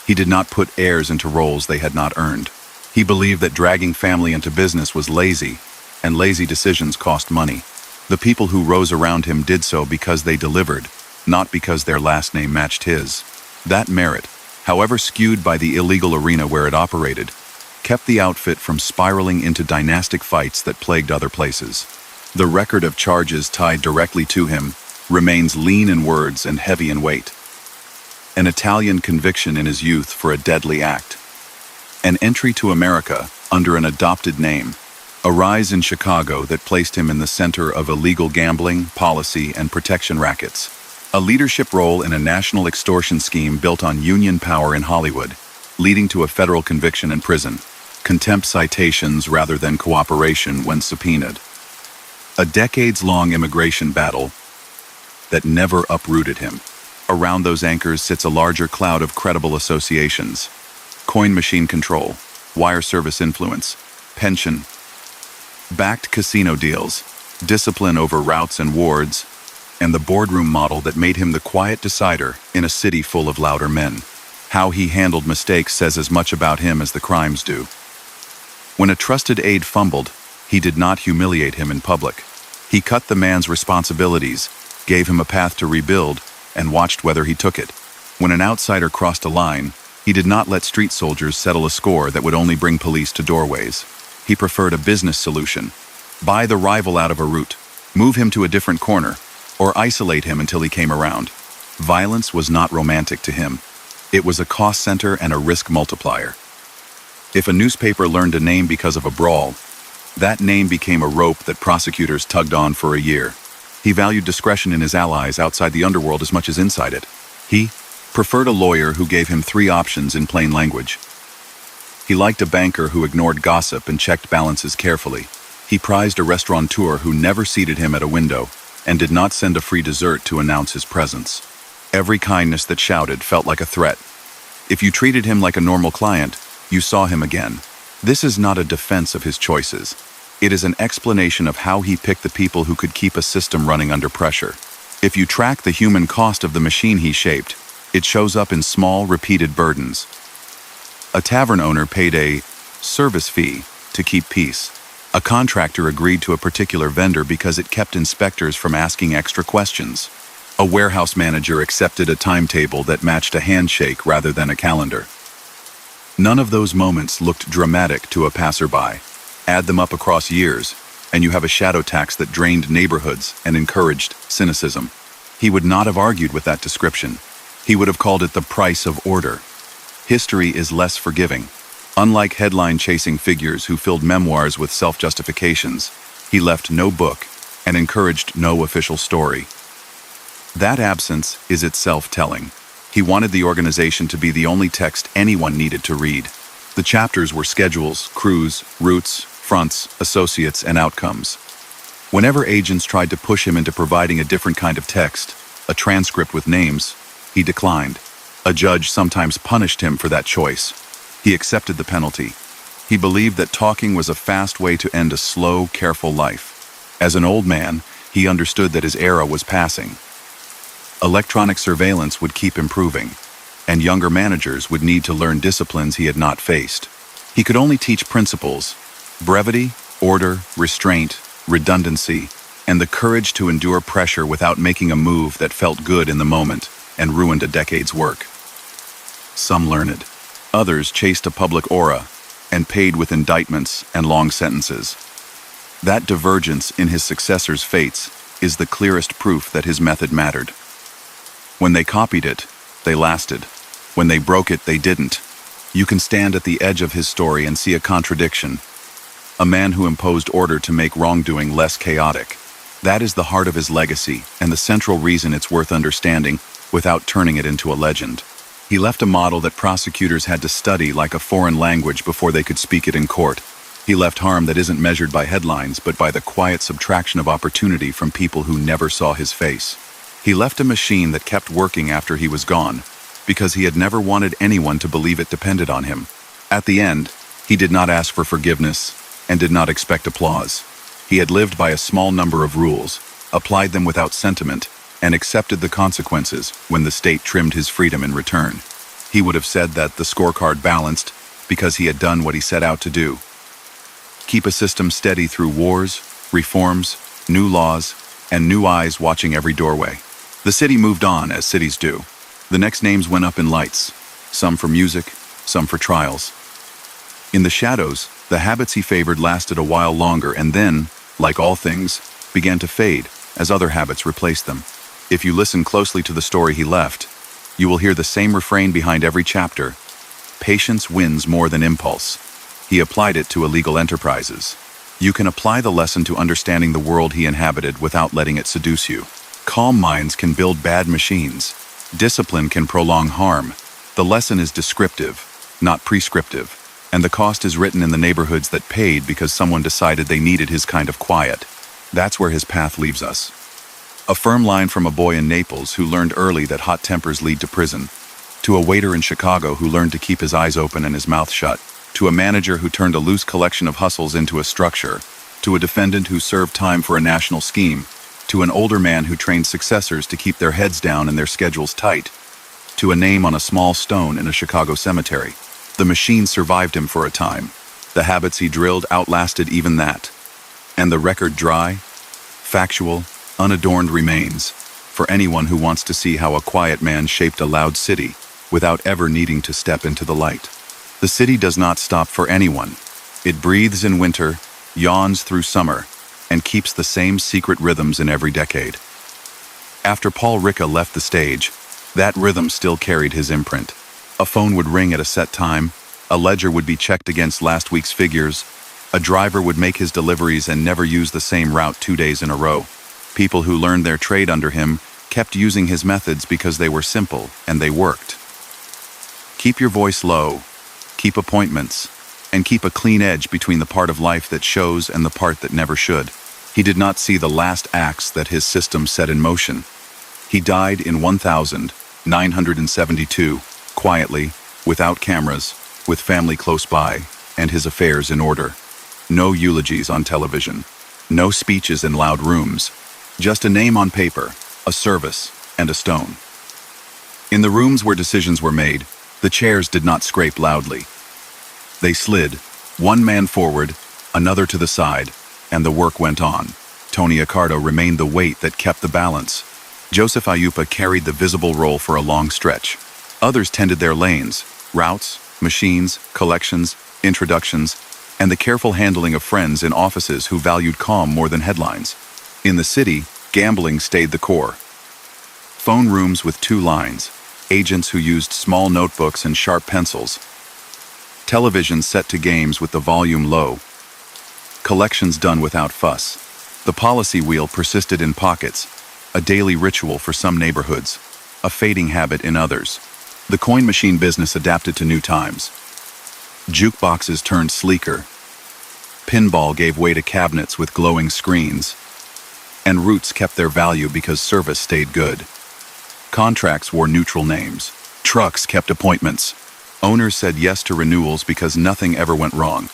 He did not put heirs into roles they had not earned. He believed that dragging family into business was lazy, and lazy decisions cost money. The people who rose around him did so because they delivered, not because their last name matched his. That merit, however skewed by the illegal arena where it operated, kept the outfit from spiraling into dynastic fights that plagued other places. The record of charges tied directly to him remains lean in words and heavy in weight. An Italian conviction in his youth for a deadly act. An entry to America under an adopted name. A rise in Chicago that placed him in the center of illegal gambling, policy, and protection rackets. A leadership role in a national extortion scheme built on union power in Hollywood, leading to a federal conviction in prison. Contempt citations rather than cooperation when subpoenaed. A decades-long immigration battle that never uprooted him. Around those anchors sits a larger cloud of credible associations. Coin machine control, wire service influence, pension, backed casino deals, discipline over routes and wards, and the boardroom model that made him the quiet decider in a city full of louder men. How he handled mistakes says as much about him as the crimes do. When a trusted aide fumbled, he did not humiliate him in public. He cut the man's responsibilities, gave him a path to rebuild, and watched whether he took it. When an outsider crossed a line, he did not let street soldiers settle a score that would only bring police to doorways. He preferred a business solution. Buy the rival out of a route, move him to a different corner, or isolate him until he came around. Violence was not romantic to him. It was a cost center and a risk multiplier. If a newspaper learned a name because of a brawl, that name became a rope that prosecutors tugged on for a year. He valued discretion in his allies outside the underworld as much as inside it. He preferred a lawyer who gave him 3 options in plain language. He liked a banker who ignored gossip and checked balances carefully. He prized a restaurateur who never seated him at a window and did not send a free dessert to announce his presence. Every kindness that shouted felt like a threat. If you treated him like a normal client, you saw him again. This is not a defense of his choices. It is an explanation of how he picked the people who could keep a system running under pressure. If you track the human cost of the machine he shaped, it shows up in small, repeated burdens. A tavern owner paid a service fee to keep peace. A contractor agreed to a particular vendor because it kept inspectors from asking extra questions. A warehouse manager accepted a timetable that matched a handshake rather than a calendar. None of those moments looked dramatic to a passerby. Add them up across years, and you have a shadow tax that drained neighborhoods and encouraged cynicism. He would not have argued with that description. He would have called it the price of order. History is less forgiving. Unlike headline-chasing figures who filled memoirs with self-justifications, he left no book and encouraged no official story. That absence is itself telling. He wanted the organization to be the only text anyone needed to read. The chapters were schedules, crews, routes, fronts, associates, and outcomes. Whenever agents tried to push him into providing a different kind of text, a transcript with names, he declined. A judge sometimes punished him for that choice. He accepted the penalty. He believed that talking was a fast way to end a slow, careful life. As an old man, he understood that his era was passing. Electronic surveillance would keep improving, and younger managers would need to learn disciplines he had not faced. He could only teach principles: brevity, order, restraint, redundancy, and the courage to endure pressure without making a move that felt good in the moment and ruined a decade's work. Some learned. Others chased a public aura and paid with indictments and long sentences. That divergence in his successors' fates is the clearest proof that his method mattered. When they copied it, they lasted. When they broke it, they didn't. You can stand at the edge of his story and see a contradiction. A man who imposed order to make wrongdoing less chaotic. That is the heart of his legacy and the central reason it's worth understanding without turning it into a legend. He left a model that prosecutors had to study like a foreign language before they could speak it in court. He left harm that isn't measured by headlines but by the quiet subtraction of opportunity from people who never saw his face. He left a machine that kept working after he was gone, because he had never wanted anyone to believe it depended on him. At the end, he did not ask for forgiveness and did not expect applause. He had lived by a small number of rules, applied them without sentiment, and accepted the consequences when the state trimmed his freedom in return. He would have said that the scorecard balanced because he had done what he set out to do. Keep a system steady through wars, reforms, new laws, and new eyes watching every doorway. The city moved on, as cities do. The next names went up in lights, some for music, some for trials. In the shadows, the habits he favored lasted a while longer and then, like all things, began to fade as other habits replaced them. If you listen closely to the story he left, you will hear the same refrain behind every chapter. Patience wins more than impulse. He applied it to illegal enterprises. You can apply the lesson to understanding the world he inhabited without letting it seduce you. Calm minds can build bad machines. Discipline can prolong harm. The lesson is descriptive, not prescriptive, and the cost is written in the neighborhoods that paid because someone decided they needed his kind of quiet. That's where his path leaves us. A firm line from a boy in Naples who learned early that hot tempers lead to prison, to a waiter in Chicago who learned to keep his eyes open and his mouth shut, to a manager who turned a loose collection of hustles into a structure, to a defendant who served time for a national scheme, to an older man who trained successors to keep their heads down and their schedules tight, to a name on a small stone in a Chicago cemetery. The machine survived him for a time. The habits he drilled outlasted even that. And the record dry, factual, unadorned remains for anyone who wants to see how a quiet man shaped a loud city without ever needing to step into the light. The city does not stop for anyone. It breathes in winter, yawns through summer, and keeps the same secret rhythms in every decade. After Paul Ricca left the stage, that rhythm still carried his imprint. A phone would ring at a set time, a ledger would be checked against last week's figures, a driver would make his deliveries and never use the same route 2 days in a row. People who learned their trade under him kept using his methods because they were simple and they worked. Keep your voice low, keep appointments, and keep a clean edge between the part of life that shows and the part that never should. He did not see the last acts that his system set in motion. He died in 1972, quietly, without cameras, with family close by, and his affairs in order. No eulogies on television, no speeches in loud rooms, just a name on paper, a service, and a stone. In the rooms where decisions were made, the chairs did not scrape loudly. They slid, one man forward, another to the side, and the work went on. Tony Accardo remained the weight that kept the balance. Joseph Ayupa carried the visible role for a long stretch. Others tended their lanes, routes, machines, collections, introductions, and the careful handling of friends in offices who valued calm more than headlines. In the city, gambling stayed the core. Phone rooms with 2 lines, agents who used small notebooks and sharp pencils, television set to games with the volume low, collections done without fuss. The policy wheel persisted in pockets, a daily ritual for some neighborhoods, a fading habit in others. The coin machine business adapted to new times. Jukeboxes turned sleeker. Pinball gave way to cabinets with glowing screens. And roots kept their value because service stayed good. Contracts wore neutral names. Trucks kept appointments. Owners said yes to renewals because nothing ever went wrong.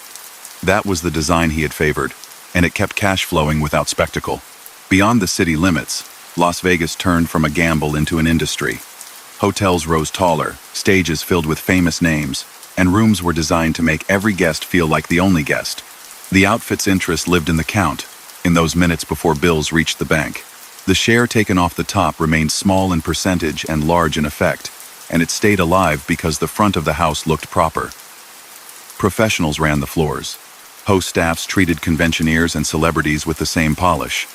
That was the design he had favored, and it kept cash flowing without spectacle. Beyond the city limits, Las Vegas turned from a gamble into an industry. Hotels rose taller, stages filled with famous names, and rooms were designed to make every guest feel like the only guest. The outfit's interest lived in the count, in those minutes before bills reached the bank. The share taken off the top remained small in percentage and large in effect, and it stayed alive because the front of the house looked proper. Professionals ran the floors. Host staffs treated conventioneers and celebrities with the same polish.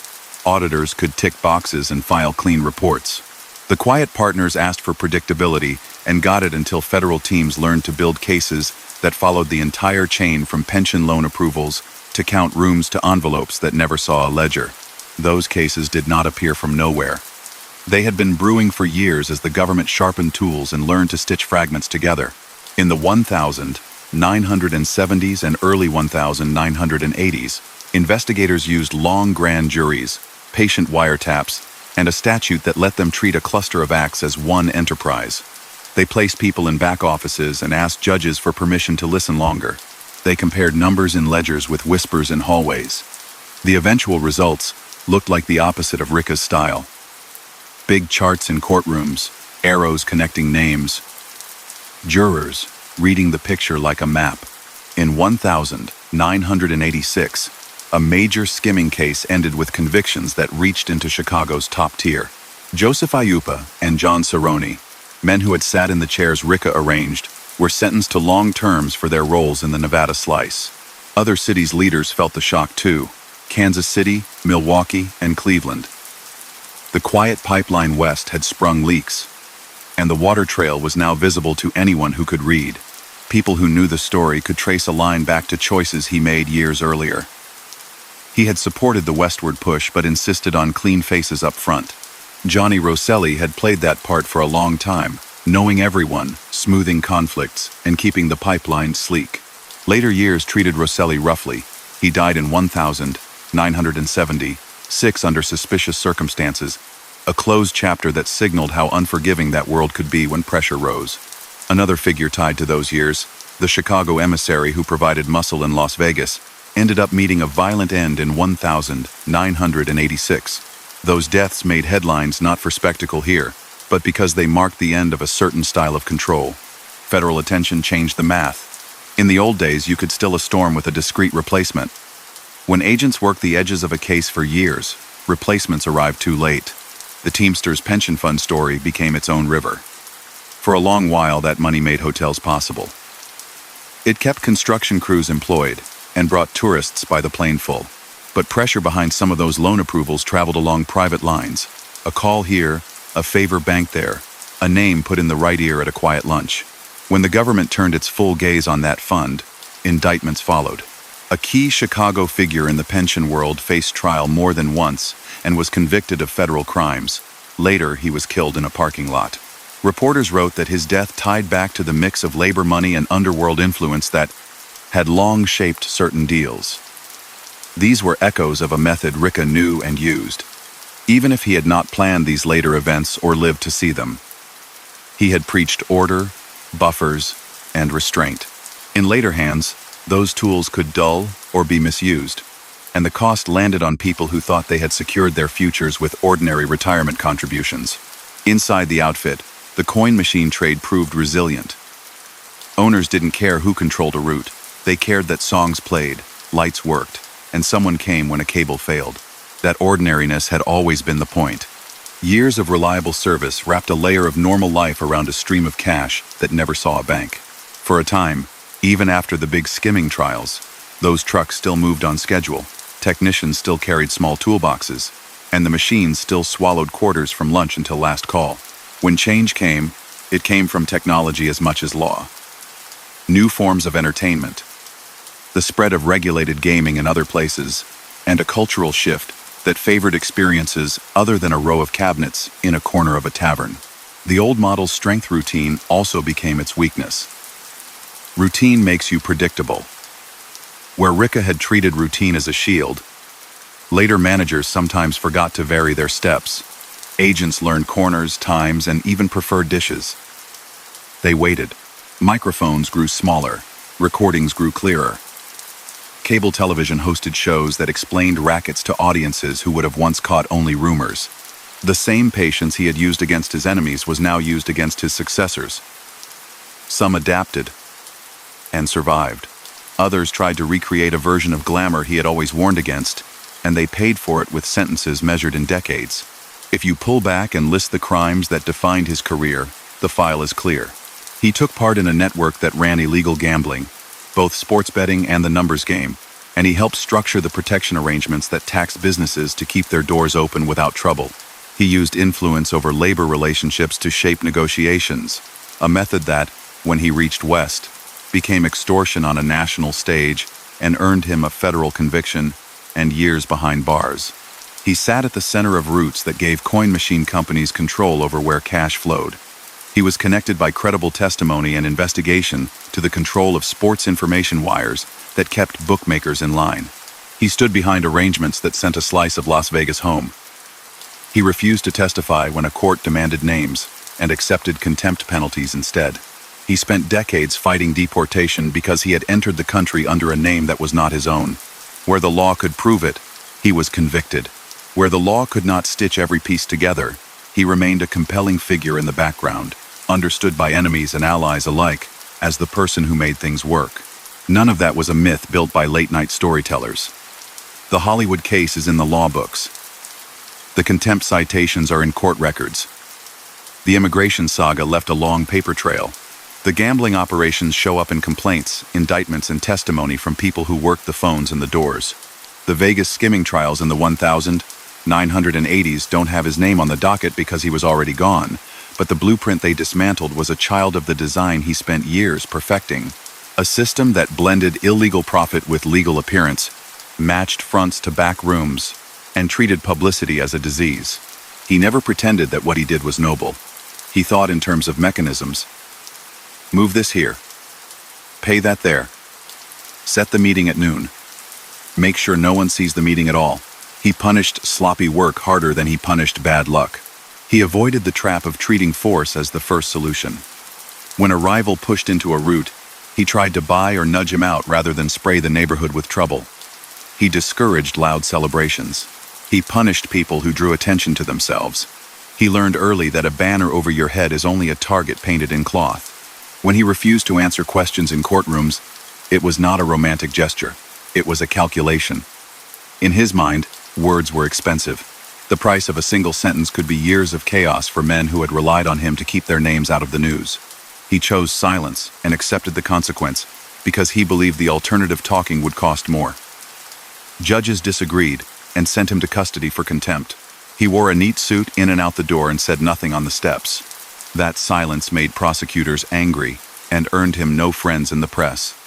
Auditors could tick boxes and file clean reports. The quiet partners asked for predictability and got it until federal teams learned to build cases that followed the entire chain from pension loan approvals to count rooms to envelopes that never saw a ledger. Those cases did not appear from nowhere. They had been brewing for years as the government sharpened tools and learned to stitch fragments together. In the 1970s and early 1980s, investigators used long grand juries, patient wiretaps, and a statute that let them treat a cluster of acts as one enterprise. They placed people in back offices and asked judges for permission to listen longer. They compared numbers in ledgers with whispers in hallways. The eventual results looked like the opposite of Ricca's style. Big charts in courtrooms, arrows connecting names, jurors reading the picture like a map. In 1986, a major skimming case ended with convictions that reached into Chicago's top tier. Joseph Ayupa and John Cerrone, men who had sat in the chairs Ricca arranged, were sentenced to long terms for their roles in the Nevada slice. Other cities' leaders felt the shock too: Kansas City, Milwaukee, and Cleveland. The quiet pipeline west had sprung leaks, and the water trail was now visible to anyone who could read. People who knew the story could trace a line back to choices he made years earlier. He had supported the westward push but insisted on clean faces up front. Johnny Rosselli had played that part for a long time, knowing everyone, smoothing conflicts, and keeping the pipeline sleek. Later years treated Rosselli roughly. He died in 1976 under suspicious circumstances, a closed chapter that signaled how unforgiving that world could be when pressure rose. Another figure tied to those years, the Chicago emissary who provided muscle in Las Vegas, ended up meeting a violent end in 1986. Those deaths made headlines not for spectacle here, but because they marked the end of a certain style of control. Federal attention changed the math. In the old days, you could still a storm with a discreet replacement. When agents worked the edges of a case for years, replacements arrived too late. The Teamsters pension fund story became its own river. For a long while, that money made hotels possible. It kept construction crews employed and brought tourists by the planeful. But pressure behind some of those loan approvals traveled along private lines. A call here, a favor banked there, a name put in the right ear at a quiet lunch. When the government turned its full gaze on that fund, indictments followed. A key Chicago figure in the pension world faced trial more than once and was convicted of federal crimes. Later, he was killed in a parking lot. Reporters wrote that his death tied back to the mix of labor money and underworld influence that had long shaped certain deals. These were echoes of a method Ricca knew and used, even if he had not planned these later events or lived to see them. He had preached order, buffers, and restraint. In later hands, those tools could dull or be misused, and the cost landed on people who thought they had secured their futures with ordinary retirement contributions. Inside the outfit, the coin machine trade proved resilient. Owners didn't care who controlled a route. They cared that songs played, lights worked, and someone came when a cable failed. That ordinariness had always been the point. Years of reliable service wrapped a layer of normal life around a stream of cash that never saw a bank. For a time, even after the big skimming trials, those trucks still moved on schedule, technicians still carried small toolboxes, and the machines still swallowed quarters from lunch until last call. When change came, it came from technology as much as law. New forms of entertainment, the spread of regulated gaming in other places, and a cultural shift that favored experiences other than a row of cabinets in a corner of a tavern. The old model's strength routine also became its weakness. Routine makes you predictable. Where Ricca had treated routine as a shield, later managers sometimes forgot to vary their steps. Agents learned corners, times, and even preferred dishes. They waited. Microphones grew smaller. Recordings grew clearer. Cable television hosted shows that explained rackets to audiences who would have once caught only rumors. The same patience he had used against his enemies was now used against his successors. Some adapted and survived. Others tried to recreate a version of glamour he had always warned against, and they paid for it with sentences measured in decades. If you pull back and list the crimes that defined his career, the file is clear. He took part in a network that ran illegal gambling, both sports betting and the numbers game, and he helped structure the protection arrangements that taxed businesses to keep their doors open without trouble. He used influence over labor relationships to shape negotiations, a method that, when he reached West, became extortion on a national stage and earned him a federal conviction and years behind bars. He sat at the center of roots that gave coin machine companies control over where cash flowed. He was connected by credible testimony and investigation to the control of sports information wires that kept bookmakers in line. He stood behind arrangements that sent a slice of Las Vegas home. He refused to testify when a court demanded names and accepted contempt penalties instead. He spent decades fighting deportation because he had entered the country under a name that was not his own. Where the law could prove it, he was convicted. Where the law could not stitch every piece together, he remained a compelling figure in the background, understood by enemies and allies alike as the person who made things work. None of that was a myth built by late-night storytellers. The Hollywood case is in the law books. The contempt citations are in court records. The immigration saga left a long paper trail. The gambling operations show up in complaints, indictments, and testimony from people who worked the phones and the doors. The Vegas skimming trials in the 1980s don't have his name on the docket because he was already gone, but the blueprint they dismantled was a child of the design he spent years perfecting. A system that blended illegal profit with legal appearance, matched fronts to back rooms, and treated publicity as a disease. He never pretended that what he did was noble. He thought in terms of mechanisms. Move this here. Pay that there. Set the meeting at noon. Make sure no one sees the meeting at all. He punished sloppy work harder than he punished bad luck. He avoided the trap of treating force as the first solution. When a rival pushed into a route, he tried to buy or nudge him out rather than spray the neighborhood with trouble. He discouraged loud celebrations. He punished people who drew attention to themselves. He learned early that a banner over your head is only a target painted in cloth. When he refused to answer questions in courtrooms, it was not a romantic gesture. It was a calculation. In his mind, words were expensive. The price of a single sentence could be years of chaos for men who had relied on him to keep their names out of the news. He chose silence and accepted the consequence because he believed the alternative talking would cost more. Judges disagreed and sent him to custody for contempt. He wore a neat suit in and out the door and said nothing on the steps. That silence made prosecutors angry and earned him no friends in the press.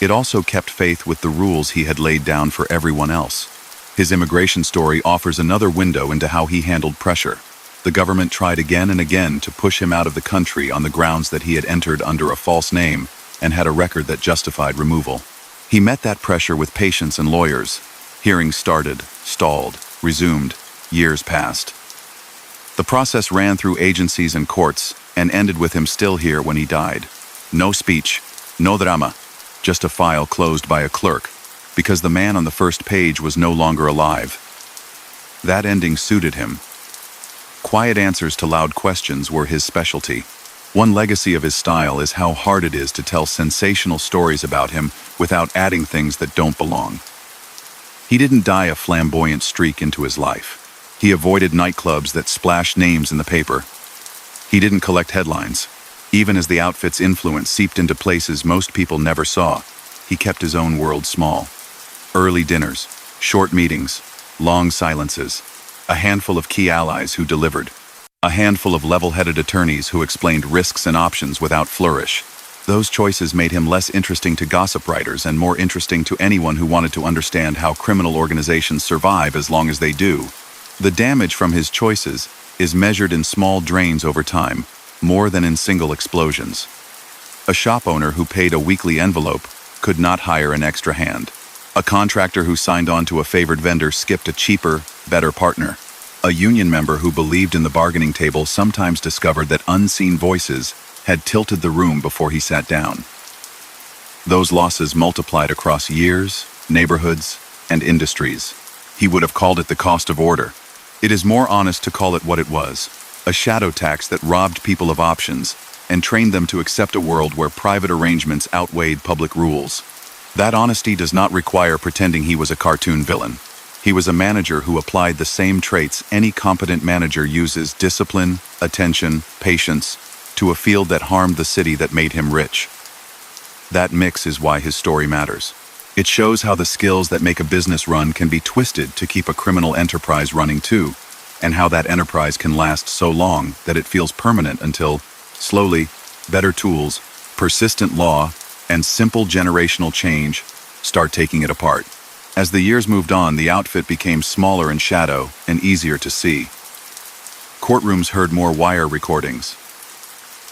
It also kept faith with the rules he had laid down for everyone else. His immigration story offers another window into how he handled pressure. The government tried again and again to push him out of the country on the grounds that he had entered under a false name and had a record that justified removal. He met that pressure with patience and lawyers. Hearings started, stalled, resumed. Years passed. The process ran through agencies and courts and ended with him still here when he died. No speech, no drama, just a file closed by a clerk, because the man on the first page was no longer alive. That ending suited him. Quiet answers to loud questions were his specialty. One legacy of his style is how hard it is to tell sensational stories about him without adding things that don't belong. He didn't dye a flamboyant streak into his life. He avoided nightclubs that splashed names in the paper. He didn't collect headlines. Even as the outfit's influence seeped into places most people never saw, he kept his own world small. Early dinners, short meetings, long silences, a handful of key allies who delivered, a handful of level-headed attorneys who explained risks and options without flourish. Those choices made him less interesting to gossip writers and more interesting to anyone who wanted to understand how criminal organizations survive as long as they do. The damage from his choices is measured in small drains over time, more than in single explosions. A shop owner who paid a weekly envelope could not hire an extra hand. A contractor who signed on to a favored vendor skipped a cheaper, better partner. A union member who believed in the bargaining table sometimes discovered that unseen voices had tilted the room before he sat down. Those losses multiplied across years, neighborhoods, and industries. He would have called it the cost of order. It is more honest to call it what it was, a shadow tax that robbed people of options and trained them to accept a world where private arrangements outweighed public rules. That honesty does not require pretending he was a cartoon villain. He was a manager who applied the same traits any competent manager uses: discipline, attention, patience, to a field that harmed the city that made him rich. That mix is why his story matters. It shows how the skills that make a business run can be twisted to keep a criminal enterprise running too, and how that enterprise can last so long that it feels permanent until, slowly, better tools, persistent law, and simple generational change start taking it apart. As the years moved on, the outfit became smaller in shadow and easier to see. Courtrooms heard more wire recordings.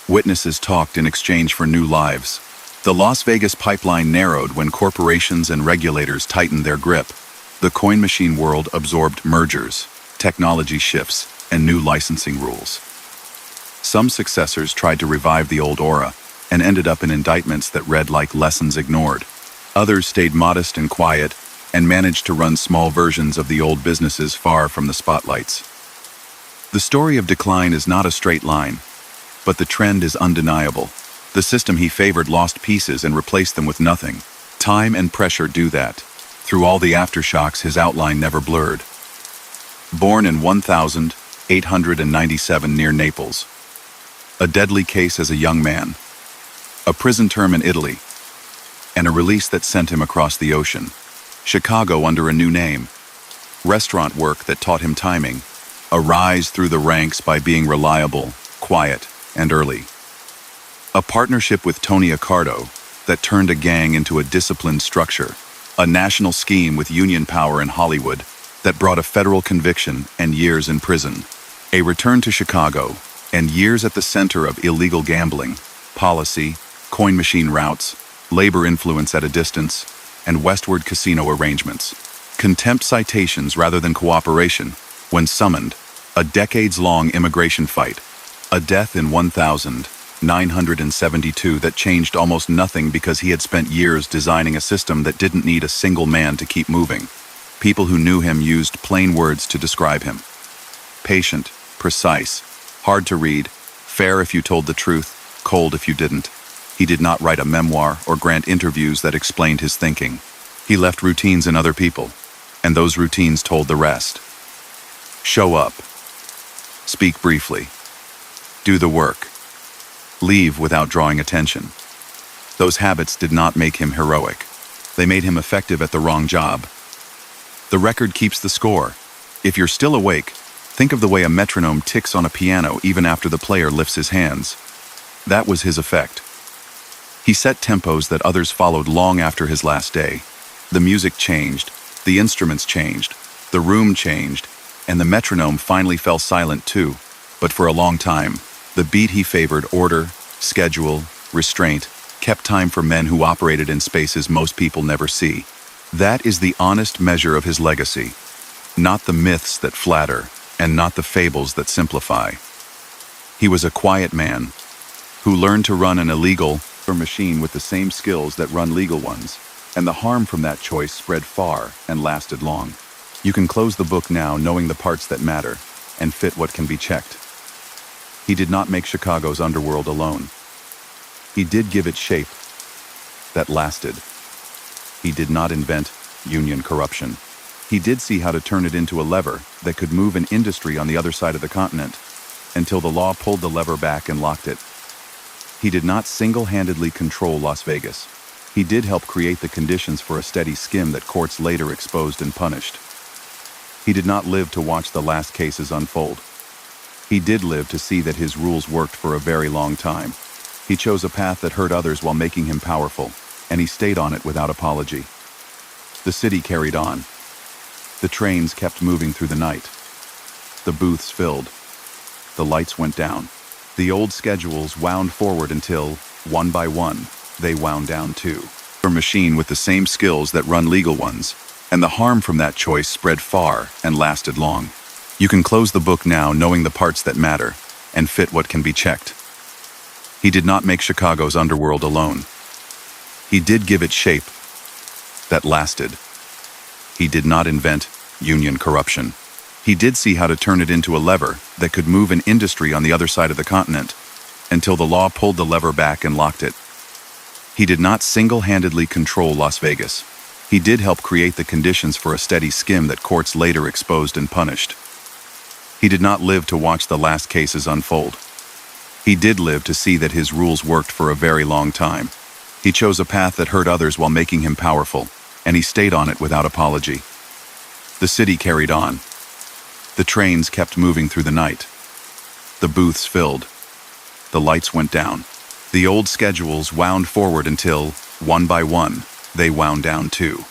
Witnesses talked in exchange for new lives. The Las Vegas pipeline narrowed when corporations and regulators tightened their grip. The coin machine world absorbed mergers, technology shifts, and new licensing rules. Some successors tried to revive the old aura and ended up in indictments that read like lessons ignored. Others stayed modest and quiet and managed to run small versions of the old businesses far from the spotlights. The story of decline is not a straight line, but the trend is undeniable. The system he favored lost pieces and replaced them with nothing. Time and pressure do that. Through all the aftershocks, his outline never blurred. Born in 1897 near Naples. A deadly case as a young man. A prison term in Italy. And a release that sent him across the ocean. Chicago under a new name. Restaurant work that taught him timing. A rise through the ranks by being reliable, quiet, and early. A partnership with Tony Accardo that turned a gang into a disciplined structure. A national scheme with union power in Hollywood that brought a federal conviction and years in prison. A return to Chicago and years at the center of illegal gambling, policy, coin machine routes, labor influence at a distance, and westward casino arrangements. Contempt citations rather than cooperation. When summoned, a decades-long immigration fight. A death in 1972 that changed almost nothing because he had spent years designing a system that didn't need a single man to keep moving. People who knew him used plain words to describe him. Patient, precise, hard to read, fair if you told the truth, cold if you didn't. He did not write a memoir or grant interviews that explained his thinking. He left routines in other people, and those routines told the rest. Show up. Speak briefly. Do the work. Leave without drawing attention. Those habits did not make him heroic. They made him effective at the wrong job. The record keeps the score. If you're still awake, think of the way a metronome ticks on a piano even after the player lifts his hands. That was his effect. He set tempos that others followed long after his last day. The music changed, the instruments changed, the room changed, and the metronome finally fell silent too. But for a long time, the beat he favored, order, schedule, restraint, kept time for men who operated in spaces most people never see. That is the honest measure of his legacy. Not the myths that flatter, and not the fables that simplify. He was a quiet man who learned to run an illegal machine with the same skills that run legal ones, and the harm from that choice spread far and lasted long. You can close the book now knowing the parts that matter and fit what can be checked. He did not make Chicago's underworld alone. He did give it shape that lasted. He did not invent union corruption. He did see how to turn it into a lever that could move an industry on the other side of the continent until the law pulled the lever back and locked it. He did not single-handedly control Las Vegas. He did help create the conditions for a steady skim that courts later exposed and punished. He did not live to watch the last cases unfold. He did live to see that his rules worked for a very long time. He chose a path that hurt others while making him powerful, and he stayed on it without apology. The city carried on. The trains kept moving through the night. The booths filled. The lights went down. The old schedules wound forward until, one by one, they wound down too. A machine with the same skills that run legal ones, and the harm from that choice spread far and lasted long. You can close the book now knowing the parts that matter and fit what can be checked. He did not make Chicago's underworld alone. He did give it shape that lasted. He did not invent union corruption. He did see how to turn it into a lever that could move an industry on the other side of the continent until the law pulled the lever back and locked it. He did not single-handedly control Las Vegas. He did help create the conditions for a steady skim that courts later exposed and punished. He did not live to watch the last cases unfold. He did live to see that his rules worked for a very long time. He chose a path that hurt others while making him powerful, and he stayed on it without apology. The city carried on. The trains kept moving through the night. The booths filled. The lights went down. The old schedules wound forward until, one by one, they wound down too.